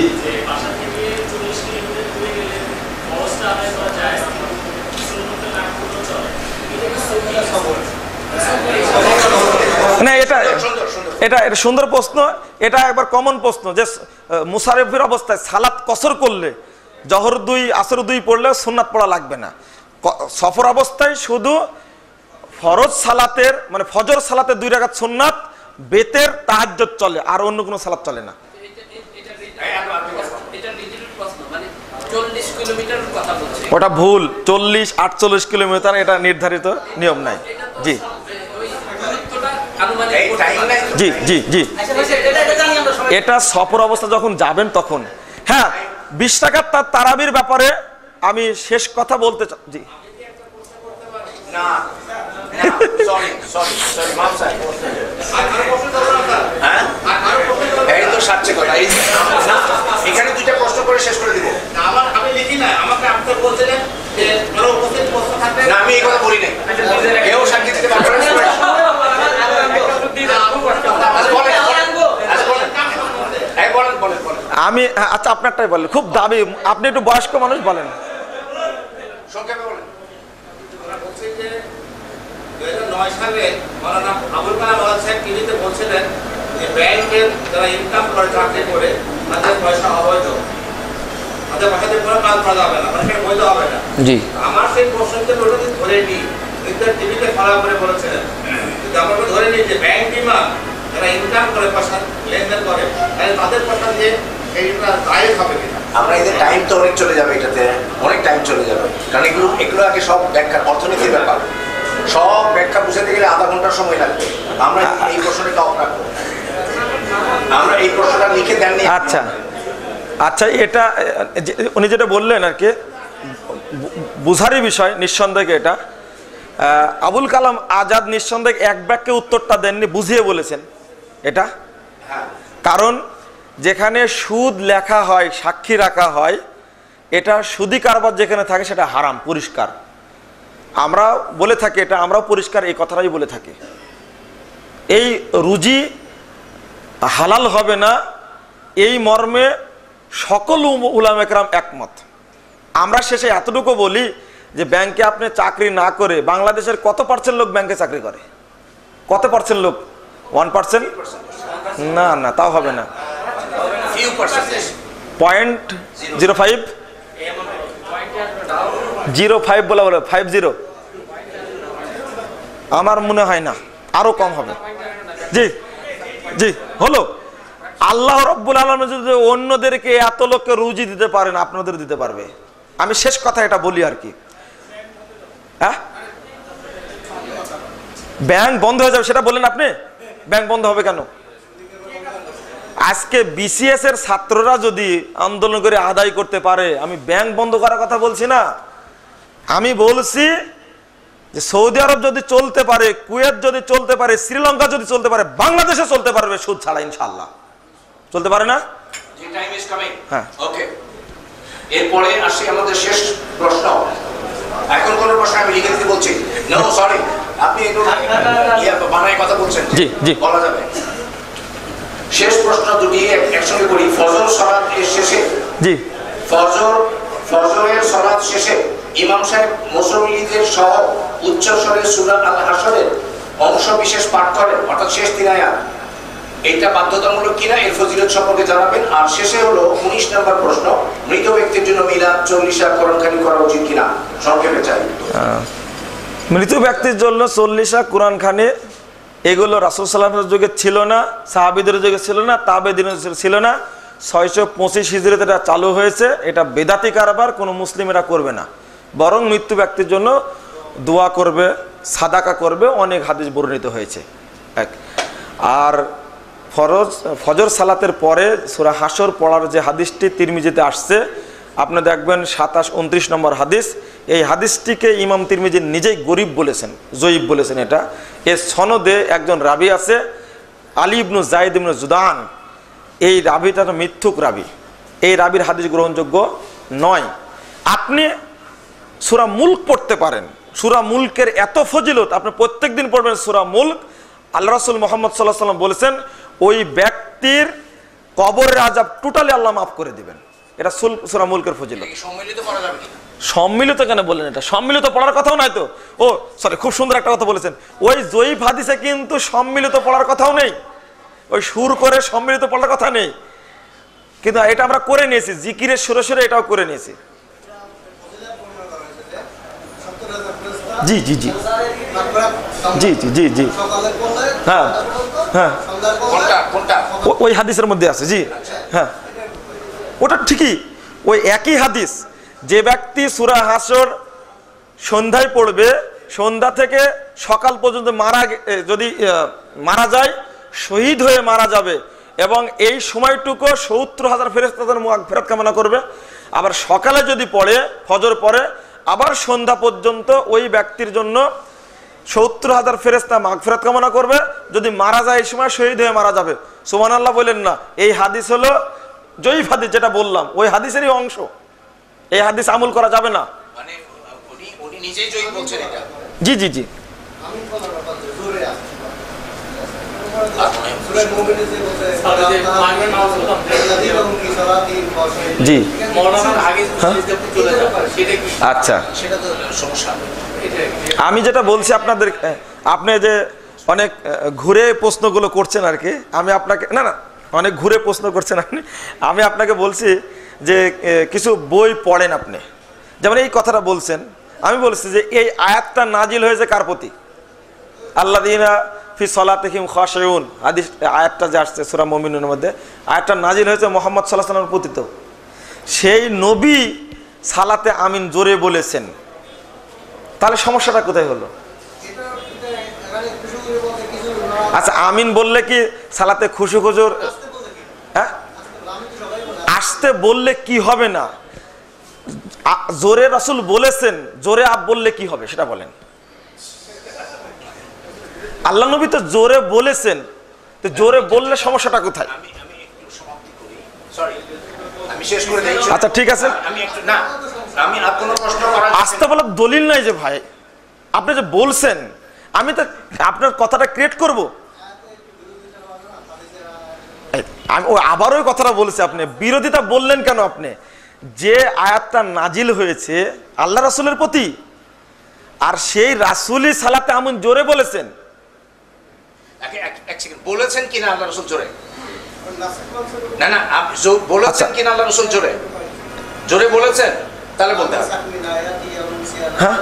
না, এটা এটা এটা সুন্দর প্রশ্ন। এটা একবার কমন প্রশ্ন যে মুসারিফের অবস্থায় সালাত কসর করলে জহর 2 আসর 2 পড়লে সুন্নাত পড়া লাগবে না। সফর অবস্থায় শুধু ফরজ সালাতের মানে ফজর সালাতে 2 রাকাত সুন্নাত, বেতের তাহাজ্জুদ চলে, আর অন্য কোনো সালাত চলে না। ওটা ভুল, 40-48 কিলোমিটার এটা নির্ধারিত নিয়ম নাই। জি জি জি জি, এটা সফর অবস্থা যখন যাবেন তখন। হ্যাঁ, 20 রাকাত তারাবির ব্যাপারে আমি শেষ কথা বলতে চাই। জি এখানে 2টা প্রশ্ন করে শেষ করে দিব। আমি লিখি না, আমাকে আপনি বলছিলেন যে ধরো উপস্থিত প্রশ্ন থাকবে না, আমি এই কথা বলি নাই, কেউ সাক্ষী দিতে পারবে না। আমি আচ্ছা আপনারটাই বলেন, খুব দাবি, আপনি একটু বয়স্ক মানুষ, বলেন সংক্ষেপে বলেন। বলছি যে 2009 সালে মাওলানা আবুল কালাম আজাদ সাহেব টিভিতে বলছিলেন যে ব্যাংকের যারা ইনকাম করে চাকরি করে তাদের পয়সা অবৈধ, তাদের পয়সা দিয়ে কোনো কাজ করা যাবে না, মানে বৈধ হবে না। জি, আমার সেই প্রশ্নকে ওটা ধরে নিই, টিভিতে ফলা করে বলেছিলেন, কিন্তু আমরা ধরে নিই যে ব্যাংক বিমা যারা ইনকাম করে পয়সা লেনদেন করে তাদের পয়সা দিয়ে এইটা দায়ের হবে কিনা। আমরা এদের টাইম তো অনেক চলে যাবে, এটাতে অনেক টাইম চলে যাবে, কারণ এগুলো আগে সব ব্যাখ্যা, অর্থনীতির ব্যাপার, সব ব্যাখ্যা বুঝাতে গেলে আধা ঘন্টার সময় লাগবে। আমরা এই প্রশ্নটা অফ রাখবো, আমরা এই প্রশ্নটা লিখে দেননি। আচ্ছা আচ্ছা, এটা উনি যেটা বললেন আর কি বুঝারই বিষয়, নিঃসন্দেহে এটা আবুল কালাম আজাদ নিঃসন্দেহে এক বাক্যে উত্তরটা দেননি, বুঝিয়ে বলেছেন এটা। কারণ যেখানে সুদ লেখা হয়, সাক্ষী রাখা হয়, এটা সুদি কারবার যেখানে থাকে সেটা হারাম, পরিষ্কার। আমরা বলে থাকি এটা, আমরাও পরিষ্কার এই কথাটাই বলে থাকি। এই রুজি হালাল হবে না, এই মর্মে সকল উলামা একরাম একমত। আমরা শেষে এতটুকু বলি যে ব্যাংকে আপনি চাকরি না করে, বাংলাদেশের কত পার্সেন্ট লোক ব্যাংকে চাকরি করে? কত পার্সেন্ট লোক? 1%? না না, তাও হবে না, 0.05 05 বলা বলে 50, আমার মনে হয় না, আরো কম হবে। জি জি, হলো আল্লাহ রাব্বুল আলামিন যদি অন্যদেরকে এত লোককে রুজি দিতে পারেন, আপনাদের দিতে পারবে। আমি শেষ কথা এটা বলি আর কি। হ্যাঁ, ব্যাংক বন্ধ হয়ে যাবে সেটা বললেন আপনি? ব্যাংক বন্ধ হবে কেন? আজকে বিসিএস এর ছাত্ররা যদি আন্দোলন করে আদায় করতে পারে, আমি ব্যাংক বন্ধ করার কথা বলছি না, আমি বলছি যে সৌদি আরব যদি চলতে পারে, কুয়েত যদি চলতে পারে, শ্রীলঙ্কা যদি চলতে পারে, বাংলাদেশে চলতে পারবে সুদ ছাড়া ইনশাআল্লাহ। চলতে পারে না? হ্যাঁ, ওকে। এরপরে আসি আমাদের শেষ প্রশ্ন। এখন কোন প্রশ্ন আমি লিখে দিতে বলছি? নো সরি, আপনি একটু বানায় কথা বলছেন। জি জি, বলা যাবে। শেষ প্রশ্ন দুটি একসঙ্গে করি। ফজর সালাতের শেষে, জি, ফজরের সালাত শেষে ইমাম সাহেব মুসল্লিদের সহ উচ্চ স্বরে সূরা আল হাশরের অংশ বিশেষ পাঠ করেন, অর্থাৎ শেষ 3 আয়াত। এটা বাধ্যতামূলক কিনা এর ফজিলত সম্পর্কে জানাবেন। আর শেষে হলো 19 নম্বর প্রশ্ন, মৃত ব্যক্তির জন্য মিলাদ 40 কোরআনখানি করা উচিত কিনা, সংক্ষেপে চাই। মৃত ব্যক্তির জন্য 40 কোরআনখানি এগুলো রাসূল সাল্লাল্লাহু আলাইহি ওয়াসাল্লামের যুগে ছিল না, সাহাবীদের যুগে ছিল না, তাবেঈদের ছিল না। 625 হিজরিতে এটা চালু হয়েছে। এটা বেদাতি কারবার, কোনো মুসলিমেরা করবে না। বরং মৃত্যু ব্যক্তির জন্য দোয়া করবে, সাদাকা করবে, অনেক হাদিস বর্ণিত হয়েছে। এক আর ফজর সালাতের পরে সূরা হাশর পড়ার যে হাদিসটি তিরমিজিতে আসছে, আপনি দেখবেন 27-29 নম্বর হাদিস। এই হাদিসটিকে ইমাম তিরমিজি নিজেই গরিব বলেছেন, জয়ীব বলেছেন। এটা এর সনদে একজন রাবি আছে, আলী ইবনু যায়েদ ইবনু জুদান। এই রাবিটা মিথ্যুক রাবি, এই রাবির হাদিস গ্রহণযোগ্য নয়। আপনি সূরা মুলক পড়তে পারেন, সূরা মুলকের এত ফজিলত, আপনি প্রত্যেক দিন পড়বেন সূরা মুলক। আল্লাহ রাসূল মুহাম্মদ সাল্লাল্লাহু আলাইহি ওয়াসাল্লাম বলেছেন ওই ব্যক্তির কবরের আযাব টোটালি আল্লাহ মাফ করে দিবেন। এটা সূরা মুলকের ফজিলত। সম্মিলিত করা যাবে কিনা? সম্মিলিত কেন বললেন? এটা সম্মিলিত পড়ার কথাও নাই তো। ও সরি, খুব সুন্দর একটা কথা বলেছেন। ওই জয়ীফ হাদিসে কিন্তু সম্মিলিত পড়ার কথাও নেই, ওই সুর করে সম্মিলিত পড়ার কথা নেই। কিন্তু এটা আমরা করে নিয়েছি, জিকিরের সুরে সুরে এটাও করে নিয়েছি। জি জি জি জি জি জি জি, হ্যাঁ হ্যাঁ, ওই হাদিসের মধ্যে আছে। জি হ্যাঁ, ওটা ঠিকই, ওই একই হাদিস। যে ব্যক্তি সূরা হাশর সন্ধ্যায় পড়বে, সন্ধ্যা থেকে সকাল পর্যন্ত যদি মারা যায়, শহীদ হয়ে মারা যাবে, এবং এই সময়টুকু 70,000 ফেরেশতা তার মাগফিরাত কামনা করবে। আবার সকালে যদি পড়ে, ফজর পড়ে, আবার সন্ধ্যা পর্যন্ত ওই ব্যক্তির জন্য 70,000 ফেরেশতা মাগফিরাত কামনা করবে। যদি মারা যায় এই সময় শহীদ হয়ে মারা যাবে। সুবহানাল্লাহ বলেন না। এই হাদিস হলো জয়ীফ হাদিস, যেটা বললাম ওই হাদিসেরই অংশ। এই হাদিস আমল করা যাবে না। মানে উনি নিজেই জয়ীফ বলছেন এটা? জি জি জি, জি আচ্ছা। আমি যেটা বলছি আপনাদের, আপনি যে অনেক ঘুরে প্রশ্নগুলো করছেন আর কি, আমি আপনাকে না অনেক ঘুরে প্রশ্ন করছেন আপনি, আমি আপনাকে বলছি যে কিছু বই পড়েন আপনি। যেমন এই কথাটা বলছেন, আমি বলছি যে এই আয়াতটা নাজিল হয়েছে কার প্রতি? আল্লাযীনা ফি সালাতিহিম খাশিউন, হাদিস আয়াতটা যে আসছে সূরা মুমিনুনের মধ্যে, আয়াতটা নাজিল হয়েছে মুহাম্মদ সাল্লাল্লাহু আলাইহি ওয়াসাল্লামের প্রতি। তো সেই নবী সালাতে আমিন জোরে বলেছেন, তাহলে সমস্যাটা কোথায় হলো? আচ্ছা, আমিন বললে কি সালাতে খুশু খুজুর, হ্যাঁ আসতে বললে কি হবে না? জোরে রাসূল বলেছেন, জোরে আপ বললে কি হবে সেটা বলেন। আল্লাহ নবী তো জোরে বলেছেন, তো জোরে বললে সমস্যাটা কোথায়? আচ্ছা ঠিক আছে, আসতে বলার দলিল নাই যে ভাই, আপনি যে বলছেন, আমি তো আপনার কথাটা ক্রিয়েট করব। আমি আবার ওই কথাটা বলছি, আপনি বিরোধিতা বললেন কেন? আপনি যে আয়াতটা নাজিল হয়েছে আল্লাহ রাসূলের প্রতি, আর সেই রাসূলই সালাতে আমিন জোরে বলেছেন। বলেছেন কিনা আল্লাহ রাসূল জোরে? না না, বলেছেন কিনা আল্লাহ রাসূল জোরে? জোরে বলেছেন, তাহলে বলতে হবে। হ্যাঁ,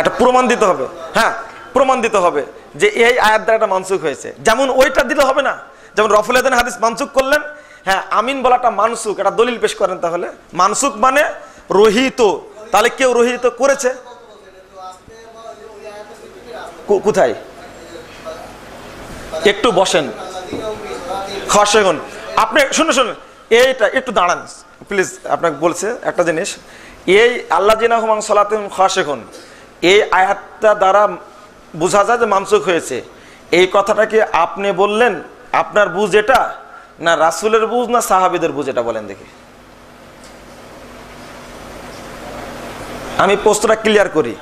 এটা প্রমাণ দিতে হবে। হ্যাঁ, প্রমাণ দিতে হবে যে এই আয়াত দ্বারা এটা মানসুখ হয়েছে। যেমন ওইটা দিলে হবে না, যেমন রফুল আদান হাদিস মানসুখ করলেন, হ্যাঁ আমিন বলাটা মানসুখ, এটা দলিল পেশ করেন। তাহলে মানসুখ মানে রহিত, তাহলে কেউ রহিত করেছে। কোথায়? একটু বসেন, খাশেগুন। আপনি শুনুন শুনুন, এইটা একটু দাঁড়ান প্লিজ। আপনাকে বলছে একটা জিনিস, এই আল্লাযিনা হুম সালাতুহুম খাশেগুন, এই আয়াতটা দ্বারা বোঝা যায় যে মানসুখ হয়েছে। এই কথাটা কি আপনি বললেন, আপনার বুঝ এটা, না রাসূলের বুঝ, না সাহাবীদের বুঝ? এটা বলেন দেখি। আমি প্রশ্নটা ক্লিয়ার করি।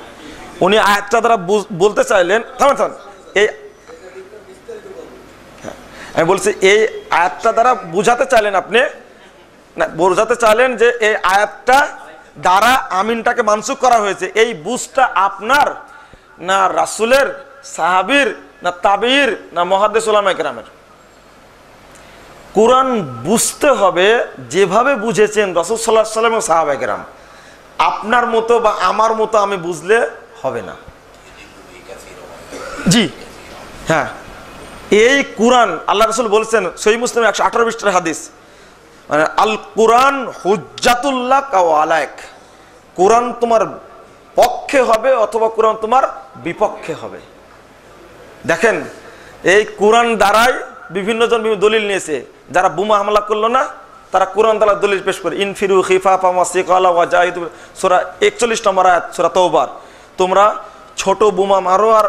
উনি আয়াতটা দ্বারা বলতে চাইলেন, থামেন, এই আমি বলছি এই আয়াতটা দ্বারা বুঝাতে চাইলেন আপনি, না বোঝাতে চাইলেন যে এই আয়াতটা দ্বারা আমিনটাকে মানসুখ করা হয়েছে, এই বুঝটা আপনার, না রাসূলের, সাহাবীর, না তাবিঈর, না মুহাদ্দিস উলামায়ে কেরামের? কোরআন বুঝতে হবে যেভাবে বুঝেছেন রাসূল সাল্লাল্লাহু আলাইহি ওয়াসাল্লাম এবং সাহাবায়ে কেরাম। আপনার মতো বা আমার মতো আমি বুঝলে হবে না। জি হ্যাঁ, এই কোরআন আল্লাহ রাসূল বলছেন সহিহ মুসলিম 118 পৃষ্ঠার হাদিস, মানে আল কোরআন হুজ্জাতুল লাক ওয়া আলাইক। কোরআন তোমার পক্ষে হবে অথবা কোরআন তোমার বিপক্ষে হবে। দেখেন, এই কোরআন দ্বারাই বিভিন্ন জন বিভিন্ন দলিল নিয়েছে। যারা বোমা হামলা করলো না, তারা কোরআন দ্বারা দলিল পেশ করে, ইনফিরু খিফাফা ওয়া সিকালা ওয়া জাহিদু, সূরা 41 নম্বর আয়াত সূরা তাওবার। তোমরা ছোট বোমা মারো আর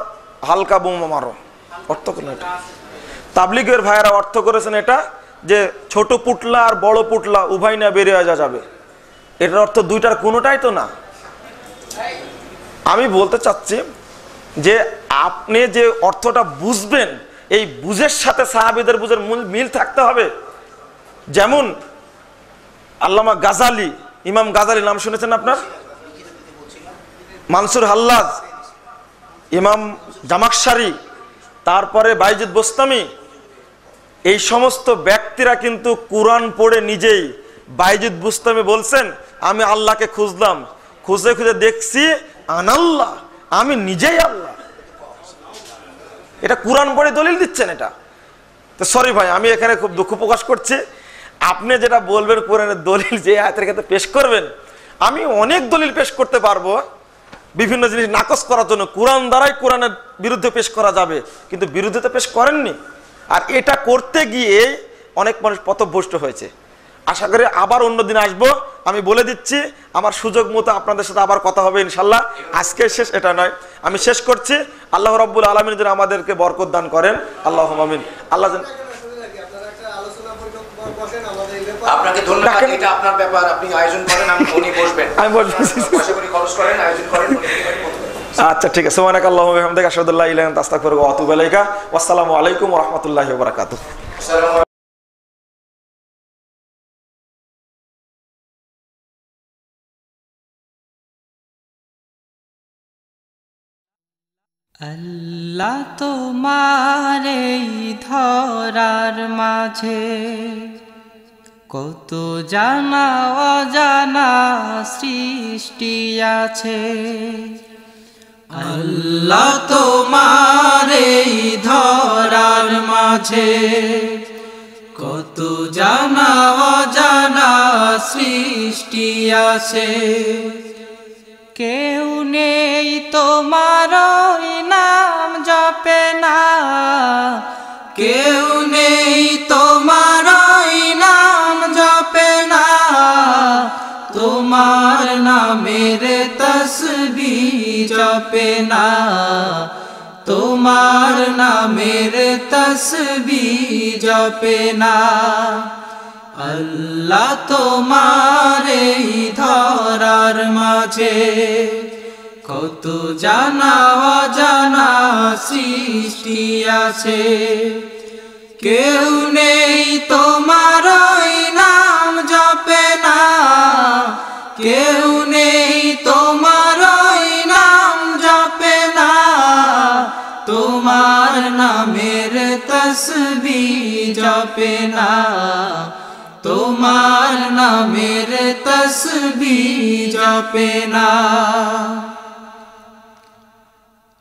হালকা বোমা মারো। অর্থ কোন এটা? তাবলিগের ভাইয়েরা অর্থ করেছেন এটা যে ছোট পুটলা আর বড় পুটলা উভয় না বেরিয়ে যাবে। এটার অর্থ দুইটার কোনোটাই তো না। আমি বলতে চাচ্ছি যে আপনি যে অর্থটা বুঝবেন, এই বুঝের সাথে সাহাবীদের বুঝের মিল থাকতে হবে। যেমন আল্লামা গাজালি, ইমাম গাজালি নাম শুনেছেন আপনার? মানসুর হাল্লাজ, ইমাম জামাকশারি, তারপরে বাইজিদ বোস্তামি, এই সমস্ত ব্যক্তিরা কিন্তু কোরআন পড়ে নিজেই, বাইজিদ বোস্তামি বলছেন আমি আল্লাহকে খুঁজলাম, খুঁজে খুঁজে দেখছি আনাল্লাহ, আমি নিজেই আল্লাহ। এটা কোরআন পড়ে দলিল দিচ্ছেন। এটা তো সরি ভাই, আমি এখানে খুব দুঃখ প্রকাশ করছি। আপনি যেটা বলবেন কোরআনের দলিল যে আয়াতের ক্ষেত্রে পেশ করবেন, আমি অনেক দলিল পেশ করতে পারবো বিভিন্ন জিনিস নাকচ করার জন্য। কোরআন দ্বারাই কোরআনের বিরুদ্ধে পেশ করা যাবে, কিন্তু বিরুদ্ধে পেশ করেননি। আর এটা করতে গিয়ে অনেক মানুষ পথভ্রষ্ট হয়েছে। আশা করি আবার অন্যদিন আসবো। আমি বলে দিচ্ছি, আমার সুযোগ মতো আপনাদের সাথে আবার কথা হবে ইনশাল্লাহ। আজকে শেষ এটা নয়, আমি শেষ করছি। আল্লাহ রাব্বুল আলামিন যেন আমাদেরকে বরকত দান করেন, আল্লাহুম্মা আমিন। আল্লাহ যেন আপনাকে ধন্যবাদ। এটা আপনার ব্যাপার, আপনি আয়োজন করেন, উনি বসবেন। আমি বলবো পয়সা করে খরচ করেন, আয়োজন করেন। আচ্ছা ঠিক আছে। সুবহানাকাল্লাহু ওয়া বিহামদিকা আশহাদু আল্লা ইলাহা ইল্লা আনতা আস্তাগফিরুকা ওয়া আতুবু ইলাইকা। ওয়াসসালামু আলাইকুম ওয়া রাহমাতুল্লাহি ওয়া বারাকাতুহু। আল্লাহ তোমার এই ধরার মাঝে কত জানা অজানা সৃষ্টি আছে। আল্লাহ তোমার এই ধরার মাঝে কত জানা অজানা সৃষ্টি আছে। কেউ নেই তোমার নাম জপে না, কেউ নেই তোমার নাম জপে না, তোমার নামের তসবিহ জপে না, তোমার নামের তসবিহ জপে না। আল্লাহ তোমার এই ধরার মাঝে কত জানা অজানা সৃষ্টি আছে। কেউ নেই তোমার নাম জপে না, কেউ নেই তোমার নাম জপে না, তোমার নামের তসবিহ জপে না, তোমার নামের তসবিহ জপে না।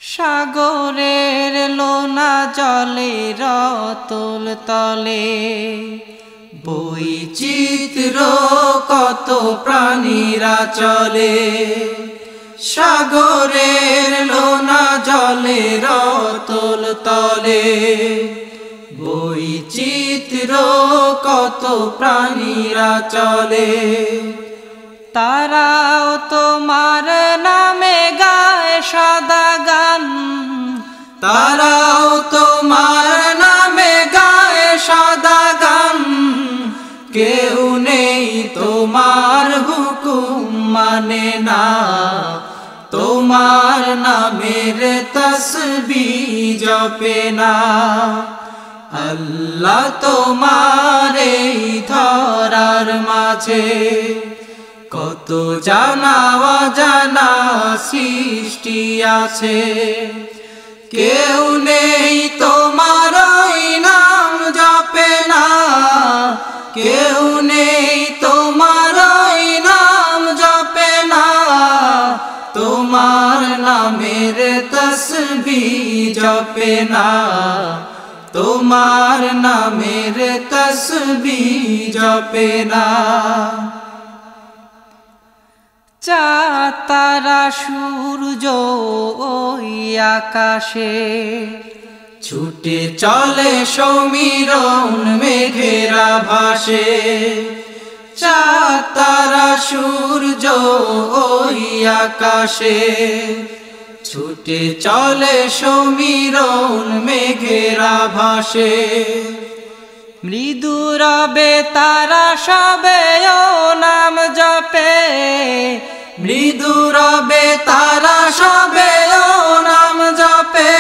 সাগরের লোনা জলে রতল তলে বৈচিত্র্য কত প্রাণীরা চলে। সাগরের লোনা জলের অতল তলে বৈচিত্র্য কত প্রাণীরা চলে তারাও তোমার নামে গায় সাদা গান তারাও তোমার নামে গায় সাদা গান কেউ নেই তোমার হুকুম মানে না তোমার নামের তসবিহ জপে না আল্লাহ তোমার এই ধরার মাঝে কত জানা অজানা সৃষ্টি আছে কেউ নেই তোমার ওই নাম জপে না কেউ নেই তোমার ওই নাম জপে না তোমার নামের তসবিহ জপে না তোমার নামের তসবিহ জপে না চাঁদ তারা সূর্য ওই আকাশে ছুটে চলে সমীরণ মেঘেরা ভাসে চাঁদ তারা সূর্য ওই আকাশে ছুটে চলে সমীরণ মেঘেরা ভাসে মৃদু রবে তারা সবে ও নাম জপে মৃদু রবে তারা সবে ও নাম জপে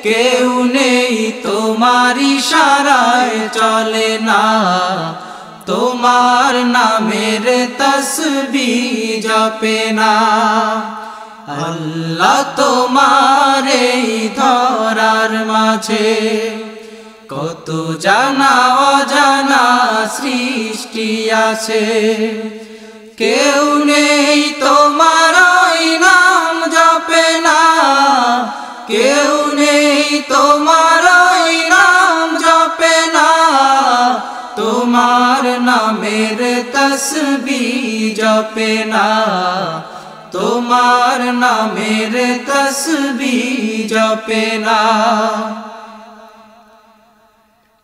কেউ নেই তোমার ইশারায় চলে না তোমার নামের তসবিহ জপে না আল্লাহ তোমার এই ধরার মাঝে কত জানা অজানা সৃষ্টি আছে কেউ নেই তোমার ওই নাম জপে না কেউ নেই তোমার ওই নাম জপে না তোমার নামের তসবিহ জপে না তোমার নামের তসবিহ জপে না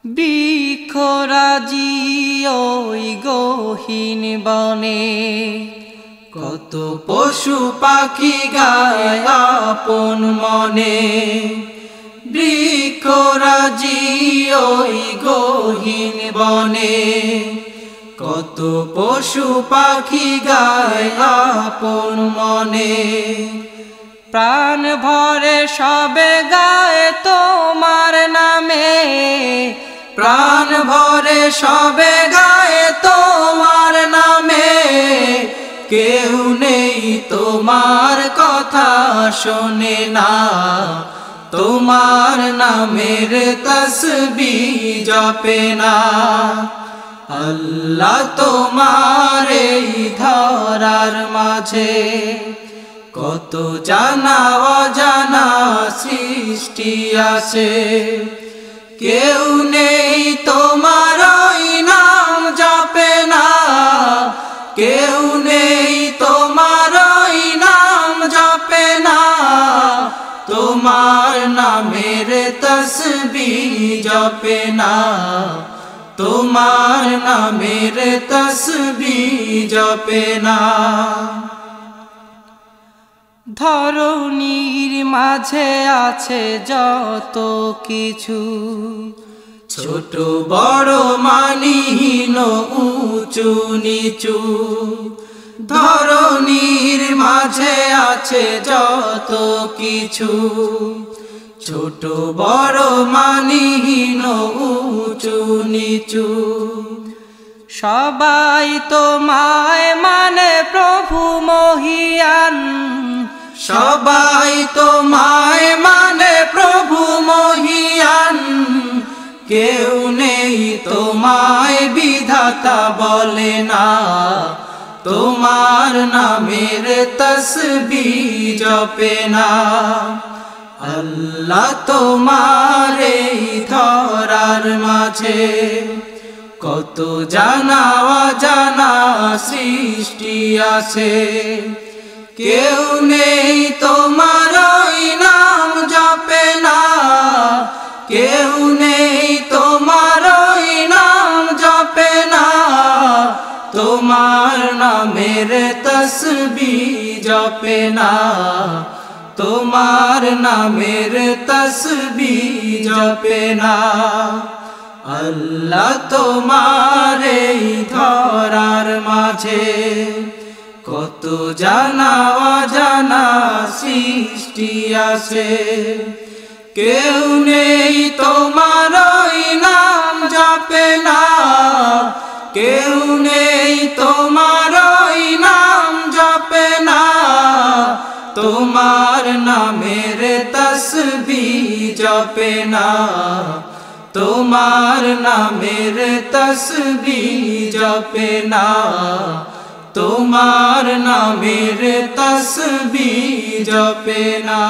বৃক্ষরাজি ওই গহীন বনে কত পশু পাখি গায় আপন মনে বৃক্ষরাজি ওই গহীন বনে কত পশু পাখি গায় আপন মনে প্রাণ ভরে সবে গায় তোমার নামে প্রাণ ভরে সবে গায় তোমার নামে কেউ নেই তোমার কথা শোনে না তোমার নামের তসবিহ জপে না আল্লাহ তোমার এই ধরার মাঝে কত জানা অজানা সৃষ্টি আছে কেউ নেই তোমার ওই নাম জপে না কেউ নেই তোমার ওই নাম জপে না তোমার নামের তসবিহ জপে না তোমার নামের তসবিহ জপে না ধরণীর মাঝে আছে যত কিছু ছোট বড় মানহীন উঁচু নিচু ধরণীর মাঝে আছে যত কিছু ছোট বড় মানহীন উঁচু নিচু সবাই তোমায় মানে প্রভু মহিয়ান সবাই তোমায় মানে প্রভু মহিয়ান কেউ নেই তোমায় বিধাতা বলে না তোমার নামের তসবিহ জপে না আল্লাহ তোমার এই ধরার মাঝে কত জানা অজানা সৃষ্টি আছে কেউ নেই তোমার ওই নাম জপে না, কেউ নেই তোমার ওই নাম জপে না, তোমার নামের তসবিহ জপে না, তোমার নামের তসবিহ জপে না। আল্লাহ তোমার এই ধরার মাঝে কত জানা অজানা সৃষ্টি আছে, কেউ নেই তোমার ওই নাম জপে না, কেউ নেই তোমার ওই নাম জপে না, তোমার নামের তসবিহ জপে না, তোমার নামের তসবিহ জপে না, তোমার নামের তসবিহ জপে না।